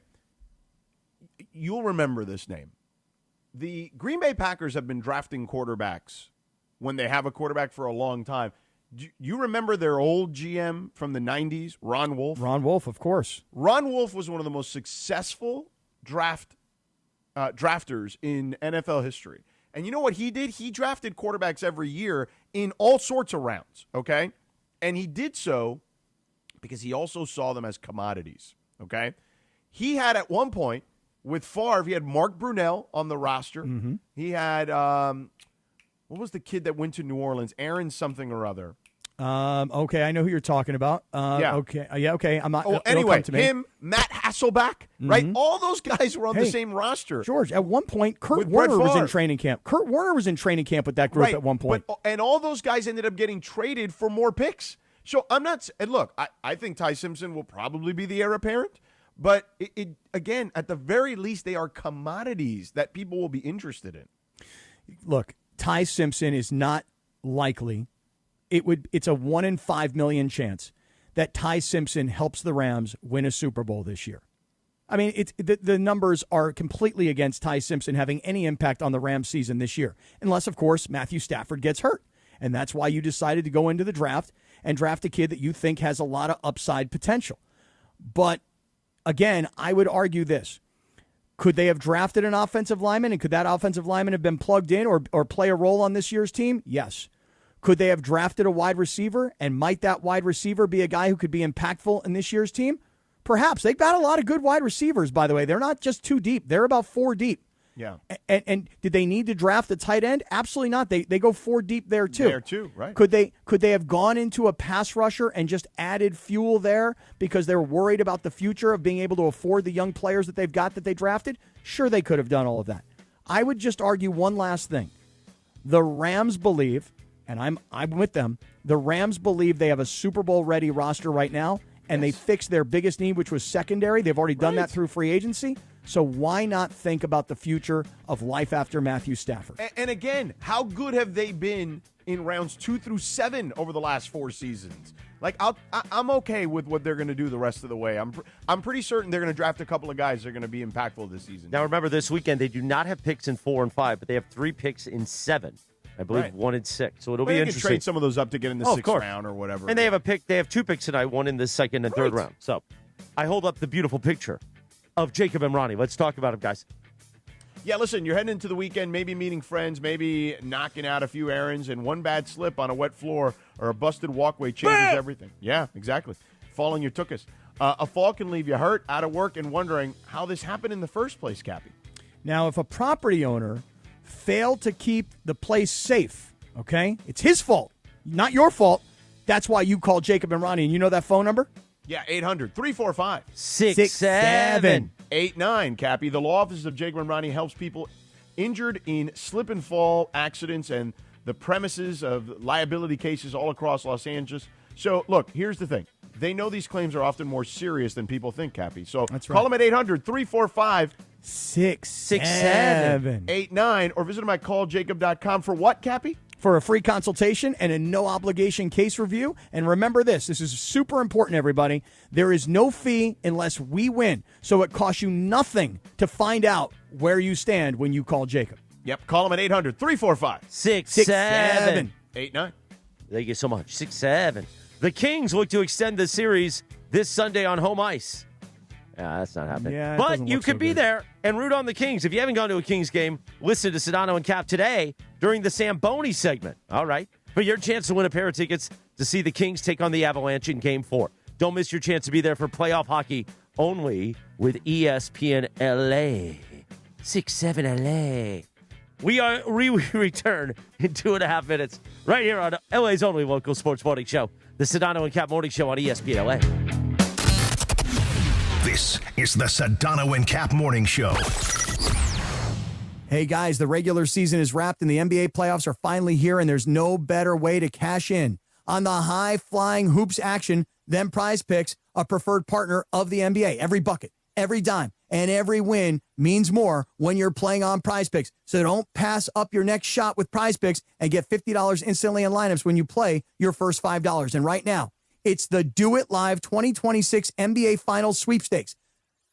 You'll remember this name. The Green Bay Packers have been drafting quarterbacks when they have a quarterback for a long time. Do you remember their old GM from the 90s, Ron Wolf? Ron Wolf, of course. Ron Wolf was one of the most successful drafters in NFL history. And you know what he did? He drafted quarterbacks every year in all sorts of rounds, okay? And he did so because he also saw them as commodities, okay? He had at one point, with Favre, he had Mark Brunell on the roster. He had, what was the kid that went to New Orleans? Aaron something or other. Okay, I know who you're talking about. Okay. Okay. I'm not. Anyway, him, Matt Hasselbeck, right? All those guys were on the same roster. George, at one point, Kurt Warner was in training camp. Kurt Warner was in training camp with that group at one point. And all those guys ended up getting traded for more picks. So I'm not – and look, I think Ty Simpson will probably be the heir apparent. But it again, at the very least, they are commodities that people will be interested in. Look, Ty Simpson is not likely. It's a 1 in 5 million chance that Ty Simpson helps the Rams win a Super Bowl this year. I mean, the numbers are completely against Ty Simpson having any impact on the Rams season this year, unless, of course, Matthew Stafford gets hurt. And that's why you decided to go into the draft and draft a kid that you think has a lot of upside potential. But, again, I would argue this. Could they have drafted an offensive lineman, and could that offensive lineman have been plugged in or play a role on this year's team? Yes. Could they have drafted a wide receiver, and might that wide receiver be a guy who could be impactful in this year's team? Perhaps. They've got a lot of good wide receivers, by the way. They're not just 2 deep. They're about 4 deep. Yeah. And did they need to draft a tight end? Absolutely not. They go 4 deep there, too. There, too, right. Could they have gone into a pass rusher and just added fuel there because they were worried about the future of being able to afford the young players that they've got that they drafted? Sure, they could have done all of that. I would just argue one last thing. The Rams believe, and I'm with them, the Rams believe they have a Super Bowl-ready roster right now, and they fixed their biggest need, which was secondary. They've already done that through free agency. So why not think about the future of life after Matthew Stafford? And again, how good have they been in rounds 2 through 7 over the last 4 seasons? Like, I'm okay with what they're going to do the rest of the way. I'm pretty certain they're going to draft a couple of guys that are going to be impactful this season. Now, remember, this weekend, they do not have picks in 4 and 5, but they have 3 picks in 7. I believe 1 and 6. So it'll be interesting. They can trade some of those up to get in the 6th round or whatever. And they have 2 picks tonight, 1 in the 2nd and 3rd round. So I hold up the beautiful picture of Jacob and Ronnie. Let's talk about him, guys. Yeah, listen, you're heading into the weekend, maybe meeting friends, maybe knocking out a few errands, and one bad slip on a wet floor or a busted walkway changes everything. Yeah, exactly. Falling your tuchus. A fall can leave you hurt, out of work, and wondering how this happened in the first place, Cappy. Now, if a property owner failed to keep the place safe, okay, it's his fault, not your fault. That's why you call Jacob and Ronnie, and you know that phone number? Yeah, 800-345-6789, Cappy. The law offices of Jacob and Ronnie helps people injured in slip and fall accidents and the premises of liability cases all across Los Angeles. So, look, here's the thing. They know these claims are often more serious than people think, Cappy. So call them at 800-345-6789 or visit them at calljacob.com for what, Cappy? For a free consultation and a no-obligation case review. And remember this. This is super important, everybody. There is no fee unless we win. So it costs you nothing to find out where you stand when you call Jacob. Yep. Call them at 800-345-6789. Thank you so much. 6-7. The Kings look to extend the series this Sunday on home ice. Yeah, that's not happening. Yeah, but you could be there and root on the Kings. If you haven't gone to a Kings game, listen to Sedano and Kap today during the Sam Boney segment. All right. For your chance to win a pair of tickets to see the Kings take on the Avalanche in Game 4. Don't miss your chance to be there for playoff hockey only with ESPN LA. 6-7 LA. We return in 2.5 minutes right here on LA's only local sports morning show, the Sedano and Kap Morning Show on ESPN LA. This is the Sedano and Kap Morning Show. Hey, guys, the regular season is wrapped and the NBA playoffs are finally here, and there's no better way to cash in on the high-flying hoops action than Prize Picks, a preferred partner of the NBA. Every bucket, every dime, and every win means more when you're playing on Prize Picks. So don't pass up your next shot with Prize Picks and get $50 instantly in lineups when you play your first $5. And right now, it's the Do It Live 2026 NBA Finals Sweepstakes.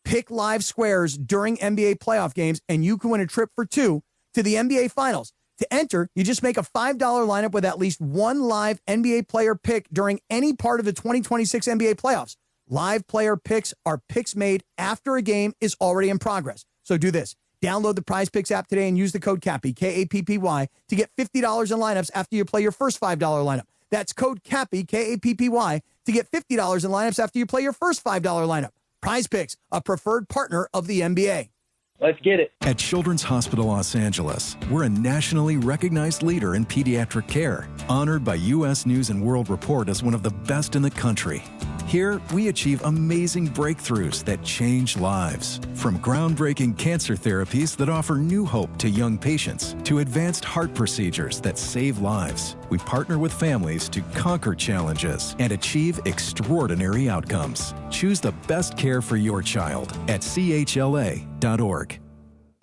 Pick live squares during NBA playoff games, and you can win a trip for 2 to the NBA Finals. To enter, you just make a $5 lineup with at least one live NBA player pick during any part of the 2026 NBA playoffs. Live player picks are picks made after a game is already in progress. So do this. Download the Prize Picks app today and use the code CAPPY, K-A-P-P-Y, to get $50 in lineups after you play your first $5 lineup. That's code CAPPY, K-A-P-P-Y, to get $50 in lineups after you play your first $5 lineup. Prize Picks, a preferred partner of the NBA. Let's get it. At Children's Hospital Los Angeles, we're a nationally recognized leader in pediatric care, honored by U.S. News & World Report as one of the best in the country. Here, we achieve amazing breakthroughs that change lives. From groundbreaking cancer therapies that offer new hope to young patients, to advanced heart procedures that save lives, we partner with families to conquer challenges and achieve extraordinary outcomes. Choose the best care for your child at chla.org.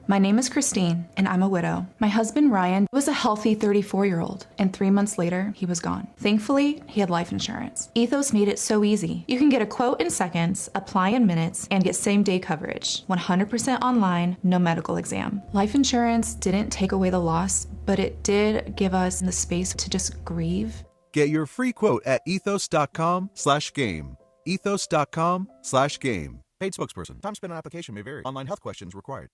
My name is Christine, and I'm a widow. My husband, Ryan, was a healthy 34-year-old, and 3 months later, he was gone. Thankfully, he had life insurance. Ethos made it so easy. You can get a quote in seconds, apply in minutes, and get same-day coverage. 100% online, no medical exam. Life insurance didn't take away the loss, but it did give us the space to just grieve. Get your free quote at ethos.com/game. Ethos.com/game. Paid spokesperson. Time spent on application may vary. Online health questions required.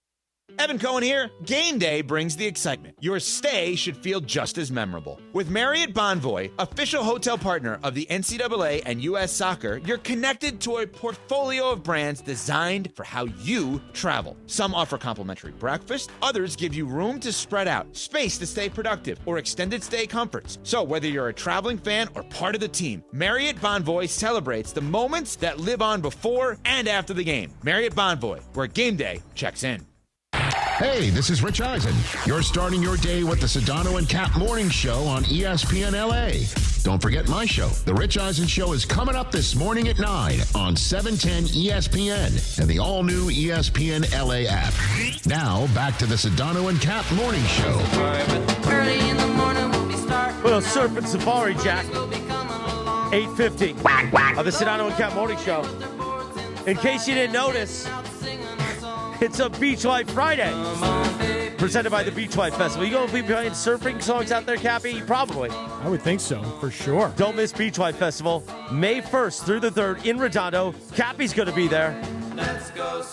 Evan Cohen here. Game day brings the excitement. Your stay should feel just as memorable. With Marriott Bonvoy, official hotel partner of the NCAA and U.S. Soccer, you're connected to a portfolio of brands designed for how you travel. Some offer complimentary breakfast, others give you room to spread out, space to stay productive, or extended stay comforts. So whether you're a traveling fan or part of the team, Marriott Bonvoy celebrates the moments that live on before and after the game. Marriott Bonvoy, where game day checks in. Hey, this is Rich Eisen. You're starting your day with the Sedano and Kap Morning Show on ESPN LA. Don't forget my show. The Rich Eisen Show is coming up this morning at 9 on 710 ESPN and the all-new ESPN LA app. Now, back to the Sedano and Kap Morning Show. Early in the morning when we start. Well, Surfing Safari, Jack. 8:50 of the Sedano and Kap Morning Show. In case you didn't notice, it's a Beach Life Friday, presented by the Beach Life Festival. You going to be playing surfing songs out there, Cappy? Probably. I would think so, for sure. Don't miss Beach Life Festival, May 1st through the 3rd in Redondo. Cappy's going to be there.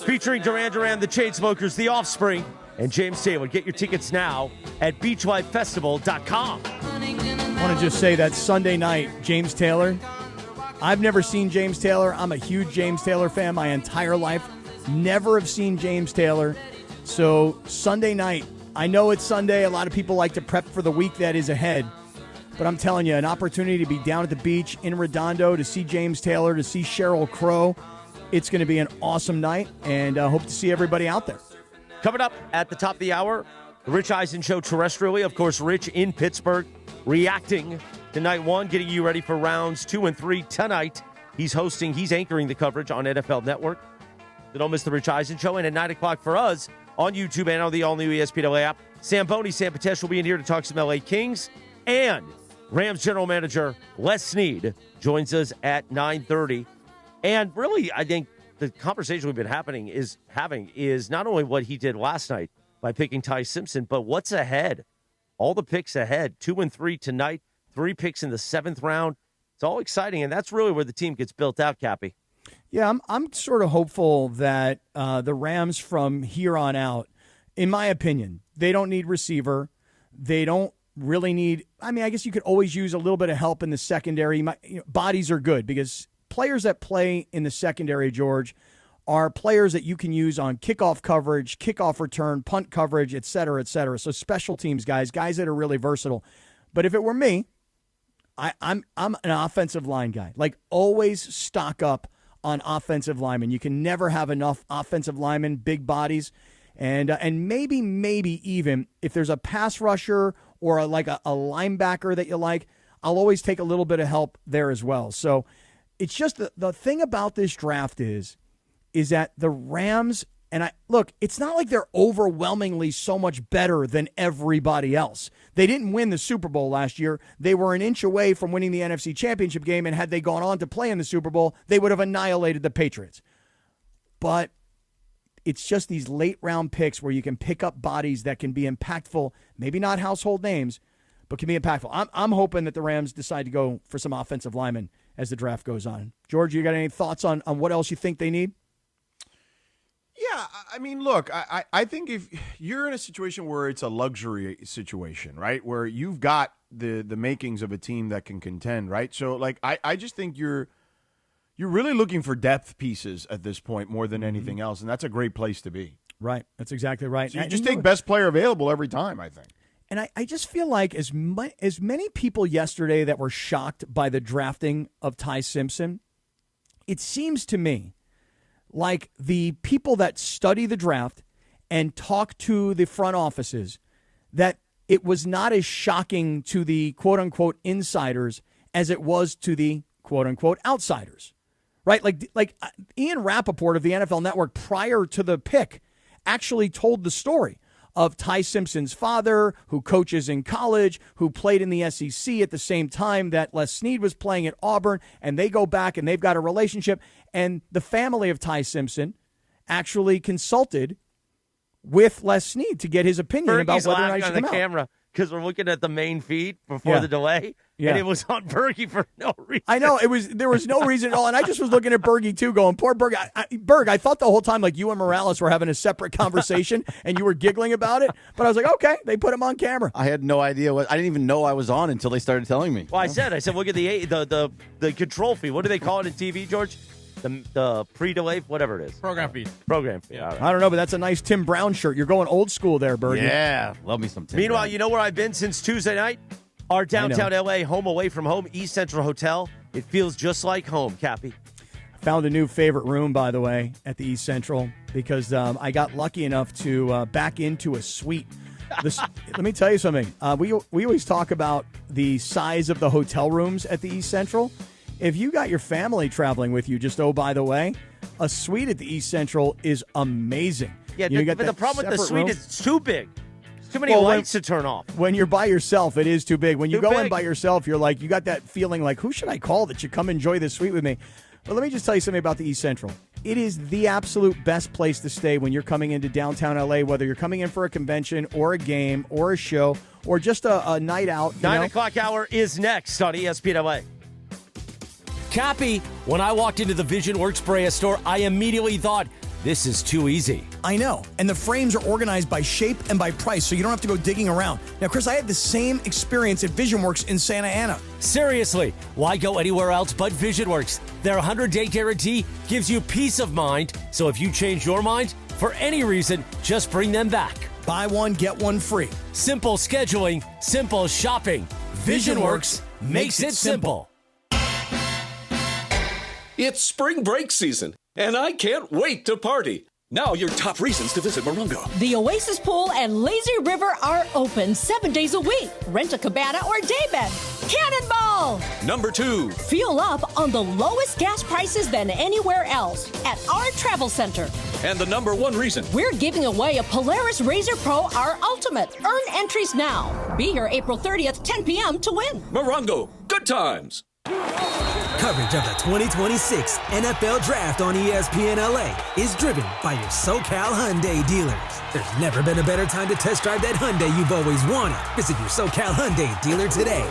Featuring Duran Duran, The Chainsmokers, The Offspring, and James Taylor. Get your tickets now at beachlifefestival.com. I want to just say that Sunday night, James Taylor. I've never seen James Taylor. I'm a huge James Taylor fan my entire life. Never have seen James Taylor. So Sunday night, I know it's Sunday. A lot of people like to prep for the week that is ahead. But I'm telling you, an opportunity to be down at the beach in Redondo, to see James Taylor, to see Sheryl Crow. It's going to be an awesome night, and I hope to see everybody out there. Coming up at the top of the hour, the Rich Eisen Show terrestrially. Of course, Rich in Pittsburgh, reacting to night one, getting you ready for rounds 2 and 3 tonight. He's anchoring the coverage on NFL Network. So don't miss the Rich Eisen Show. And at 9 o'clock for us on YouTube and on the all-new ESPN LA app, Sam Patesh will be in here to talk some LA Kings. And Rams general manager Les Snead joins us at 9:30. And really, I think the conversation we've been having is not only what he did last night by picking Ty Simpson, but what's ahead. All the picks ahead, 2 and 3 tonight, 3 picks in the 7th round. It's all exciting, and that's really where the team gets built out, Cappy. Yeah, I'm sort of hopeful that the Rams from here on out, in my opinion, they don't need receiver. They don't really need – I mean, I guess you could always use a little bit of help in the secondary. Bodies are good because players that play in the secondary, George, are players that you can use on kickoff coverage, kickoff return, punt coverage, et cetera, et cetera. So special teams guys that are really versatile. But if it were me, I'm an offensive line guy. Like, always stock up on offensive linemen. You can never have enough offensive linemen, big bodies, and maybe even if there's a pass rusher or a linebacker that you like, I'll always take a little bit of help there as well. So it's just the thing about this draft is that the Rams, and it's not like they're overwhelmingly so much better than everybody else. They didn't win the Super Bowl last year. They were an inch away from winning the NFC Championship game, and had they gone on to play in the Super Bowl, they would have annihilated the Patriots. But it's just these late-round picks where you can pick up bodies that can be impactful, maybe not household names, but can be impactful. I'm hoping that the Rams decide to go for some offensive linemen as the draft goes on. George, you got any thoughts on what else you think they need? Yeah, I mean, look, I think if you're in a situation where it's a luxury situation, right, where you've got the makings of a team that can contend, right? So, I just think you're really looking for depth pieces at this point more than anything else, and that's a great place to be. Right, that's exactly right. So you just take best player available every time, I think. And I just feel like as many people yesterday that were shocked by the drafting of Ty Simpson, it seems to me like the people that study the draft and talk to the front offices, that it was not as shocking to the quote-unquote insiders as it was to the quote-unquote outsiders, right? Like Ian Rappaport of the NFL Network prior to the pick actually told the story of Ty Simpson's father, who coaches in college, who played in the SEC at the same time that Les Snead was playing at Auburn, and they go back and they've got a relationship. And the family of Ty Simpson actually consulted with Les Snead to get his opinion about whether or not he should come out. Camera because we're looking at the main feed before the delay, and it was on Bergie for no reason. I know there was no reason at all, and I just was looking at Bergie too, going, "Poor Berg." Berg, I thought the whole time like you and Morales were having a separate conversation, and you were giggling about it. But I was like, okay, they put him on camera. I had no idea I didn't even know I was on until they started telling me. Well, I said, look at the control feed. What do they call it in TV, George? The pre-delay, whatever it is. Program feed. Program feed. All right. I don't know, but that's a nice Tim Brown shirt. You're going old school there, Bergie. Yeah, love me some Tim Meanwhile, Brown. you know where I've been since Tuesday night? Our downtown LA home away from home, East Central Hotel. It feels just like home, Cappy. Found a new favorite room, by the way, at the East Central because I got lucky enough to back into a suite. Let me tell you something. We always talk about the size of the hotel rooms at the East Central. If you got your family traveling with you, just by the way, a suite at the East Central is amazing. Yeah, but the problem with the suite is it's too big. There's too many lights to turn off. When you're by yourself, it is too big. When you go in by yourself, you're like, you got that feeling like, who should I call that should come enjoy this suite with me? But let me just tell you something about the East Central. It is the absolute best place to stay when you're coming into downtown LA, whether you're coming in for a convention or a game or a show or just a night out. 9 o'clock hour is next on ESPN LA. Cappy, when I walked into the VisionWorks Brea store, I immediately thought, this is too easy. I know. And the frames are organized by shape and by price, so you don't have to go digging around. Now, Chris, I had the same experience at VisionWorks in Santa Ana. Seriously, why go anywhere else but VisionWorks? Their 100-day guarantee gives you peace of mind, so if you change your mind, for any reason, just bring them back. Buy one, get one free. Simple scheduling, simple shopping. VisionWorks makes it simple. It's spring break season, and I can't wait to party. Now your top reasons to visit Morongo. The Oasis Pool and Lazy River are open 7 days a week. Rent a cabana or daybed. Cannonball! Number 2. Fuel up on the lowest gas prices than anywhere else at our travel center. And the number 1 reason. We're giving away a Polaris Razor Pro R Ultimate. Earn entries now. Be here April 30th, 10 p.m. to win. Morongo, good times. Coverage of the 2026 NFL Draft on ESPN LA is driven by your SoCal Hyundai dealers. There's never been a better time to test drive that Hyundai you've always wanted. Visit your SoCal Hyundai dealer today.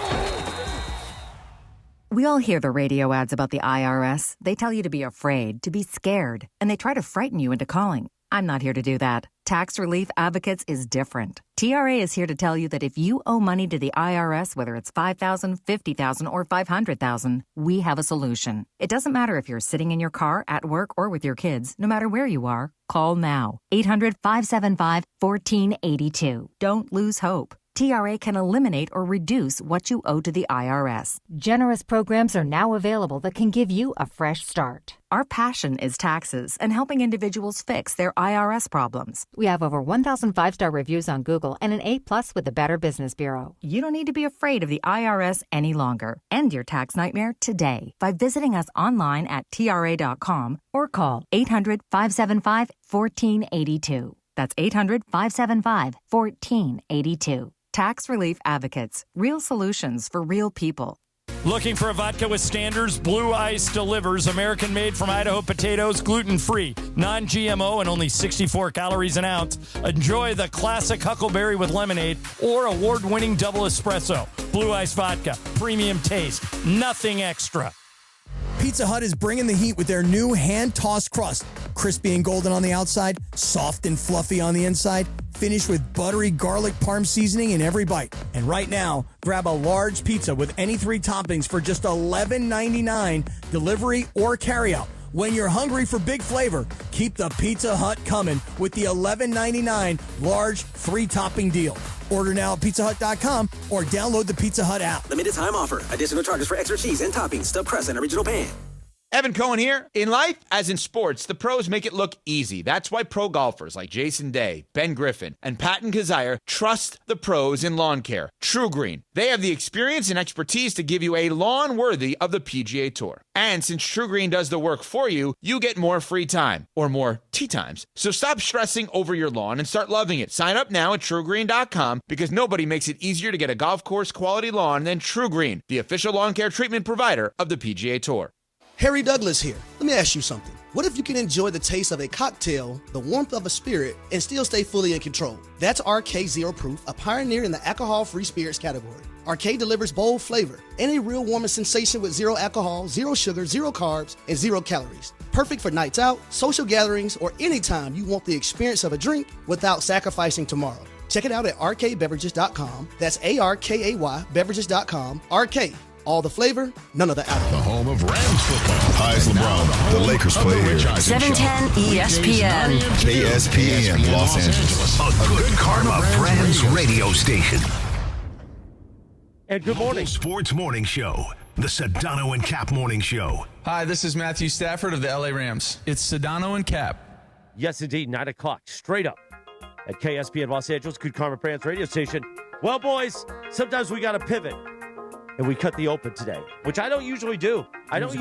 We all hear the radio ads about the IRS. They tell you to be afraid, to be scared, and they try to frighten you into calling. I'm not here to do that. Tax Relief Advocates is different. TRA is here to tell you that if you owe money to the IRS, whether it's $5,000, $50,000, or $500,000, we have a solution. It doesn't matter if you're sitting in your car, at work, or with your kids. No matter where you are, call now. 800-575-1482. Don't lose hope. TRA can eliminate or reduce what you owe to the IRS. Generous programs are now available that can give you a fresh start. Our passion is taxes and helping individuals fix their IRS problems. We have over 1,000 5-star reviews on Google and an A+ with the Better Business Bureau. You don't need to be afraid of the IRS any longer. End your tax nightmare today by visiting us online at TRA.com or call 800-575-1482. That's 800-575-1482. Tax Relief Advocates. Real solutions for real people. Looking for a vodka with standards? Blue Ice delivers. American-made from Idaho potatoes, gluten-free, non-GMO, and only 64 calories an ounce. Enjoy the classic Huckleberry with lemonade or award-winning double espresso. Blue Ice vodka. Premium taste. Nothing extra. Pizza Hut is bringing the heat with their new hand-tossed crust. Crispy and golden on the outside, soft and fluffy on the inside, finished with buttery garlic parm seasoning in every bite. And right now, grab a large pizza with any 3 toppings for just $11.99, delivery or carryout. When you're hungry for big flavor, keep the Pizza Hut coming with the $11.99 large 3-topping deal. Order now at pizzahut.com or download the Pizza Hut app. Limited time offer. Additional charges for extra cheese and toppings, stuffed crust, and original pan. Evan Cohen here. In life, as in sports, the pros make it look easy. That's why pro golfers like Jason Day, Ben Griffin, and Patton Kazire trust the pros in lawn care. True Green. They have the experience and expertise to give you a lawn worthy of the PGA Tour. And since True Green does the work for you, you get more free time, or more tee times. So stop stressing over your lawn and start loving it. Sign up now at TrueGreen.com because nobody makes it easier to get a golf course quality lawn than True Green, the official lawn care treatment provider of the PGA Tour. Harry Douglas here. Let me ask you something. What if you can enjoy the taste of a cocktail, the warmth of a spirit, and still stay fully in control? That's RK Zero Proof, a pioneer in the alcohol-free spirits category. RK delivers bold flavor and a real warming sensation with zero alcohol, zero sugar, zero carbs, and zero calories. Perfect for nights out, social gatherings, or anytime you want the experience of a drink without sacrificing tomorrow. Check it out at rkbeverages.com. That's ARKAY beverages.com. RK. All the flavor, none of the alcohol. The home of Rams football. Hi, it's LeBron. The Lakers play here. 710 ESPN. KSPN Los Angeles. A good karma Rams radio station. And good morning. Sports Morning Show. The Sedano and Kap Morning Show. Hi, this is Matthew Stafford of the LA Rams. It's Sedano and Kap. Yes, indeed. 9 o'clock. Straight up at KSPN Los Angeles. Good karma Rams radio station. Well, boys, sometimes we got to pivot. And we cut the open today, which I don't usually do. I don't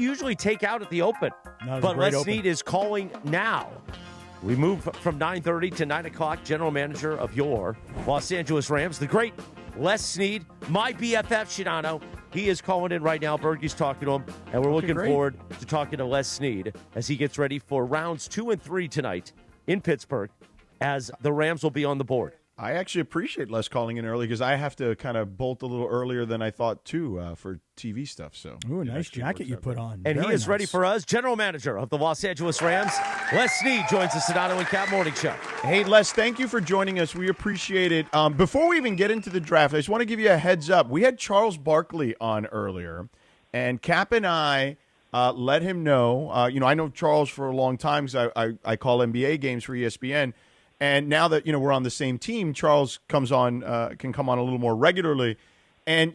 usually take out at the open. But Les Snead is calling now. We move from 9:30 to 9 o'clock. General manager of your Los Angeles Rams, the great Les Snead, my BFF Sedano. He is calling in right now. Bergie's talking to him, and we're looking forward to talking to Les Snead as he gets ready for rounds 2 and 3 tonight in Pittsburgh, as the Rams will be on the board. I actually appreciate Les calling in early because I have to kind of bolt a little earlier than I thought, too, for TV stuff. So, ooh, nice jacket you put on. And he is ready for us, general manager of the Los Angeles Rams. Les Snead joins the Sedano and Kap Morning Show. Hey, Les, thank you for joining us. We appreciate it. Before we even get into the draft, I just want to give you a heads up. We had Charles Barkley on earlier, and Kap and I let him know. I know Charles for a long time because I call NBA games for ESPN. And now that, we're on the same team, Charles can come on a little more regularly. And,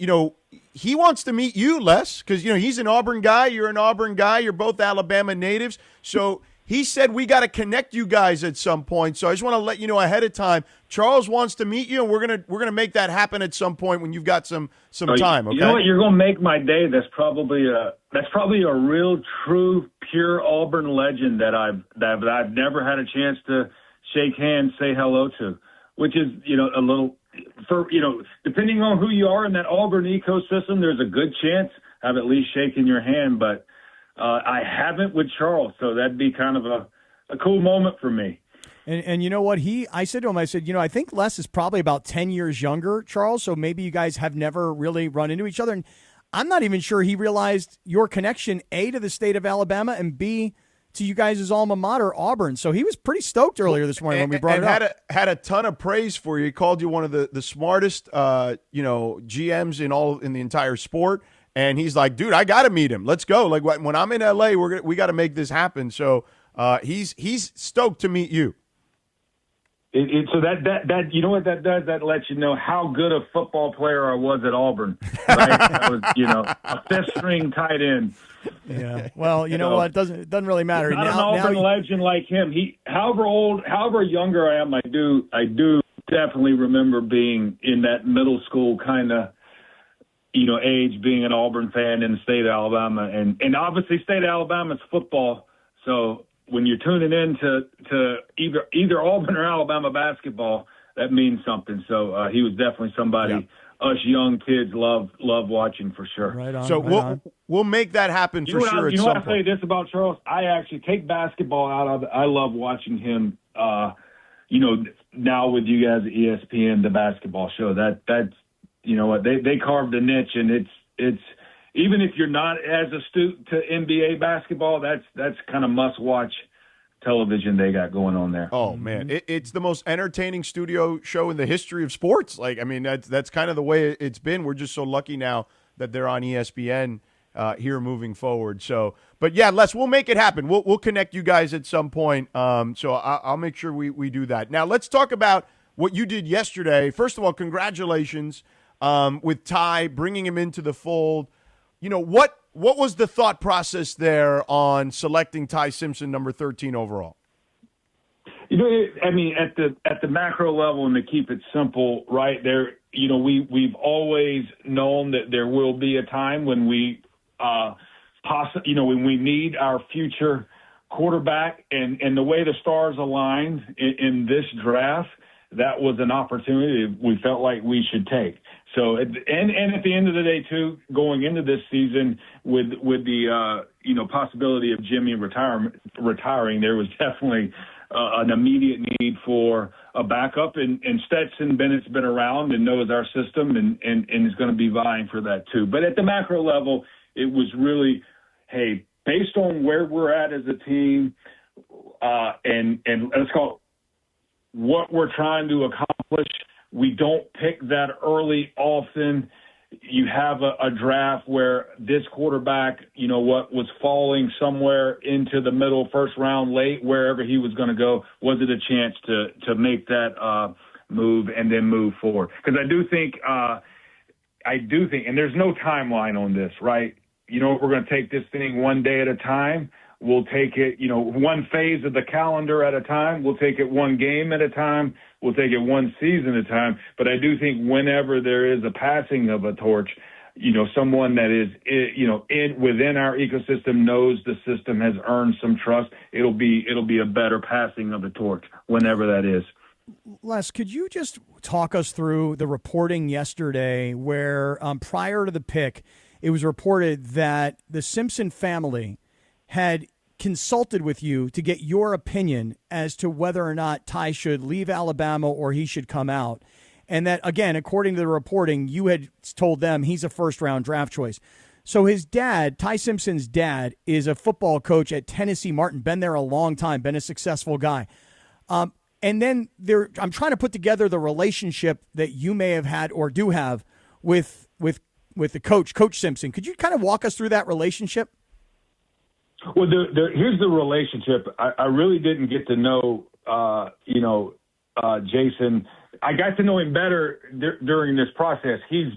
he wants to meet you, Les, because, he's an Auburn guy. You're an Auburn guy. You're both Alabama natives. So he said we got to connect you guys at some point. So I just want to let you know ahead of time. Charles wants to meet you, and we're gonna make that happen at some point when you've got some time. Okay? You know what? You're gonna make my day. That's probably a real, true, pure Auburn legend that I've never had a chance to shake hands, say hello to, which is, a little, depending on who you are in that Auburn ecosystem, there's a good chance I've at least shaken your hand, but I haven't with Charles, so that'd be kind of a cool moment for me. And you know what? I said to him, I think Les is probably about 10 years younger, Charles, so maybe you guys have never really run into each other. And I'm not even sure he realized your connection, A, to the state of Alabama, and B, to you guys' alma mater, Auburn. So he was pretty stoked earlier this morning when we brought it up. Had a ton of praise for you. He called you one of the smartest, GMs in the entire sport. And he's like, dude, I got to meet him. Let's go. Like when I'm in LA, we got to make this happen. So he's stoked to meet you. So that you know what that does? That lets you know how good a football player I was at Auburn. Right? I was, a fifth-string tight end. Yeah. Well, you know what? It doesn't really matter. Not an Auburn legend like him. However younger I am, I do definitely remember being in that middle school kind of, age, being an Auburn fan in the state of Alabama, and obviously state of Alabama's football. So when you're tuning in to either Auburn or Alabama basketball, that means something. So he was definitely somebody us young kids love watching for sure. Right on. So we'll make that happen for sure. You know what I say this about Charles? I actually take basketball out of it. I love watching him. Now with you guys at ESPN, the basketball show. That's what they carved a niche, and it's even if you're not as astute to NBA basketball, that's kind of must watch television they got going on there. Oh man, it's the most entertaining studio show in the history of sports. That's kind of the way it's been. We're just so lucky now that they're on ESPN here moving forward. So, but yeah, Les, we'll make it happen. We'll connect you guys at some point. So I'll make sure we do that. Now let's talk about what you did yesterday. First of all, congratulations with Ty, bringing him into the fold. what was the thought process there on selecting Ty Simpson number 13 overall? At the macro level, and to keep it simple, right there, we've always known that there will be a time when we, when we need our future quarterback, and the way the stars aligned in this draft, that was an opportunity we felt like we should take. So, at the end of the day, too, going into this season with the possibility of Jimmy retiring, there was definitely an immediate need for a backup, and Stetson Bennett's been around and knows our system and is going to be vying for that too. But at the macro level, it was really, hey, based on where we're at as a team, and let's call it what we're trying to accomplish, we don't pick that early often. You have a draft where this quarterback, was falling somewhere into the middle, first round, late, wherever he was going to go. Was it a chance to make that move and then move forward? Because I do think, and there's no timeline on this, right? We're going to take this thing one day at a time. We'll take it, one phase of the calendar at a time. We'll take it one game at a time. We'll take it one season at a time. But I do think whenever there is a passing of a torch, someone that is, within our ecosystem knows the system has earned some trust, it'll be a better passing of the torch whenever that is. Les, could you just talk us through the reporting yesterday where prior to the pick, it was reported that the Simpson family had consulted with you to get your opinion as to whether or not Ty should leave Alabama or he should come out. And that, again, according to the reporting, you had told them he's a first-round draft choice. So his dad, Ty Simpson's dad, is a football coach at Tennessee Martin, been there a long time, been a successful guy. And then I'm trying to put together the relationship that you may have had or do have with the Coach Simpson. Could you kind of walk us through that relationship? Well, here's the relationship. I really didn't get to know, Jason. I got to know him better during this process. He's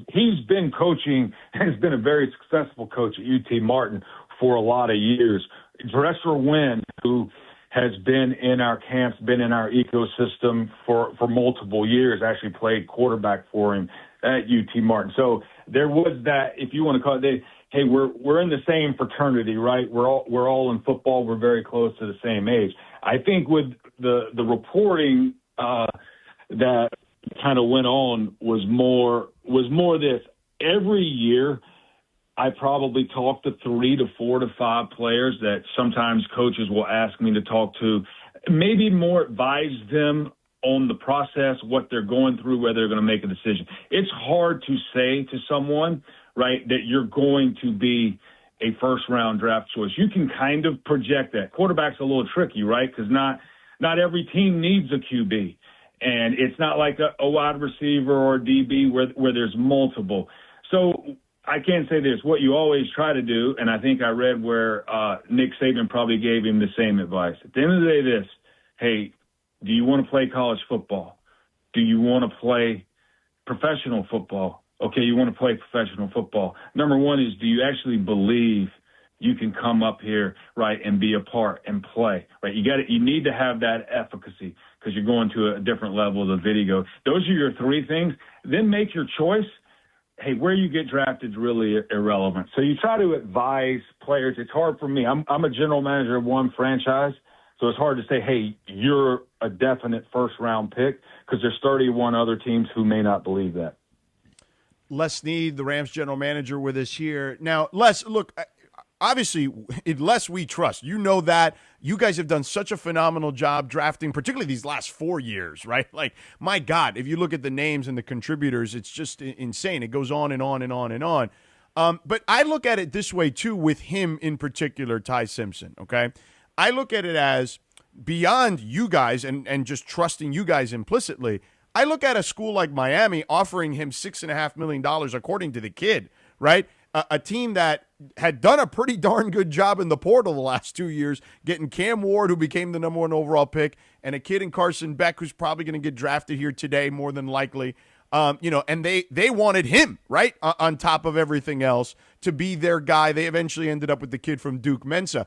been coaching and has been a very successful coach at UT Martin for a lot of years. Dresser Wynn, who has been in our camps, been in our ecosystem for multiple years, actually played quarterback for him at UT Martin. So there was that, if you want to call it, hey, we're in the same fraternity, right? We're all in football. We're very close to the same age. I think with the reporting that kind of went on was more this. Every year, I probably talk to 3 to 4 to 5 players that sometimes coaches will ask me to talk to, maybe more advise them on the process, what they're going through, whether they're going to make a decision. It's hard to say to someone, right, that you're going to be a first-round draft choice. You can kind of project that. Quarterback's a little tricky, right, because not every team needs a QB. And it's not like a wide receiver or a DB where there's multiple. So I can say this, what you always try to do, and I think I read where Nick Saban probably gave him the same advice. At the end of the day, this, hey, do you want to play college football? Do you want to play professional football? Okay, you want to play professional football. Number one is, do you actually believe you can come up here, right, and be a part and play, right? You need to have that efficacy because you're going to a different level of the video. Those are your 3 things. Then make your choice. Hey, where you get drafted is really irrelevant. So you try to advise players. It's hard for me. I'm a general manager of one franchise, so it's hard to say, hey, you're a definite first-round pick because there's 31 other teams who may not believe that. Les Snead, the Rams general manager, with us here. Now, Les, look, obviously, Les we trust. You know that. You guys have done such a phenomenal job drafting, particularly these last 4 years, right? Like, my God, if you look at the names and the contributors, it's just insane. It goes on and on and on and on. But I look at it this way, too, with him in particular, Ty Simpson, okay? I look at it as beyond you guys and just trusting you guys implicitly. I look at a school like Miami offering him $6.5 million, according to the kid, right? A team that had done a pretty darn good job in the portal the last 2 years, getting Cam Ward, who became the number 1 overall pick, and a kid in Carson Beck, who's probably going to get drafted here today, more than likely. And they wanted him, right, on top of everything else, to be their guy. They eventually ended up with the kid from Duke, Mensa.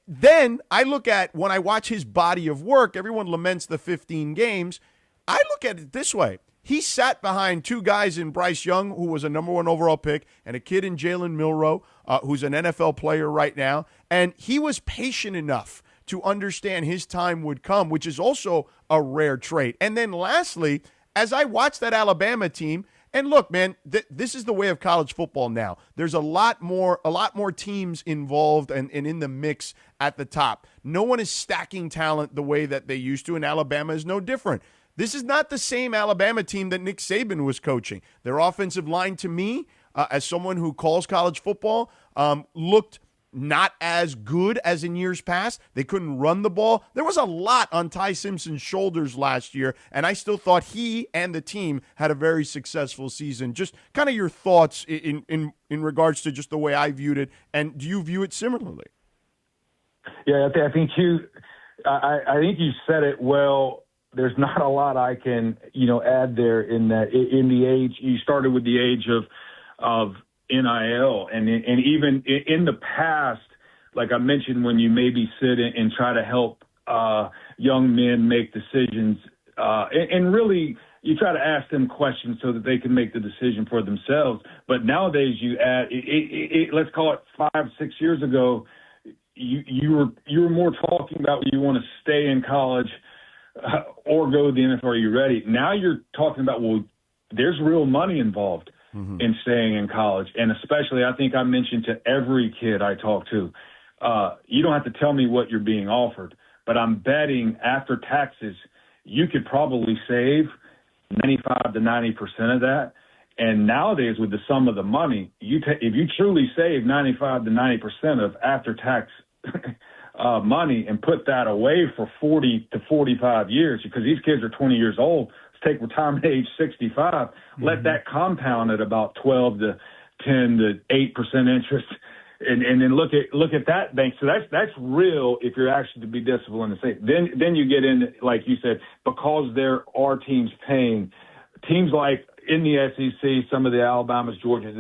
Then I look at, when I watch his body of work, everyone laments the 15 games. I look at it this way. He sat behind two guys in Bryce Young, who was a number 1 overall pick, and a kid in Jalen Milroe, who's an NFL player right now. And he was patient enough to understand his time would come, which is also a rare trait. And then lastly, as I watch that Alabama team, and look, man, this is the way of college football now. There's a lot more teams involved and in the mix at the top. No one is stacking talent the way that they used to, and Alabama is no different. This is not the same Alabama team that Nick Saban was coaching. Their offensive line, to me, as someone who calls college football, looked not as good as in years past. They couldn't run the ball. There was a lot on Ty Simpson's shoulders last year, and I still thought he and the team had a very successful season. Just kind of your thoughts in regards to just the way I viewed it, and do you view it similarly? Yeah, I think you said it well. There's not a lot I can, add there in that. In the age, you started with the age of NIL, and even in the past, like I mentioned, when you maybe sit and try to help young men make decisions, and really you try to ask them questions so that they can make the decision for themselves. But nowadays, you add, let's call it 5-6 years ago, you were more talking about whether you want to stay in college or go to the NFL. Are you ready? Now you're talking about, well, there's real money involved in staying in college. And especially, I think I mentioned to every kid I talk to, you don't have to tell me what you're being offered, but I'm betting after taxes, you could probably save 95 to 90% of that. And nowadays, with the sum of the money, if you truly save 95 to 90% of after-tax money and put that away for 40 to 45 years, because these kids are 20 years old, take retirement age 65, let that compound at about 12 to 10 to 8% interest, and then look at that bank. So that's real if you're actually to be disciplined and safe. Then you get in, like you said, because there are teams paying, teams like in the SEC, some of the Alabamas, Georgias,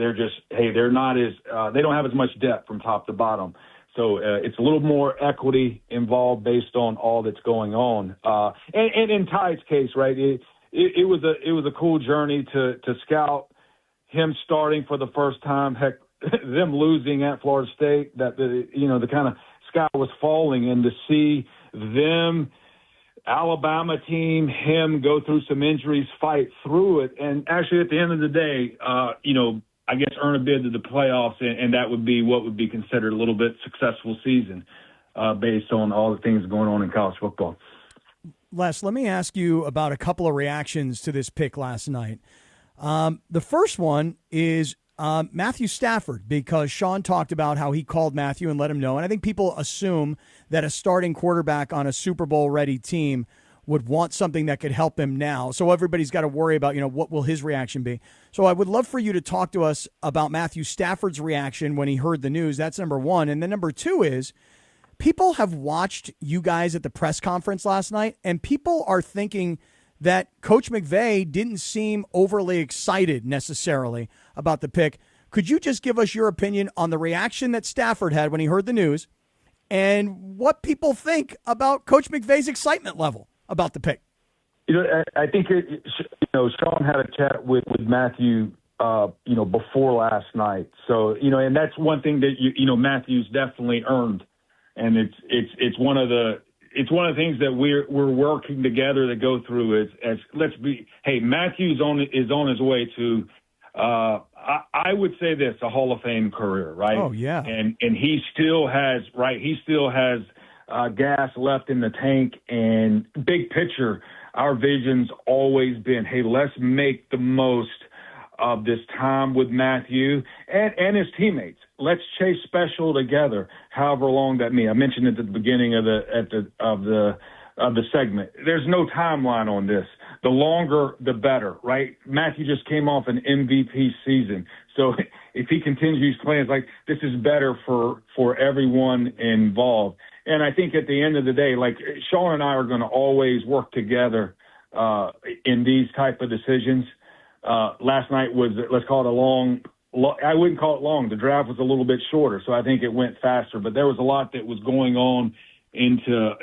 they're not as they don't have as much depth from top to bottom. So it's a little more equity involved based on all that's going on. And in Ty's case, right, it was a cool journey to scout him starting for the first time. Heck, them losing at Florida State, that the kind of sky was falling, and to see them, Alabama team, him go through some injuries, fight through it, and actually at the end of the day, I guess earn a bid to the playoffs, and that would be what would be considered a little bit successful season based on all the things going on in college football. Les, let me ask you about a couple of reactions to this pick last night. The first one is Matthew Stafford, because Sean talked about how he called Matthew and let him know. And I think people assume that a starting quarterback on a Super Bowl-ready team would want something that could help him now. So everybody's got to worry about, what will his reaction be. So I would love for you to talk to us about Matthew Stafford's reaction when he heard the news. That's number one. And then number two is, people have watched you guys at the press conference last night, and people are thinking that Coach McVey didn't seem overly excited necessarily about the pick. Could you just give us your opinion on the reaction that Stafford had when he heard the news and what people think about Coach McVey's excitement level about the pick? I think Sean had a chat with Matthew before last night. So, and that's one thing that Matthew's definitely earned. And it's one of the things that we're working together to go through as Matthew is on his way to I would say this, a Hall of Fame career, right? Oh yeah. And he still has gas left in the tank, and big picture, our vision's always been, hey, let's make the most of this time with Matthew and his teammates. Let's chase special together, however long that means. I mentioned it at the beginning of the segment. There's no timeline on this. The longer, the better, right? Matthew just came off an MVP season. So if he continues playing, like, this is better for everyone involved. And I think at the end of the day, like, Sean and I are going to always work together in these type of decisions. last night was, let's call it a long, I wouldn't call it long. The draft was a little bit shorter, so I think it went faster. But there was a lot that was going on into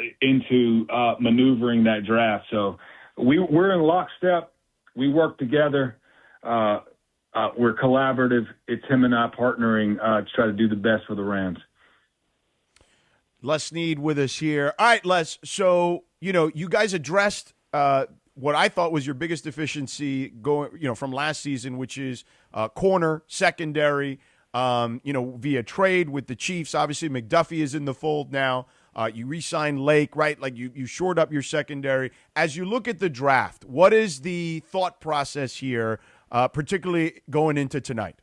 maneuvering that draft. So we're in lockstep. We work together. We're collaborative. It's him and I partnering to try to do the best for the Rams. Les Snead with us here. All right, Les. So, you guys addressed what I thought was your biggest deficiency going, from last season, which is corner, secondary, via trade with the Chiefs. Obviously, McDuffie is in the fold now. You re-signed Lake, right? Like you shored up your secondary. As you look at the draft, what is the thought process here, particularly going into tonight?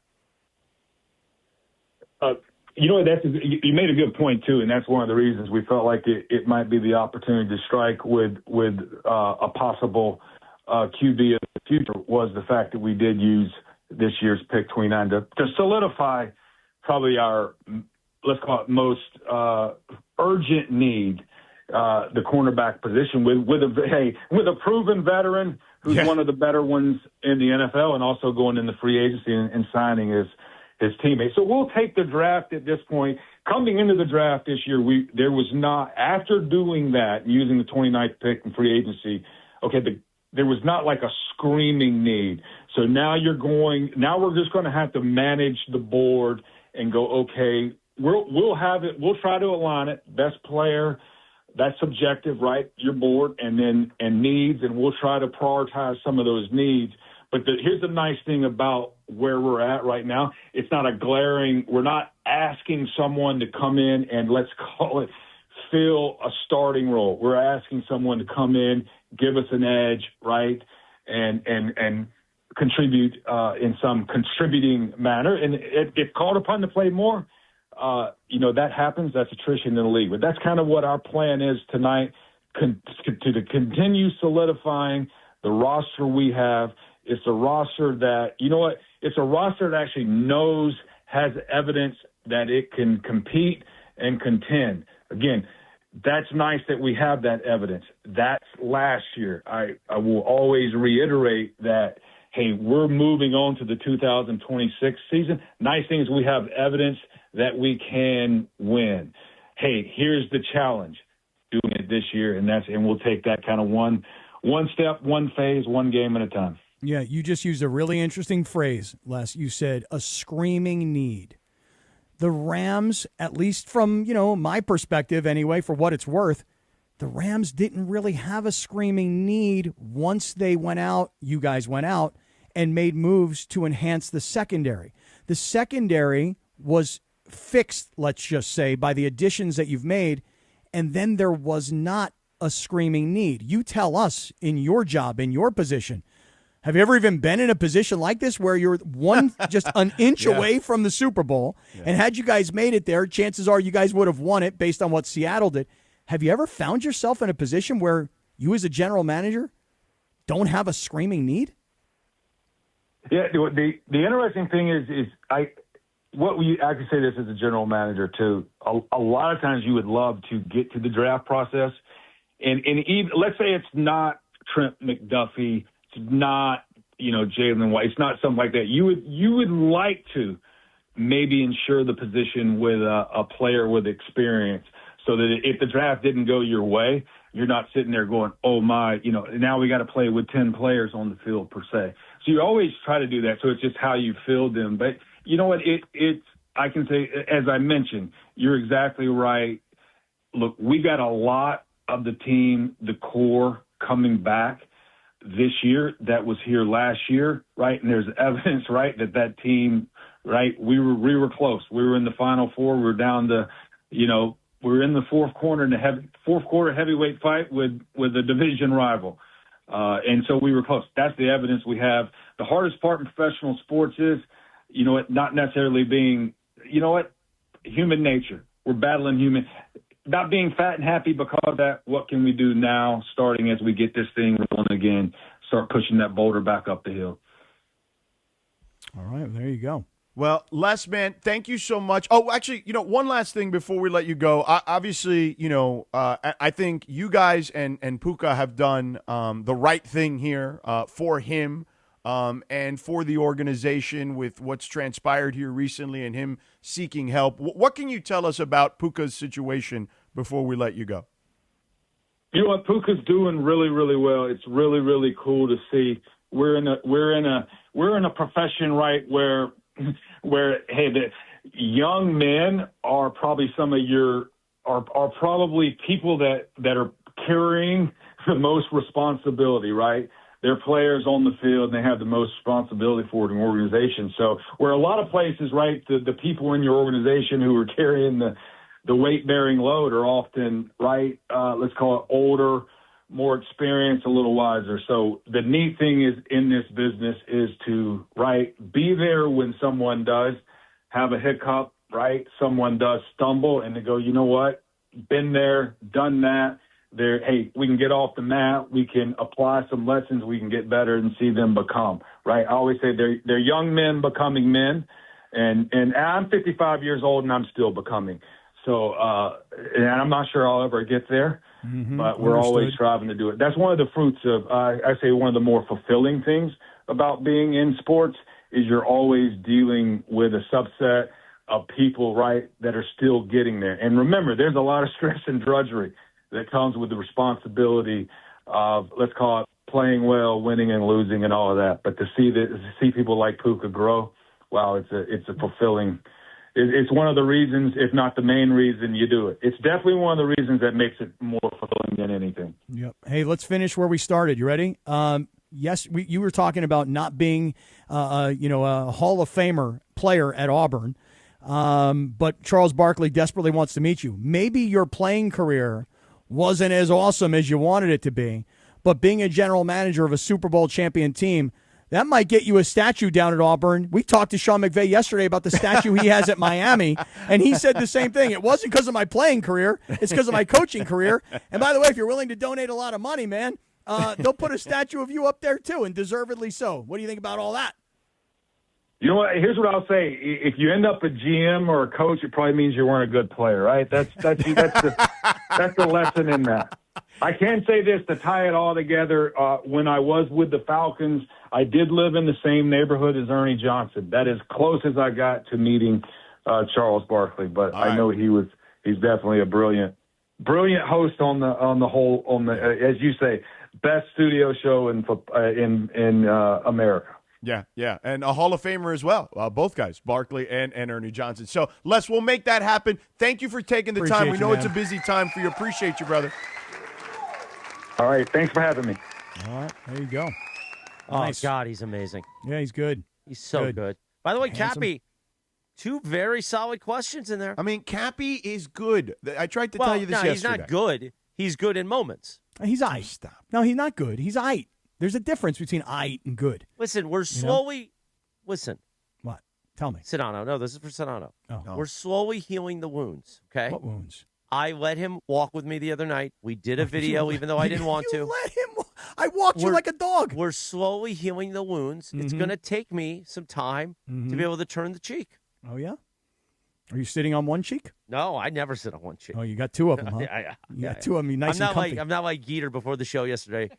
You made a good point too, and that's one of the reasons we felt like it might be the opportunity to strike with a possible QB of the future was the fact that we did use this year's pick 29 to solidify probably our, let's call it, most urgent need, the cornerback position with a proven veteran who's one of the better ones in the NFL, and also going in the free agency and signing his teammates. So we'll take the draft at this point. Coming into the draft this year, there was not, after doing that, using the 29th pick in free agency, there was not like a screaming need. So now we're just going to have to manage the board and go, okay, we'll have it. We'll try to align it. Best player, that's subjective, right? Your board, and needs, and we'll try to prioritize some of those needs. But here's the nice thing about where we're at right now. It's not we're not asking someone to come in and, let's call it, fill a starting role. We're asking someone to come in, give us an edge, right? And contribute in some contributing manner. And if called upon to play more, that happens. That's attrition in the league. But that's kind of what our plan is tonight, to continue solidifying the roster we have. It's a roster that, it's a roster that actually has evidence that it can compete and contend. Again, that's nice that we have that evidence. That's last year. I will always reiterate that, hey, we're moving on to the 2026 season. Nice thing is we have evidence that we can win. Hey, here's the challenge, doing it this year, and we'll take that kind of one step, one phase, one game at a time. Yeah, you just used a really interesting phrase, Les. You said a screaming need. The Rams, at least from, my perspective anyway, for what it's worth, the Rams didn't really have a screaming need once they went out, you guys went out, and made moves to enhance the secondary. The secondary was fixed, let's just say, by the additions that you've made, and then there was not a screaming need. You tell us, in your job, in your position, have you ever even been in a position like this where you're just an inch away from the Super Bowl? Yeah. And had you guys made it there, chances are you guys would have won it based on what Seattle did. Have you ever found yourself in a position where you as a general manager don't have a screaming need? Yeah, the interesting thing is I can say this as a general manager too. A lot of times you would love to get to the draft process, and even, let's say it's not Trent McDuffie, it's not Jalen White, it's not something like that. You would like to maybe ensure the position with a player with experience, so that if the draft didn't go your way, you're not sitting there going, oh my, now we got to play with 10 players on the field per se. So you always try to do that. So it's just how you field them. But you know what? I can say, as I mentioned, you're exactly right. Look, we got a lot of the team, the core, coming back this year that was here last year, right? And there's evidence, right, that team, right, we were close. We were in the Final Four. We were down to, we were in the fourth quarter heavyweight fight with a division rival. And so we were close. That's the evidence we have. The hardest part in professional sports is, not necessarily being, human nature. We're battling not being fat and happy because of that. What can we do now, starting as we get this thing rolling again, start pushing that boulder back up the hill? All right, there you go. Well, Les, man, thank you so much. Oh, actually, one last thing before we let you go. Obviously, I think you guys and Puka have done the right thing here for him. and for the organization with what's transpired here recently and him seeking help. What can you tell us about Puka's situation before we let you go? You know what, Puka's doing really, really well. It's really, really cool to see. We're in a profession, right, where hey, the young men are probably are probably people that are carrying the most responsibility, right? They're players on the field, and they have the most responsibility for an organization. So where a lot of places, right, the people in your organization who are carrying the weight-bearing load are often, right, let's call it older, more experienced, a little wiser. So the neat thing is in this business is to, right, be there when someone does have a hiccup, right? Someone does stumble, and to go, you know what, been there, done that. Hey, we can get off the mat. We can apply some lessons. We can get better and see them become, right? I always say they're young men becoming men, and I'm 55 years old and I'm still becoming. So, and I'm not sure I'll ever get there, but we're always striving to do it. That's one of the fruits of, I say one of the more fulfilling things about being in sports is you're always dealing with a subset of people, right, that are still getting there. And remember, there's a lot of stress and drudgery that comes with the responsibility of, let's call it, playing well, winning and losing and all of that. But to see people like Puka grow, wow, it's a fulfilling. It's one of the reasons, if not the main reason, you do it. It's definitely one of the reasons that makes it more fulfilling than anything. Yep. Hey, let's finish where we started. You ready? Yes, you were talking about not being, a Hall of Famer player at Auburn, but Charles Barkley desperately wants to meet you. Maybe your playing career wasn't as awesome as you wanted it to be, but being a general manager of a Super Bowl champion team, that might get you a statue down at Auburn. We talked to Sean McVey yesterday about the statue he has at Miami, and he said the same thing. It wasn't because of my playing career. It's because of my coaching career. And by the way, if you're willing to donate a lot of money, man, they'll put a statue of you up there too, and deservedly so. What do you think about all that? You know what? Here's what I'll say. If you end up a GM or a coach, it probably means you weren't a good player, right? That's the lesson in that. I can say this to tie it all together. When I was with the Falcons, I did live in the same neighborhood as Ernie Johnson. That is close as I got to meeting Charles Barkley. But I know he's definitely a brilliant host on the as you say, best studio show in America. Yeah, and a Hall of Famer as well. Both guys, Barkley and Ernie Johnson. So, Les, we'll make that happen. Thank you for taking the time. We know it's a busy time for you. Appreciate you, brother. All right, thanks for having me. All right, there you go. Oh, Nice. God, he's amazing. Yeah, he's good. He's so good. By the way, Handsome. Cappy, two very solid questions in there. I mean, Cappy is good. I tried to tell you this yesterday. He's not good. He's good in moments. He's aight. Stop. No, he's not good. He's aight. There's a difference between aight and good. Listen, we're slowly – listen. What? Tell me. Sedano. No, this is for Sedano. Oh. We're slowly healing the wounds, okay? What wounds? I let him walk with me the other night. We did a video even though I didn't want to. Let him – I walked you like a dog. We're slowly healing the wounds. It's going to take me some time to be able to turn the cheek. Oh, yeah? Are you sitting on one cheek? No, I never sit on one cheek. Oh, you got two of them, huh? You got two of them. You're nice and comfy. I'm not like Geeter before the show yesterday.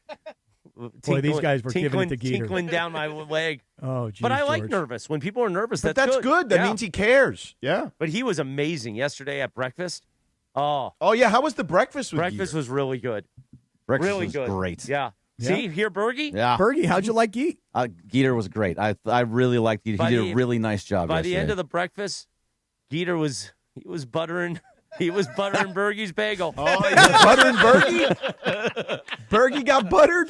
Boy, these guys were giving it to Geeter. Tinkling down my leg. Oh, geez, but I like George. nervous. When people are nervous, But that's good. That means he cares. Yeah. But he was amazing yesterday at breakfast. Oh, yeah. How was the breakfast with Breakfast Geeter? was really good. Breakfast really was good. great. Yeah. Yeah. See, here, Bergie? Yeah. Bergie, how'd you like Geet? Geeter was great. I really liked Geeter. He did a really nice job By yesterday. the end of the breakfast, Geeter was buttering Bergie's bagel. Oh, buttering Bergie? Bergie got buttered?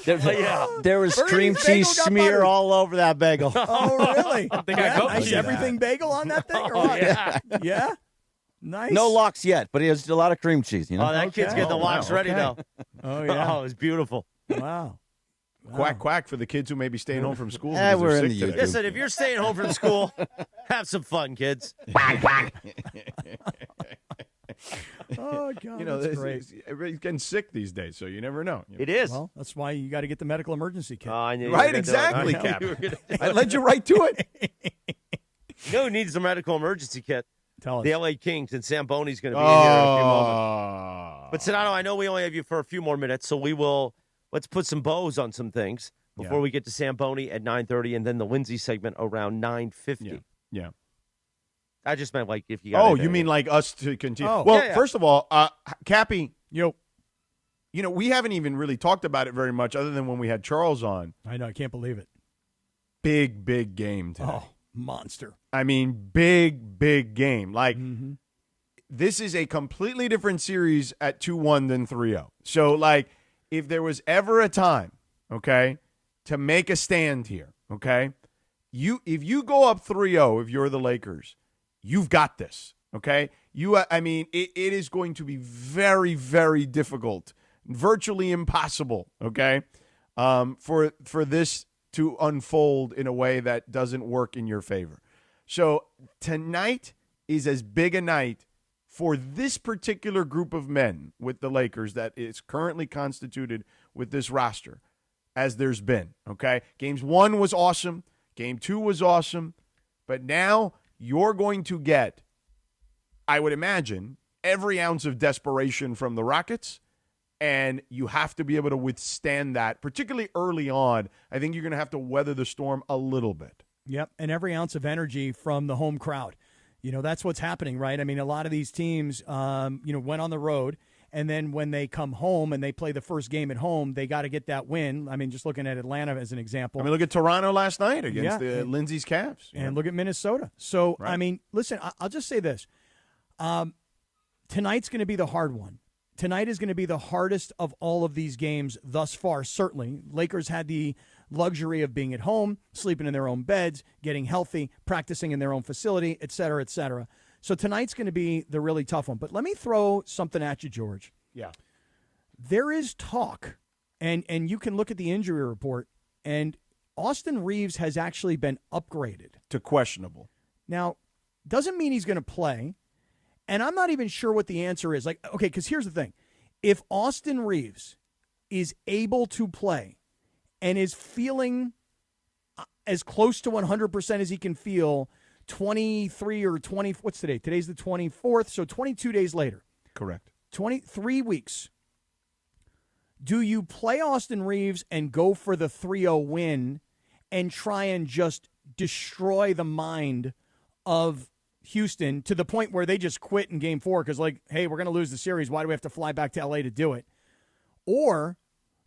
There was cream Bergie's cheese bagel got smear buttered. all over that bagel. Oh, really? They got goat nice cheese. everything bagel on that thing? Or what? Yeah? Nice. No locks yet, but he has a lot of cream cheese. You know. Oh, that kid's getting the locks ready, though. Oh, yeah. Oh, it's beautiful. Wow. Quack, quack for the kids who may be staying home from school. Yeah, because we're they're in sick the today. Listen, if you're staying home from school, have some fun, kids. Oh, God, You know, that's great. everybody's getting sick these days, so you never know. It is. Well, that's why you got to get the medical emergency kit. I knew you Right, were gonna do it. exactly, I knew Cap. you were gonna do I it. led you right to it. You know who needs a medical emergency kit? Tell us. The LA Kings, and Sam Boney's going to be in here in a few moments. Oh. But, Sedano, I know we only have you for a few more minutes, so let's put some bows on some things. before we get to Sam Boney at 9:30, and then the Lindsay segment around 9:50. Yeah. I just meant like if you. Oh, you mean like us to continue? Oh. Well, first of all, Cappy, Yo. you know, we haven't even really talked about it very much other than when we had Charles on. I know. I can't believe it. Big game today. Oh, monster. I mean, big game. Like, this is a completely different series at 2-1 than 3-0. So, like, if there was ever a time, okay, to make a stand here, okay, if you go up 3-0, if you're the Lakers, you've got this, okay? It is going to be very, very difficult, virtually impossible, okay, for this to unfold in a way that doesn't work in your favor. So tonight is as big a night for this particular group of men with the Lakers that is currently constituted with this roster as there's been, okay? Games 1 was awesome. Game 2 was awesome. But now you're going to get, I would imagine, every ounce of desperation from the Rockets, and you have to be able to withstand that, particularly early on. I think you're going to have to weather the storm a little bit. Yep, and every ounce of energy from the home crowd. You know, that's what's happening, right? I mean, a lot of these teams, went on the road, and then when they come home and they play the first game at home, they got to get that win. I mean, just looking at Atlanta as an example. I mean, look at Toronto last night against the Lindsay's Cavs. And look at Minnesota. So, Right. I mean, listen, I'll just say this. Tonight's going to be the hard one. Tonight is going to be the hardest of all of these games thus far, certainly. Lakers had the luxury of being at home, sleeping in their own beds, getting healthy, practicing in their own facility, et cetera, et cetera. So tonight's going to be the really tough one. But let me throw something at you, George. Yeah. There is talk, and you can look at the injury report, and Austin Reeves has actually been upgraded to questionable. Now, doesn't mean he's going to play. And I'm not even sure what the answer is. Like, okay, because here's the thing. If Austin Reeves is able to play and is feeling as close to 100% as he can feel 23 or 20, what's today? Today's the 24th, so 22 days later. Correct. 23 weeks. Do you play Austin Reeves and go for the 3-0 win and try and just destroy the mind of Houston to the point where they just quit in game 4 because, like, hey, we're going to lose the series. Why do we have to fly back to L.A. to do it? Or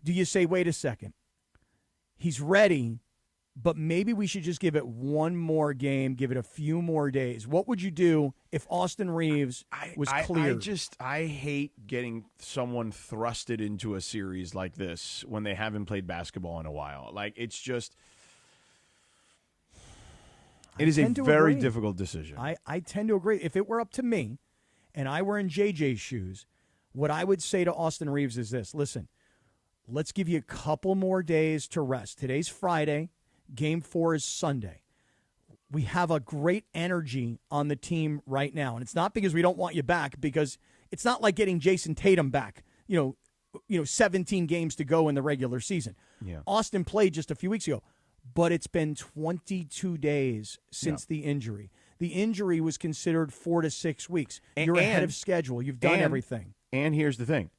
do you say, wait a second, he's ready, but maybe we should just give it one more game, give it a few more days? What would you do if Austin Reeves was cleared? I hate getting someone thrusted into a series like this when they haven't played basketball in a while. Like, it's just... It is a very difficult decision. I tend to agree. If it were up to me and I were in JJ's shoes, what I would say to Austin Reeves is this. Listen, let's give you a couple more days to rest. Today's Friday. Game 4 is Sunday. We have a great energy on the team right now. And it's not because we don't want you back, because it's not like getting Jason Tatum back, 17 games to go in the regular season. Yeah. Austin played just a few weeks ago. But it's been 22 days since the injury. The injury was considered 4 to 6 weeks. You're ahead of schedule. You've done everything. And here's the thing.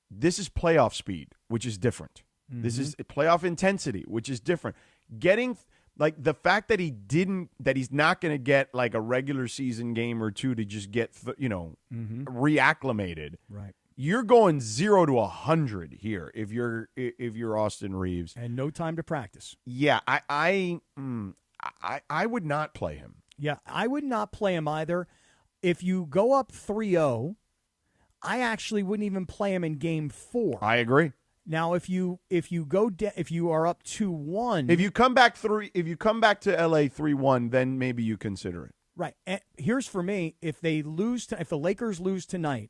This is playoff speed, which is different. This is playoff intensity, which is different. Getting, like, the fact that he's not going to get, like, a regular season game or two to just get, reacclimated. Right. You're going 0 to 100 here if you're Austin Reeves, and no time to practice. Yeah, I would not play him. Yeah, I would not play him either. If you go up 3-0, I actually wouldn't even play him in Game 4. I agree. Now, if you are up 2-1, if you come back to LA 3-1, then maybe you consider it. Right. And here's for me: if the Lakers lose tonight,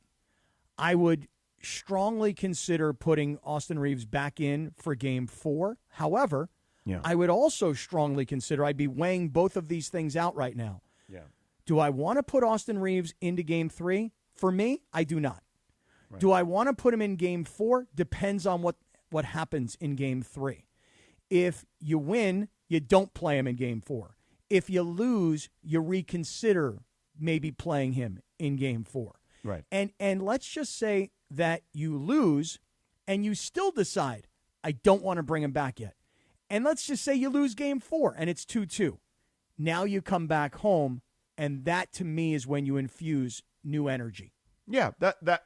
I would strongly consider putting Austin Reeves back in for Game 4. However, I would also strongly consider, I'd be weighing both of these things out right now. Yeah. Do I want to put Austin Reeves into Game 3? For me, I do not. Right. Do I want to put him in Game 4? Depends on what happens in Game 3. If you win, you don't play him in Game 4. If you lose, you reconsider maybe playing him in Game 4. Right. And let's just say that you lose and you still decide, I don't want to bring him back yet. And let's just say you lose game 4 and it's 2-2. Now you come back home, and that to me is when you infuse new energy. Yeah,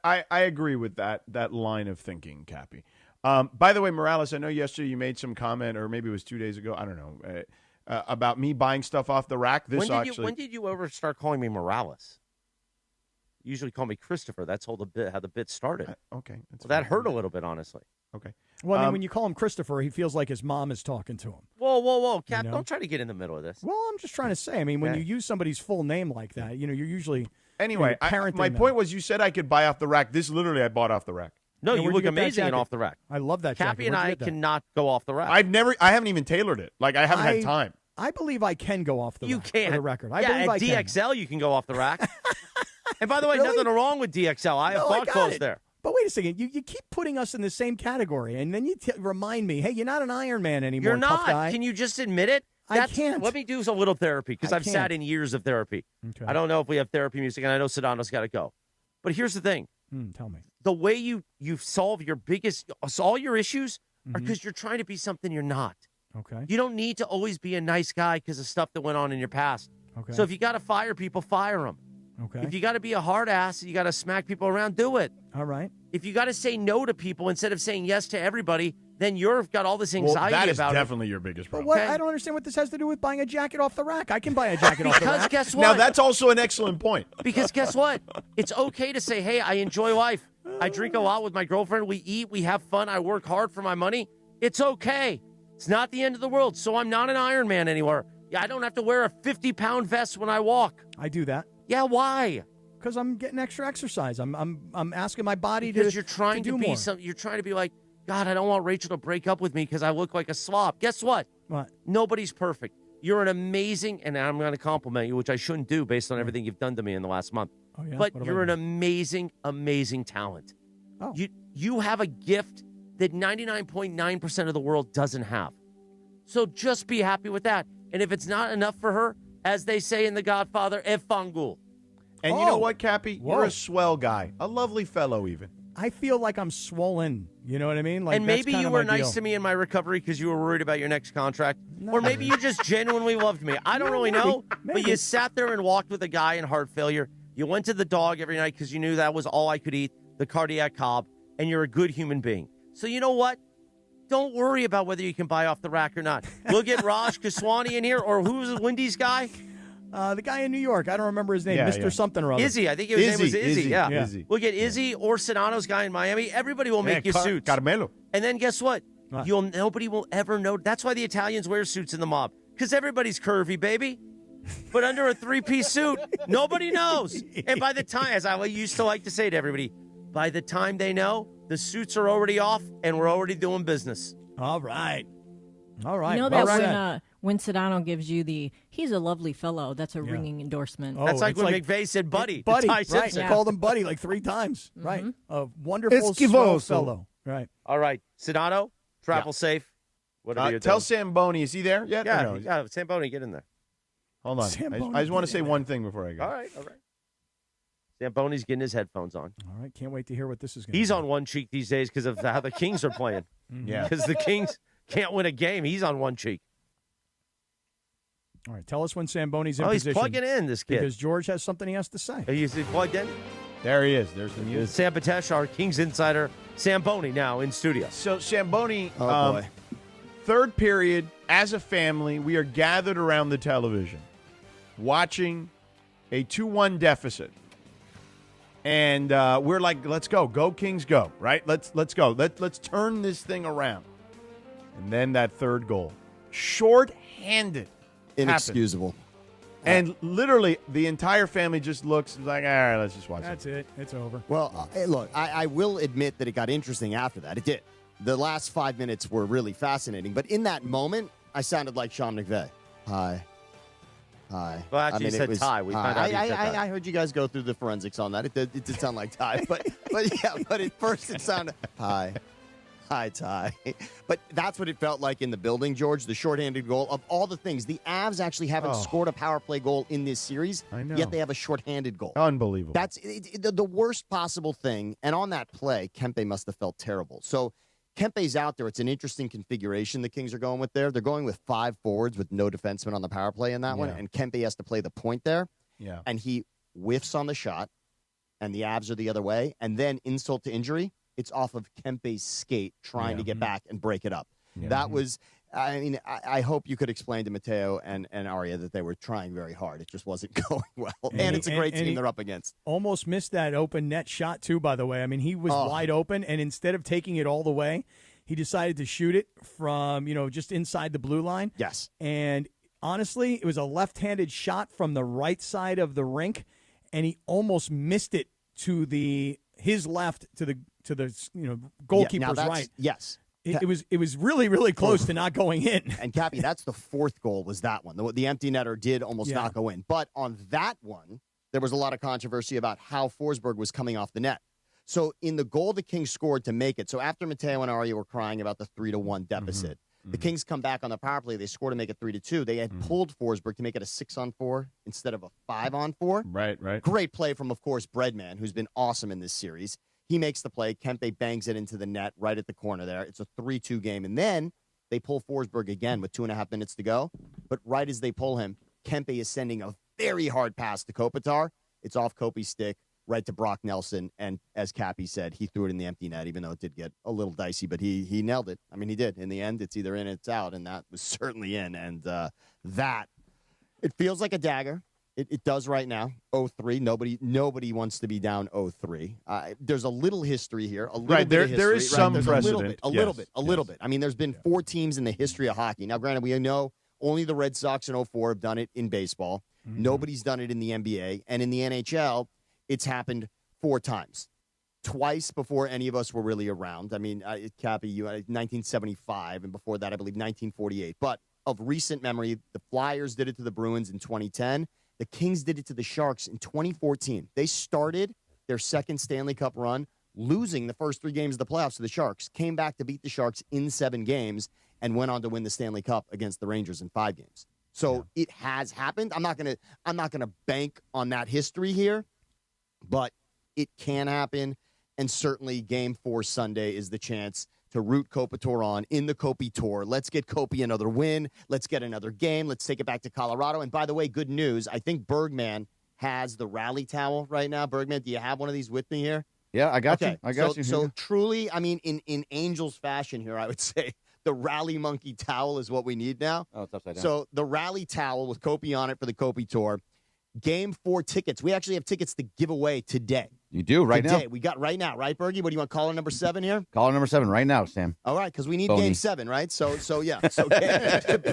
I agree with that line of thinking, Cappy. By the way, Morales, I know yesterday you made some comment, or maybe it was 2 days ago, I don't know, about me buying stuff off the rack. When did you ever start calling me Morales? You usually call me Christopher. That's how the bit started. Okay. That hurt a little bit, honestly. Okay. Well, I mean, when you call him Christopher, he feels like his mom is talking to him. Whoa, Cap, don't try to get in the middle of this. Well, I'm just trying to say, I mean, when you use somebody's full name like that, you're usually Anyway, my point was you said I could buy off the rack. This literally I bought off the rack. No, you look amazing and off the rack. I love that Cappy jacket. and I cannot go off the rack. I haven't even tailored it. Like, I haven't had time. I believe I can go off the rack. You can. For the record. I yeah, believe at I can. DXL you can go off the rack. And by the way, Really? nothing wrong with DXL. I have bought clothes there. But wait a second. You keep putting us in the same category, and then you remind me, hey, you're not an Iron Man anymore, You're tough not. guy. Can you just admit it? I can't. Let me do a little therapy, because I've sat in years of therapy. Okay. I don't know if we have therapy music, and I know Sedano's got to go. But here's the thing. Tell me. The way you solve all your issues are because you're trying to be something you're not. Okay. You don't need to always be a nice guy because of stuff that went on in your past. Okay. So if you got to fire people, fire them. Okay. If you got to be a hard ass and you got to smack people around, do it. All right. If you got to say no to people instead of saying yes to everybody, then you've got all this anxiety that is about definitely your biggest problem. But what? I don't understand what this has to do with buying a jacket off the rack. I can buy a jacket off the rack. Because guess what? Now, that's also an excellent point. Because guess what? It's okay to say, hey, I enjoy life. I drink a lot with my girlfriend. We eat. We have fun. I work hard for my money. It's okay. It's not the end of the world. So I'm not an Iron Man anymore. I don't have to wear a 50-pound vest when I walk. I do that. Yeah, why? Because I'm getting extra exercise. I'm asking my body because to you're trying to to do be more. You're trying to be like, God, I don't want Rachel to break up with me because I look like a slob. Guess what? What? Nobody's perfect. You're an amazing, and I'm going to compliment you, which I shouldn't do based on everything you've done to me in the last month. Oh, yeah? But What have you're I an done? amazing, amazing talent. Oh. You have a gift that 99.9% of the world doesn't have. So just be happy with that. And if it's not enough for her, as they say in The Godfather, e fangul. And you know what, Cappy? You're a swell guy. A lovely fellow, even. I feel like I'm swollen. You know what I mean? Like, And maybe you were nice to me in my recovery because you were worried about your next contract. Or maybe you just genuinely loved me. I don't really know. But you sat there and walked with a guy in heart failure. You went to the dog every night because you knew that was all I could eat, the cardiac cob, and you're a good human being. So you know what? Don't worry about whether you can buy off the rack or not. We'll get Raj Kaswani in here, or who's the Wendy's guy? The guy in New York. I don't remember his name. Mr. Something or other. Izzy. I think his name was Izzy. Yeah. Izzy. We'll get Izzy or Sedano's guy in Miami. Everybody will make you suits. Carmelo. And then guess what? Nobody will ever know. That's why the Italians wear suits in the mob. Because everybody's curvy, baby. But under a three-piece suit, nobody knows. And by the time, as I used to like to say to everybody, by the time they know, the suits are already off and we're already doing business. All right. You know that when Sedano gives you he's a lovely fellow, that's a ringing endorsement. That's like when McVey said buddy. Buddy, Ty right. Simpson. I called him buddy like 3 times. Right. A wonderful, swell fellow. Right. All right. Sedano, travel safe. Whatever you're Tell doing. Sam Boney, is he there yet? Yeah, or no? yeah, Sam Boney, get in there. Hold on. I just want to say one thing before I go. All right. Sam Boney's getting his headphones on. All right. Can't wait to hear what this is going to be. He's on one cheek these days because of how the Kings are playing. Yeah. Because the Kings can't win a game. He's on one cheek. All right. Tell us when Sam Boney's in he's position. plugging in, this kid. Because George has something he has to say. Are you plugged in? There he is. There's the music. Sam Patesh, our Kings insider. Sam Boney now in studio. So, Sam Boney, boy. third period, as a family, we are gathered around the television watching a 2-1 deficit. And we're like, let's go. Go, Kings, go, right? Let's go. Let's turn this thing around. And then that third goal. Short-handed. Inexcusable. And literally, the entire family just looks like, all right, let's just watch That's it. It's over. Well, look, I will admit that it got interesting after that. It did. The last 5 minutes were really fascinating. But in that moment, I sounded like Sean McVey. Hi. Well, actually, you said Ty. We found out you said Ty. I heard you guys go through the forensics on that. It did sound like Ty. But at first it sounded, hi. Hi, Ty. But that's what it felt like in the building, George, the shorthanded goal. Of all the things, the Avs actually haven't scored a power play goal in this series, yet they have a shorthanded goal. Unbelievable. That's the worst possible thing. And on that play, Kempe must have felt terrible. So Kempe's out there. It's an interesting configuration the Kings are going with there. They're going with 5 forwards with no defenseman on the power play in that one, and Kempe has to play the point there. Yeah. And he whiffs on the shot, and the Avs are the other way. And then, insult to injury, it's off of Kempe's skate trying to get back and break it up. Yeah. That was, I mean, I hope you could explain to Mateo and Arya that they were trying very hard. It just wasn't going well. And it's a great team they're up against. Almost missed that open net shot, too, by the way. I mean, he was wide open, and instead of taking it all the way, he decided to shoot it from, just inside the blue line. Yes. And honestly, it was a left-handed shot from the right side of the rink, and he almost missed it to his left to the goalkeeper's right. Yes. It was really, really close to not going in. And Cappy, that's the 4th goal was that one. The empty netter did almost not go in. But on that one, there was a lot of controversy about how Forsberg was coming off the net. So in the goal the Kings scored to make it, so after Mateo and Arya were crying about the 3-1 deficit, the Kings come back on the power play. They score to make it 3-2. They had pulled Forsberg to make it a 6-on-4 instead of a 5-on-4. Right. Great play from, of course, Breadman, who's been awesome in this series. He makes the play. Kempe bangs it into the net right at the corner there. It's a 3-2 game. And then they pull Forsberg again with 2.5 minutes to go. But right as they pull him, Kempe is sending a very hard pass to Kopitar. It's off Kopi's stick, right to Brock Nelson. And as Cappy said, he threw it in the empty net, even though it did get a little dicey. But he nailed it. I mean, he did. In the end, it's either in or it's out. And that was certainly in. And it feels like a dagger. It does right now. 0-3. Nobody wants to be down 0-3. There's a little history here. There is some precedent. A little bit. I mean, there's been 4 teams in the history of hockey. Now, granted, we know only the Red Sox in 2004 have done it in baseball. Nobody's done it in the NBA. And in the NHL, it's happened 4 times. Twice before any of us were really around. I mean, Cappy, 1975, and before that, I believe 1948. But of recent memory, the Flyers did it to the Bruins in 2010. The Kings did it to the Sharks in 2014. They started their second Stanley Cup run losing the first 3 games of the playoffs to the Sharks, came back to beat the Sharks in 7 games, and went on to win the Stanley Cup against the Rangers in 5 games. So it has happened. I'm not gonna bank on that history here, but it can happen. And certainly Game 4 Sunday is the chance to root Kopitar on in the Kopi Tour. Let's get Kopi another win. Let's get another game. Let's take it back to Colorado. And by the way, good news. I think Bergman has the rally towel right now. Bergman, do you have one of these with me here? Yeah, I got you. I got you. So truly, I mean, in Angels fashion here, I would say the Rally Monkey towel is what we need now. Oh, it's upside down. So the rally towel with Kopi on it for the Kopi Tour. Game 4 tickets. We actually have tickets to give away today. You do right now. We got right now, right, Bergie? What do you want? Caller number 7 here? Caller number 7 right now, Sam. All right, because we need Bony. Game 7, right? So yeah. So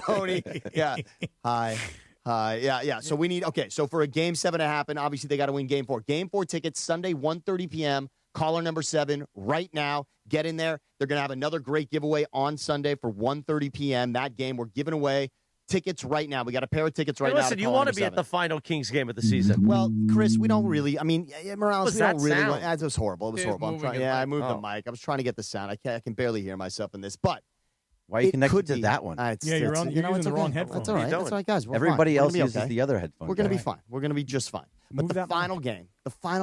Bony. Yeah. Hi. Yeah. So we need. Okay. So for a Game 7 to happen, obviously they got to win Game 4. Game 4 tickets Sunday, 1:30 p.m. Caller number 7 right now. Get in there. They're going to have another great giveaway on Sunday for 1:30 p.m. That game we're giving away. Tickets right now. We got a pair of tickets right now. Listen, you want to be at the final Kings game of the season. Well, Chris, we don't really. I mean, Morales, we don't really. Sound? That was horrible. It was horrible. I moved the mic. I was trying to get the sound. I can barely hear myself in this. But why are you connected to that one? You're using the wrong headphones. That's all right. That's all right, guys. Everybody else uses the other headphones. We're going to be fine. We're going to be just fine. But the final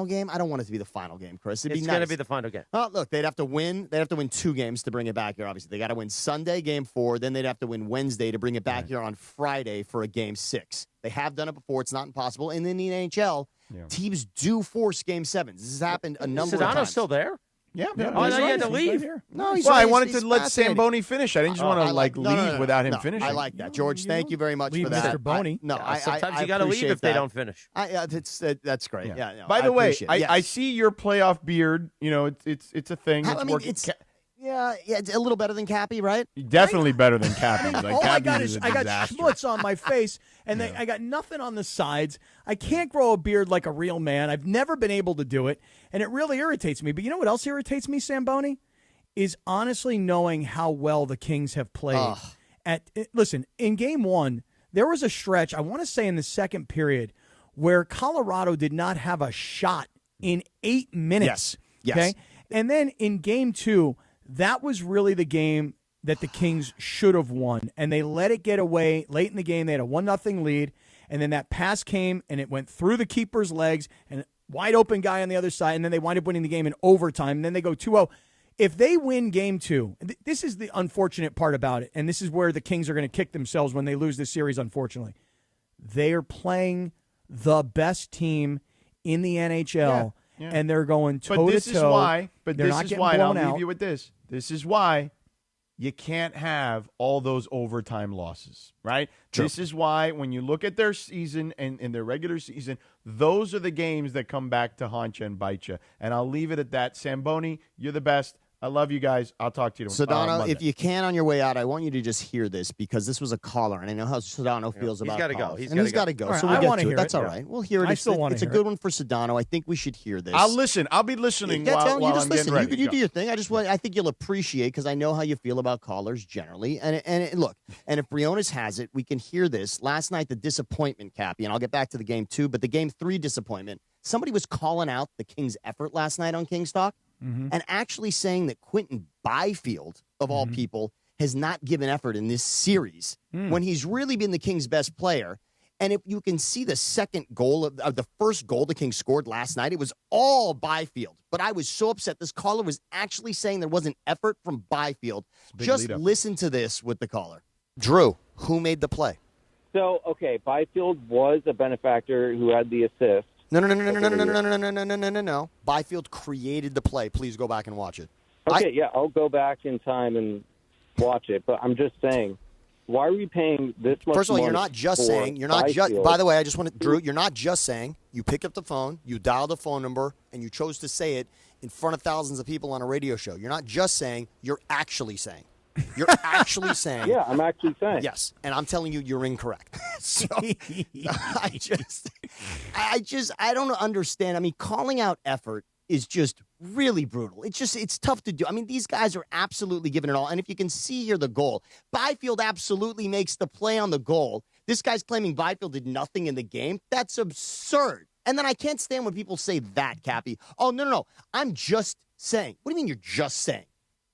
game, I don't want it to be the final game, Chris. It's going to be the final game. Oh, look, they'd have to win 2 games to bring it back here, obviously. They got to win Sunday, Game 4. Then they'd have to win Wednesday to bring it back here on Friday for a Game 6. They have done it before. It's not impossible. And in the NHL, teams do force Game 7s. This has happened a number of times. Sedano's still there? Yeah. Oh, no, he had to leave. No, he's I wanted to let Sam Boney finish. I didn't just want to leave without him finishing. I like that, George. Thank you very much for that. Mr. Boney. Sometimes you got to leave if they don't finish. That's great. Yeah. By the way, I see your playoff beard. You know, it's a thing. It's a little better than Cappy, right? Definitely better than Cappy. I got schmutz on my face, and I got nothing on the sides. I can't grow a beard like a real man. I've never been able to do it, and it really irritates me. But you know what else irritates me, Samboni? Is honestly knowing how well the Kings have played. Listen, in Game 1, there was a stretch, I want to say in the second period, where Colorado did not have a shot in 8 minutes. Yes. Okay? And then in Game 2, that was really the game that the Kings should have won, and they let it get away late in the game. They had a 1-0 lead, and then that pass came, and it went through the keeper's legs, and wide open guy on the other side, and then they wind up winning the game in overtime, and then they go 2-0. If they win game 2, this is the unfortunate part about it, and this is where the Kings are going to kick themselves when they lose this series, unfortunately. They are playing the best team in the NHL, and they're going toe-to-toe. But this is why, and I'll out. leave you with this. This is why you can't have all those overtime losses, right? True. This is why when you look at their season and their regular season, those are the games that come back to haunt you and bite you. And I'll leave it at that. Samboni, you're the best. I love you guys. I'll talk to you tomorrow. Sedano, if you can on your way out, I want you to just hear this because this was a caller, and I know how Sedano feels about callers. He's got to go. Right, so we'll get to it. That's all right. We'll hear it. I still want to hear it. It's a good one for Sedano. I think we should hear this. I'll listen. I'll be listening while I'm getting ready. You do your thing. I think you'll appreciate because I know how you feel about callers generally. And look, and if Briones has it, we can hear this. Last night, the disappointment, Cappy, and I'll get back to the game 2, but the game 3 disappointment. Somebody was calling out the Kings' effort last night on Kings Talk. And actually saying that Quentin Byfield, of all people, has not given effort in this series when he's really been the Kings' best player. And if you can see the second goal of the first goal the Kings scored last night, it was all Byfield. But I was so upset. This caller was actually saying there wasn't effort from Byfield. Just listen to this with the caller. Drew, who made the play? So, okay, Byfield was a benefactor who had the assist. No. Byfield created the play. Please go back and watch it. Okay, I'll go back in time and watch it. But I'm just saying, why are we paying this much money? First of all, you're not just saying. You're not just. By the way, I just want to, Drew. You're not just saying. You picked up the phone, you dialed the phone number, and you chose to say it in front of thousands of people on a radio show. You're not just saying. You're actually saying. You're actually saying. Yeah, I'm actually saying. Yes, and I'm telling you, you're incorrect. So I don't understand. I mean, calling out effort is just really brutal. It's tough to do. I mean, these guys are absolutely giving it all. And if you can see here the goal, Byfield absolutely makes the play on the goal. This guy's claiming Byfield did nothing in the game. That's absurd. And then I can't stand when people say that, Cappy. Oh, no. I'm just saying. What do you mean you're just saying?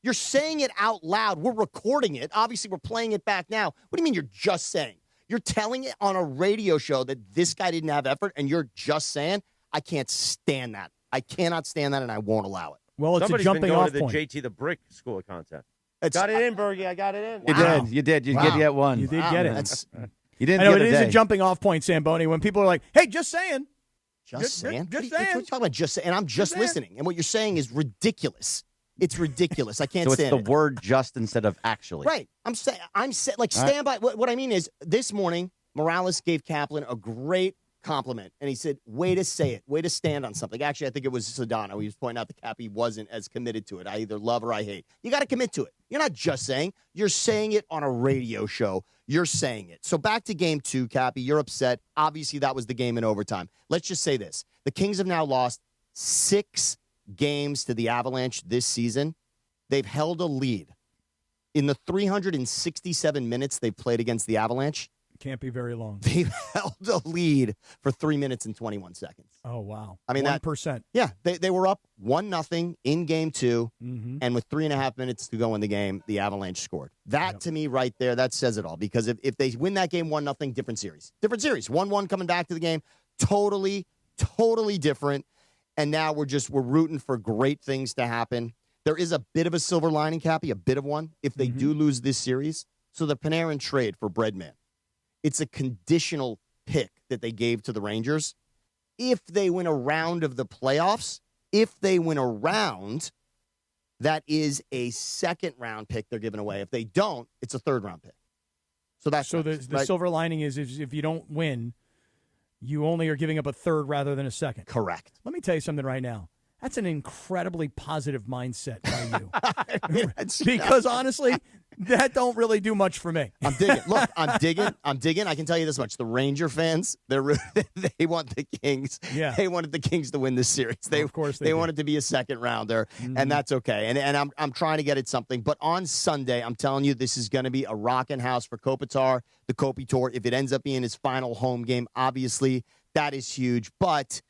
You're saying it out loud. We're recording it. Obviously, we're playing it back now. What do you mean you're just saying? You're telling it on a radio show that this guy didn't have effort, and you're just saying? I can't stand that. I cannot stand that, and I won't allow it. Well, it's Somebody's a jumping been going off to the point. JT the Brick School of Content. Got it in, Bergie. I got it in. Wow. You did. You did get one. You did get it. You didn't I know get it is day. a jumping off point, Samboni, when people are like, hey, just saying. Just saying? Just What are saying. you talking about just saying? And I'm just listening. And what you're saying is ridiculous. It's ridiculous. I can't So it's stand the it. word just instead of actually. Right. Stand by. What I mean is, this morning, Morales gave Kaplan a great compliment, and he said, way to say it, way to stand on something. Actually, I think it was Sedano. He was pointing out that Cappy wasn't as committed to it. I either love or I hate. You got to commit to it. You're not just saying. You're saying it on a radio show. You're saying it. So back to game 2, Cappy. You're upset. Obviously, that was the game in overtime. Let's just say this. The Kings have now lost 6 games to the Avalanche this season. They've held a lead. In the 367 minutes they've played against the Avalanche, Can't be very long. they've held a lead for 3 minutes and 21 seconds. Oh, wow. I mean, 1%. Yeah, they were up 1-0 in game 2, and with 3.5 minutes to go in the game, the Avalanche scored. That, to me, right there, that says it all. Because if they win that game 1-0, different series. 1-1 coming back to the game, totally different. And now we're rooting for great things to happen. There is a bit of a silver lining, Cappy, a bit of one, if they do lose this series. So the Panarin trade for Breadman, it's a conditional pick that they gave to the Rangers. If they win a round of the playoffs, that is a second-round pick they're giving away. If they don't, it's a third-round pick. So the silver lining is if you don't win, you only are giving up a third rather than a second. Correct. Let me tell you something right now. That's an incredibly positive mindset by you. Because honestly, that don't really do much for me. I'm digging. Look, I'm digging. I can tell you this much. The Ranger fans, they want the Kings. Yeah. They wanted the Kings to win this series. Of course they wanted to be a second rounder, and that's okay. And I'm trying to get it something. But on Sunday, I'm telling you, this is going to be a rocking house for Kopitar, the Kopi Tour. If it ends up being his final home game, obviously that is huge. But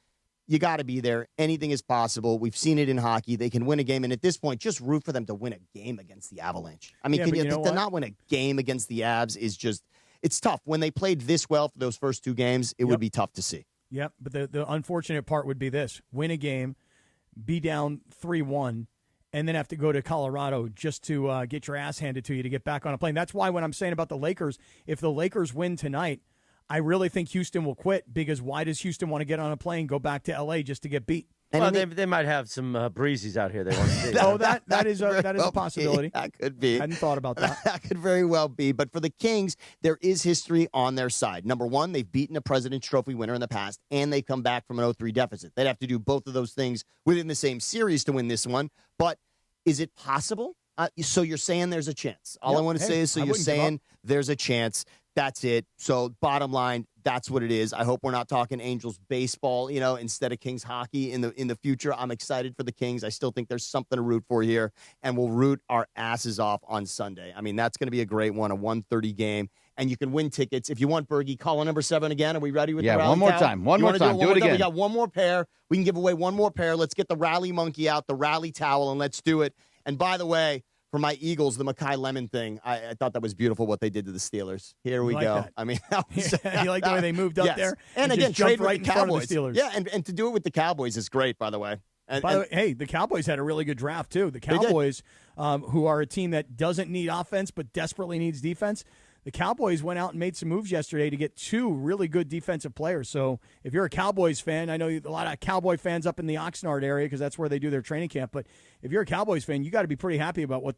you got to be there. Anything is possible. We've seen it in hockey. They can win a game. And at this point, just root for them to win a game against the Avalanche. I mean, to not win a game against the Avs is just, it's tough. When they played this well for those first 2 games, it would be tough to see. Yep. But the unfortunate part would be this: win a game, be down 3-1, and then have to go to Colorado just to get your ass handed to you to get back on a plane. That's why when I'm saying about the Lakers, if the Lakers win tonight, I really think Houston will quit, because why does Houston want to get on a plane, go back to L.A. just to get beat? Well, they might have some breezes out here they want to see. that is a possibility. That could be. Hadn't thought about that. That could very well be. But for the Kings, there is history on their side. Number one, they've beaten a President's Trophy winner in the past, and they've come back from an 0-3 deficit. They'd have to do both of those things within the same series to win this one. But is it possible? So you're saying there's a chance. All I want to say is, you're saying there's a chance. That's it. So bottom line, that's what it is. I hope we're not talking Angels baseball, instead of Kings hockey in the future. I'm excited for the Kings. I still think there's something to root for here, and we'll root our asses off on Sunday. I mean, that's going to be a great one, a 1:30 game, and you can win tickets. If you want, Bergie, call number 7 again. Are we ready with the rally one more towel? time. One more time. Do it again. We got one more pair. We can give away one more pair. Let's get the rally monkey out, the rally towel, and let's do it. And by the way, for my Eagles, the Makai Lemon thing, I thought that was beautiful what they did to the Steelers. Here we go. That. I mean, you like the way they moved up there? And again, trade right with the in front of Cowboys. the Steelers. Yeah, and to do it with the Cowboys is great, by the way. By the way, hey, the Cowboys had a really good draft, too. The Cowboys, who are a team that doesn't need offense but desperately needs defense, the Cowboys went out and made some moves yesterday to get 2 really good defensive players. So if you're a Cowboys fan, I know a lot of Cowboy fans up in the Oxnard area because that's where they do their training camp. But if you're a Cowboys fan, you got to be pretty happy about what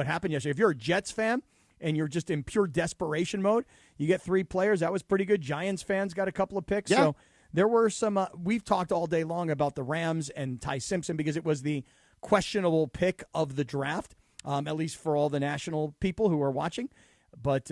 happened yesterday. If you're a Jets fan and you're just in pure desperation mode, you get 3 players. That was pretty good. Giants fans got a couple of picks. Yeah. So there were some we've talked all day long about the Rams and Ty Simpson because it was the questionable pick of the draft, at least for all the national people who are watching. But,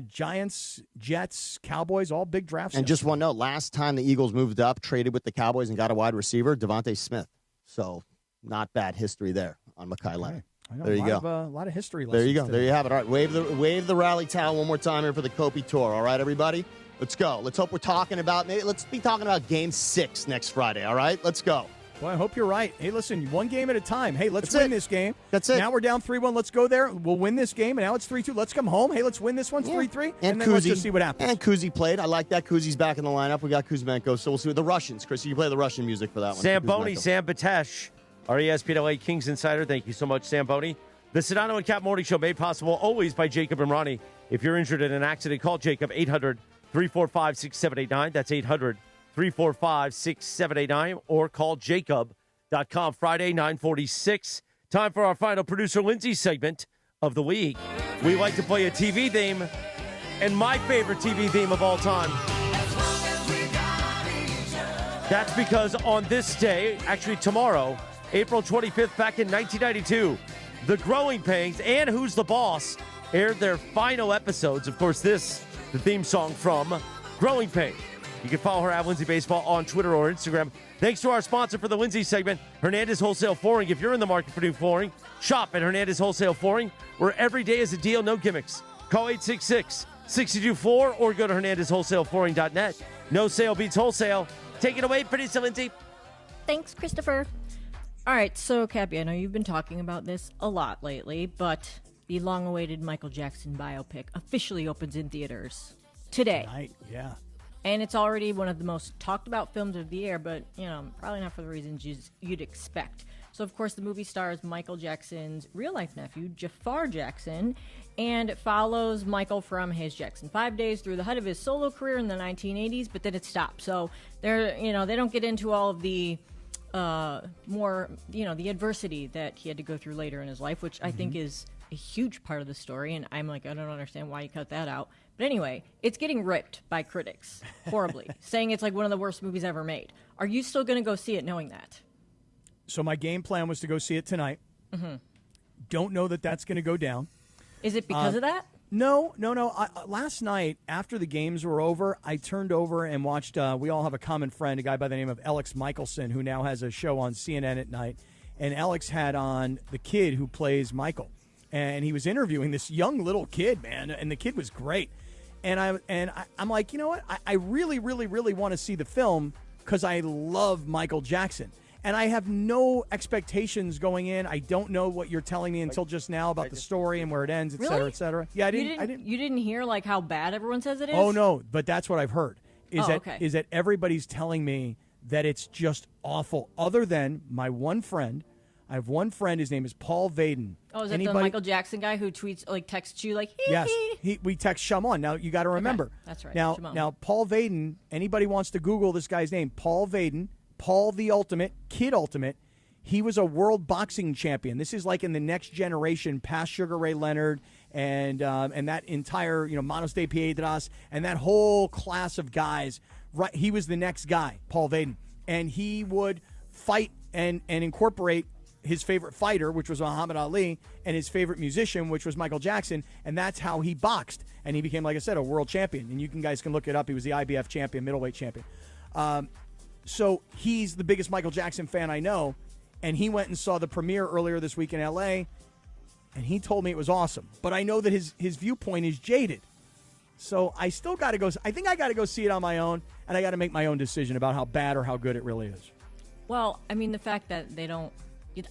Giants, Jets, Cowboys, all big drafts. And just one note, last time the Eagles moved up, traded with the Cowboys and got a wide receiver, Devontae Smith. So not bad history there on Makai Lemon. There you go. A lot of history lessons. There you go. Today. There you have it. All right, wave the rally towel one more time here for the Kopi Tour. All right, everybody? Let's go. Let's hope we're talking about, let's be talking about Game 6 next Friday, all right? Let's go. Well, I hope you're right. Hey, listen, one game at a time. Hey, let's win this game. That's it. Now we're down 3-1. Let's go there. We'll win this game, and now it's 3-2. Let's come home. Hey, let's win this one. 3-3. And then let's just see what happens. And Kuzi played. I like that. Kuzi's back in the lineup. We got Kuzmenko, so we'll see. The Russians. Chris, you play the Russian music for that one. Sam Boney, Sam Batesh, our ESPN LA Kings insider. Thank you so much, Sam Boney. The Sedano and Kap Morning Show made possible always by Jacob and Ronnie. If you're injured in an accident, call Jacob 800-345-6789. That's 800-345-6789. Or call Jacob.com. Friday, 9:46. Time for our final producer Lindsay segment of the week. We like to play a TV theme, and my favorite TV theme of all time. That's because on this day, actually tomorrow, April 25th, back in 1992, The Growing Pains and Who's the Boss aired their final episodes. Of course, the theme song from Growing Pains. You can follow her at Lindsay Baseball on Twitter or Instagram. Thanks to our sponsor for the Lindsay segment, Hernandez Wholesale Flooring. If you're in the market for new flooring, shop at Hernandez Wholesale Flooring, where every day is a deal, no gimmicks. Call 866-62-FLOOR or go to HernandezWholesaleFlooring.net. No sale beats wholesale. Take it away, producer Lindsay. Thanks, Christopher. All right, so, Cappy, I know you've been talking about this a lot lately, but the long-awaited Michael Jackson biopic officially opens in theaters today. Tonight, yeah. And it's already one of the most talked-about films of the year, but, probably not for the reasons you'd expect. So, of course, the movie stars Michael Jackson's real-life nephew, Jafar Jackson, and it follows Michael from his Jackson 5 days through the height of his solo career in the 1980s, but then it stopped. So, they don't get into all of the more, the adversity that he had to go through later in his life, which I think is a huge part of the story, and I'm like, I don't understand why you cut that out. But anyway, it's getting ripped by critics horribly, saying it's like one of the worst movies ever made. Are you still going to go see it knowing that? So my game plan was to go see it tonight. Mm-hmm. Don't know that that's going to go down. Is it because of that? No. Last night, after the games were over, I turned over and watched, we all have a common friend, a guy by the name of Alex Michelson, who now has a show on CNN at night. And Alex had on the kid who plays Michael. And he was interviewing this young little kid, man, and the kid was great. And I'm like, you know what? I really, really, really want to see the film because I love Michael Jackson. And I have no expectations going in. I don't know what you're telling me until just now about the story and where it ends, et cetera, et cetera. Yeah, I didn't. You didn't hear like how bad everyone says it is? Oh no, but that's what I've heard. Is okay. that everybody's telling me that it's just awful. Other than my one friend, I have one friend. His name is Paul Vaden. Oh, is that the Michael Jackson guy who texts you like, hee yes, hee? we text Shamon. Now, you got to remember. Okay, that's right. Now, Paul Vaden, anybody wants to Google this guy's name, Paul Vaden, Paul the Ultimate, Kid Ultimate. He was a world boxing champion. This is like in the next generation, past Sugar Ray Leonard and that entire, Manos de Piedras and that whole class of guys. Right, he was the next guy, Paul Vaden. And he would fight and incorporate his favorite fighter, which was Muhammad Ali, and his favorite musician, which was Michael Jackson, and that's how he boxed. And he became, like I said, a world champion. And you guys can look it up. He was the IBF champion, middleweight champion. So he's the biggest Michael Jackson fan I know, and he went and saw the premiere earlier this week in L.A., and he told me it was awesome. But I know that his viewpoint is jaded. So I still got to go. I think I got to go see it on my own, and I got to make my own decision about how bad or how good it really is. Well, I mean, the fact that they don't,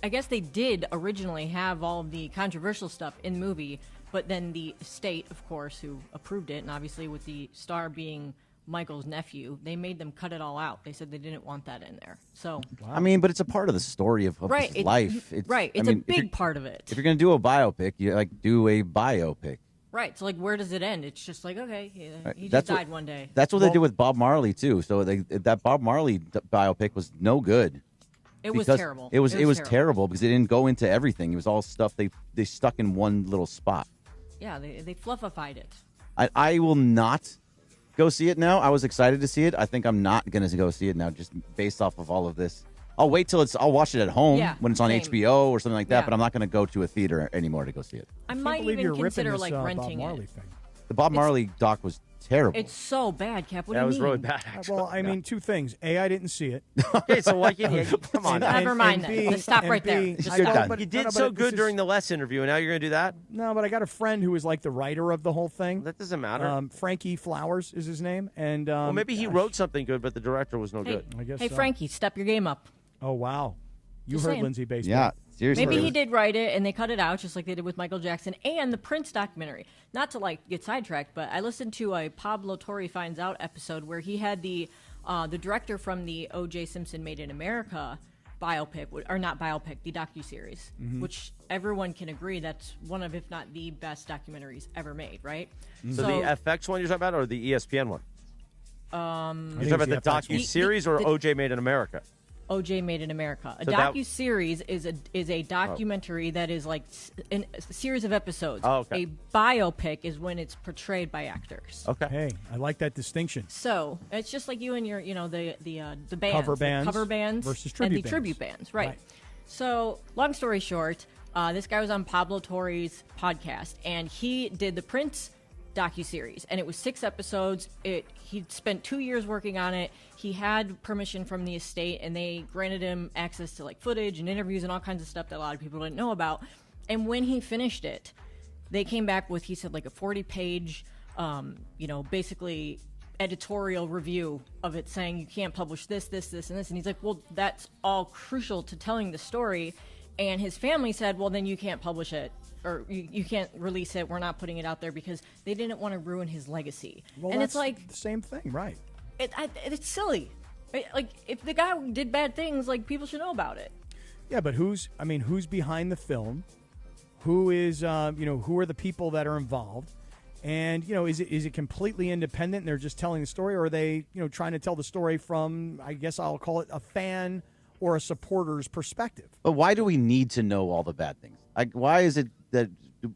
I guess they did originally have all of the controversial stuff in the movie, but then the state, of course, who approved it, and obviously with the star being Michael's nephew, they made them cut it all out. They said they didn't want that in there. So, I mean, but it's a part of the story of right, his life. It's a big part of it. If you're going to do a biopic, you do a biopic. Right. So, where does it end? It's just like, okay, he That's just died one day. That's what they did with Bob Marley too. So that Bob Marley biopic was no good. It was terrible. It was terrible because it didn't go into everything. It was all stuff they stuck in one little spot. Yeah, they fluffified it. I will not go see it now. I was excited to see it. I think I'm not going to go see it now just based off of all of this. I'll wait till I'll watch it at home when it's on HBO or something like that, but I'm not going to go to a theater anymore to go see it. I might even consider renting Bob Marley it. thing. The Bob Marley doc was terrible. It's so bad, Cap. What do you That mean? was really bad, actually. Well, I mean, two things. A, I didn't see it. Okay, so why can't you? Come on. Never mind that. Let's stop right there. You did so good during the Les interview, and now you're going to do that? No, but I got a friend who was like the writer of the whole thing. That doesn't matter. Frankie Flowers is his name. And well, maybe he wrote something good, but the director was no good. I guess Hey, so. Frankie, step your game up. Oh, wow. You Just heard saying. Lindsay Baseball. Yeah, seriously. Maybe he did write it, and they cut it out, just like they did with Michael Jackson and the Prince documentary. Not to get sidetracked, but I listened to a Pablo Torre Finds Out episode where he had the director from the O.J. Simpson Made in America biopic, or not biopic, the docuseries, which everyone can agree that's one of, if not the best documentaries ever made, right? So the FX one you're talking about, or the ESPN one? You're talking about the docuseries or O.J. Made in America? O.J. Made in America. A So docu-series is a documentary that is like a series of episodes. Oh, okay. A biopic is when it's portrayed by actors. Okay. Hey, I like that distinction. So it's just like you and your, the bands, Cover bands versus tribute and the bands. tribute bands, right? Right. So long story short, this guy was on Pablo Torre's podcast, and he did the Prince docuseries, and it was 6 episodes. He spent 2 years working on it. He had permission from the estate, and they granted him access to footage and interviews and all kinds of stuff that a lot of people didn't know about. And when he finished it, they came back with, he said, a 40-page, basically editorial review of it, saying you can't publish this, this, this, and this. And he's like, well, that's all crucial to telling the story. And his family said, well, then you can't publish it, or you can't release it. We're not putting it out there because they didn't want to ruin his legacy. Well, and that's it's like the same thing, right? It's silly. Right? If the guy did bad things, people should know about it. Yeah, but who's behind the film? Who is, who are the people that are involved? And, is it completely independent and they're just telling the story, or are they, trying to tell the story from, I guess I'll call it a fan or a supporter's perspective? But why do we need to know all the bad things? Why is it that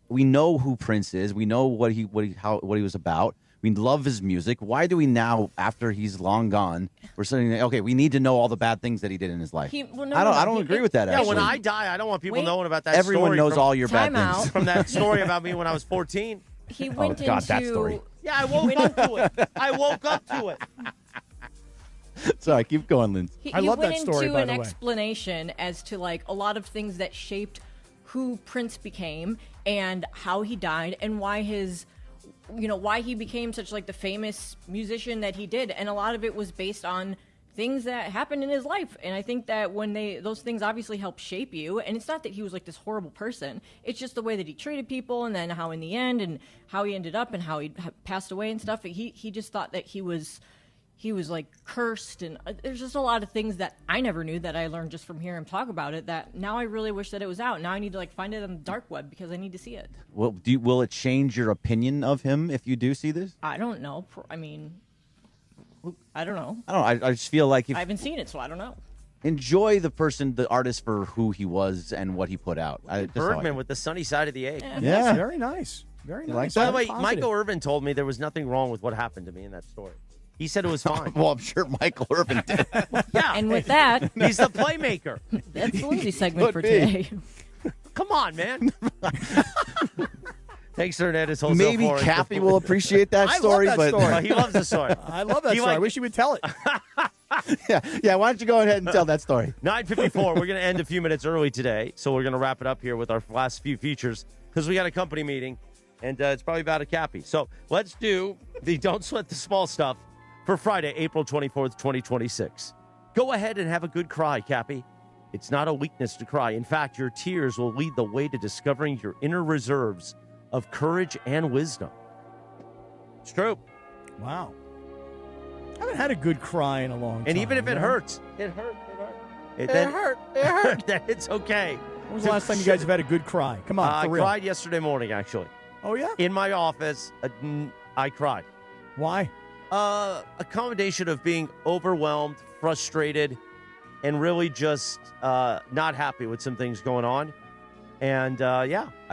we know who Prince is? We know what he was about. We love his music. Why do we now, after he's long gone, we're saying, okay, we need to know all the bad things that he did in his life? I don't agree with that. Yeah, actually. when I die, I don't want people knowing about that. Everyone story knows all your bad things from that story about me when I was 14. He went into that story. Yeah, I woke up to it. I woke up to it. Sorry, keep going, Lindsay. He love went that story, into by an the way. explanation as to a lot of things that shaped who Prince became and how he died and why why he became such the famous musician that he did. And a lot of it was based on things that happened in his life. And I think that when those things obviously help shape you, and it's not that he was this horrible person, it's just the way that he treated people, and then how in the end and how he ended up and how he passed away and stuff. He just thought that he he was like cursed, and there's just a lot of things that I never knew that I learned just from hearing him talk about it, that now I really wish that it was out. Now I need to like find it on the dark web because I need to see it. Well, will it change your opinion of him if you do see this? I don't know. I mean, I don't know. I just feel like I haven't seen it, so I don't know. Enjoy the artist for who he was and what he put out. Bergman with the sunny side of the egg. Yeah. Very nice. Very nice. By the way, Positive. Michael Irvin told me there was nothing wrong with what happened to me in that story. He said it was fine. Well, I'm sure Michael Irvin did. Yeah. And with that, he's the playmaker. That's the Lindsay segment for today. Come on, man. Thanks, Hernandez. Maybe Cappy will appreciate that story. I love that story. He loves the story. I love that story. I wish you would tell it. Yeah, why don't you go ahead and tell that story? 9:54. We're going to end a few minutes early today, so we're going to wrap it up here with our last few features because we got a company meeting, and it's probably about a Cappy. So let's do the Don't Sweat the Small Stuff for Friday, April 24th, 2026. Go ahead and have a good cry, Cappy. It's not a weakness to cry. In fact, your tears will lead the way to discovering your inner reserves of courage and wisdom. It's true. Wow. I haven't had a good cry in a long time. And even if it hurts, it hurt. It hurt. It's okay. When was the last time you guys have had a good cry? Come on, I for real. cried yesterday morning, actually. Oh, yeah? In my office, I cried. Why? A combination of being overwhelmed, frustrated, and really just not happy with some things going on. And, I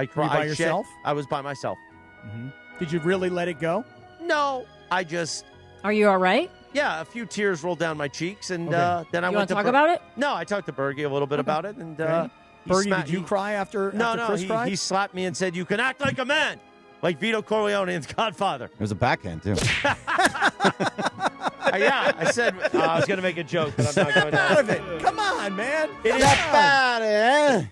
cried. Were you by yourself? I was by myself. Mm-hmm. Did you really let it go? No, I just... Are you all right? Yeah, a few tears rolled down my cheeks, and Okay. then I You went wanna to talk about it? No, I talked to Bergie a little bit about it, and Bergie, did you cry after Chris cried? he slapped me and said, "You can act like a man, like Vito Corleone in Godfather." It was a backhand, too. Yeah, I said I was going to make a joke, but I'm not going to. Out of it. Come on, man.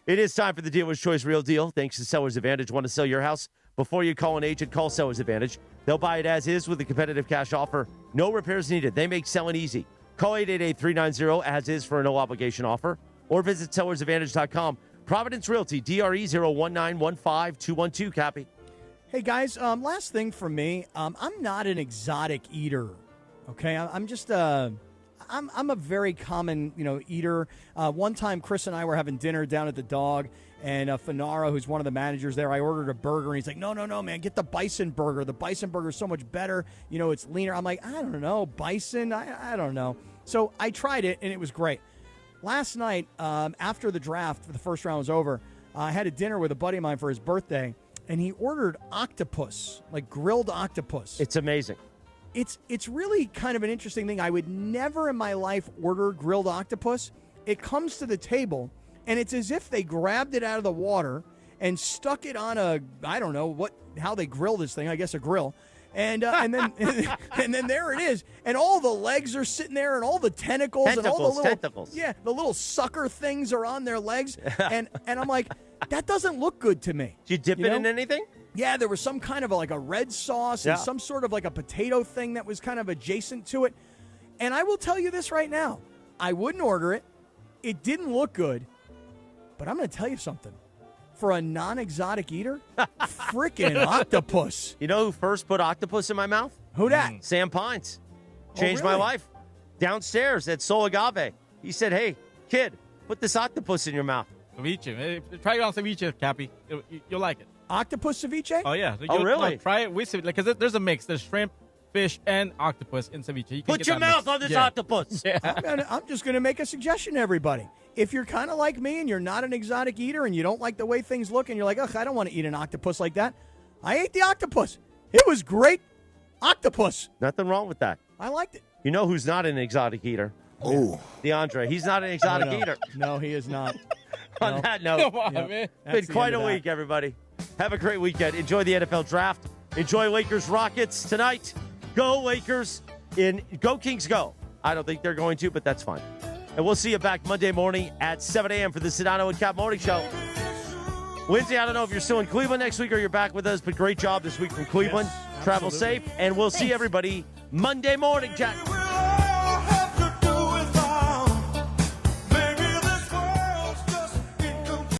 It is time for the Dealer's Choice Real Deal. Thanks to Seller's Advantage. Want to sell your house? Before you call an agent, call Seller's Advantage. They'll buy it as is with a competitive cash offer. No repairs needed. They make selling easy. Call 888-390-AS-IS for a no-obligation offer. Or visit sellersadvantage.com. Providence Realty, DRE 01915-212, Cappy. Hey, guys, last thing for me. I'm not an exotic eater, okay? I'm just I'm a very common, eater. One time, Chris and I were having dinner down at the Dog, and Fernando, who's one of the managers there, I ordered a burger, and he's like, no, man, get the bison burger. The bison burger is so much better. It's leaner. I'm like, I don't know, bison? I don't know. So I tried it, and it was great. Last night, after the draft, the first round was over, I had a dinner with a buddy of mine for his birthday, and he ordered octopus, like grilled octopus. It's amazing. It's really kind of an interesting thing. I would never in my life order grilled octopus. It comes to the table, and it's as if they grabbed it out of the water and stuck it on I don't know how they grill this thing. I guess a grill. And then and then there it is, and all the legs are sitting there, and all the tentacles and all the little tentacles. Yeah, the little sucker things are on their legs, and I'm like, that doesn't look good to me. Did you dip it in anything? Yeah, there was some kind of like a red sauce and some sort of like a potato thing that was kind of adjacent to it. And I will tell you this right now, I wouldn't order it. It didn't look good, but I'm going to tell you something. For a non-exotic eater, freaking octopus. You know who first put octopus in my mouth? Who that? Sam Pines. Changed my really? life. Downstairs at Sol Agave. He said, hey, kid, put this octopus in your mouth. Ceviche. Try it on ceviche, Cappy. You'll like it. Octopus ceviche? Oh, yeah. Oh, really? No, try it with ceviche. Because there's a mix. There's shrimp, fish, and octopus in ceviche. You can Put get your that mouth mix. on this octopus. Yeah. I'm just going to make a suggestion to everybody. If you're kind of like me and you're not an exotic eater and you don't like the way things look and you're like, ugh, I don't want to eat an octopus like that, I ate the octopus. It was great. Octopus. Nothing wrong with that. I liked it. You know who's not an exotic eater? Oh. DeAndre. He's not an exotic eater. No, he is not. On that note, Come on, man. It's been quite a week, everybody. Have a great weekend. Enjoy the NFL draft. Enjoy Lakers Rockets tonight. Go Lakers. Go Kings go. I don't think they're going to, but that's fine. And we'll see you back Monday morning at 7 a.m. for the Sedano and Kap Morning Show. Lindsay, I don't know if you're still in Cleveland next week or you're back with us, but great job this week from Cleveland. Yes, Travel absolutely. safe, and we'll see everybody Monday morning, Jack.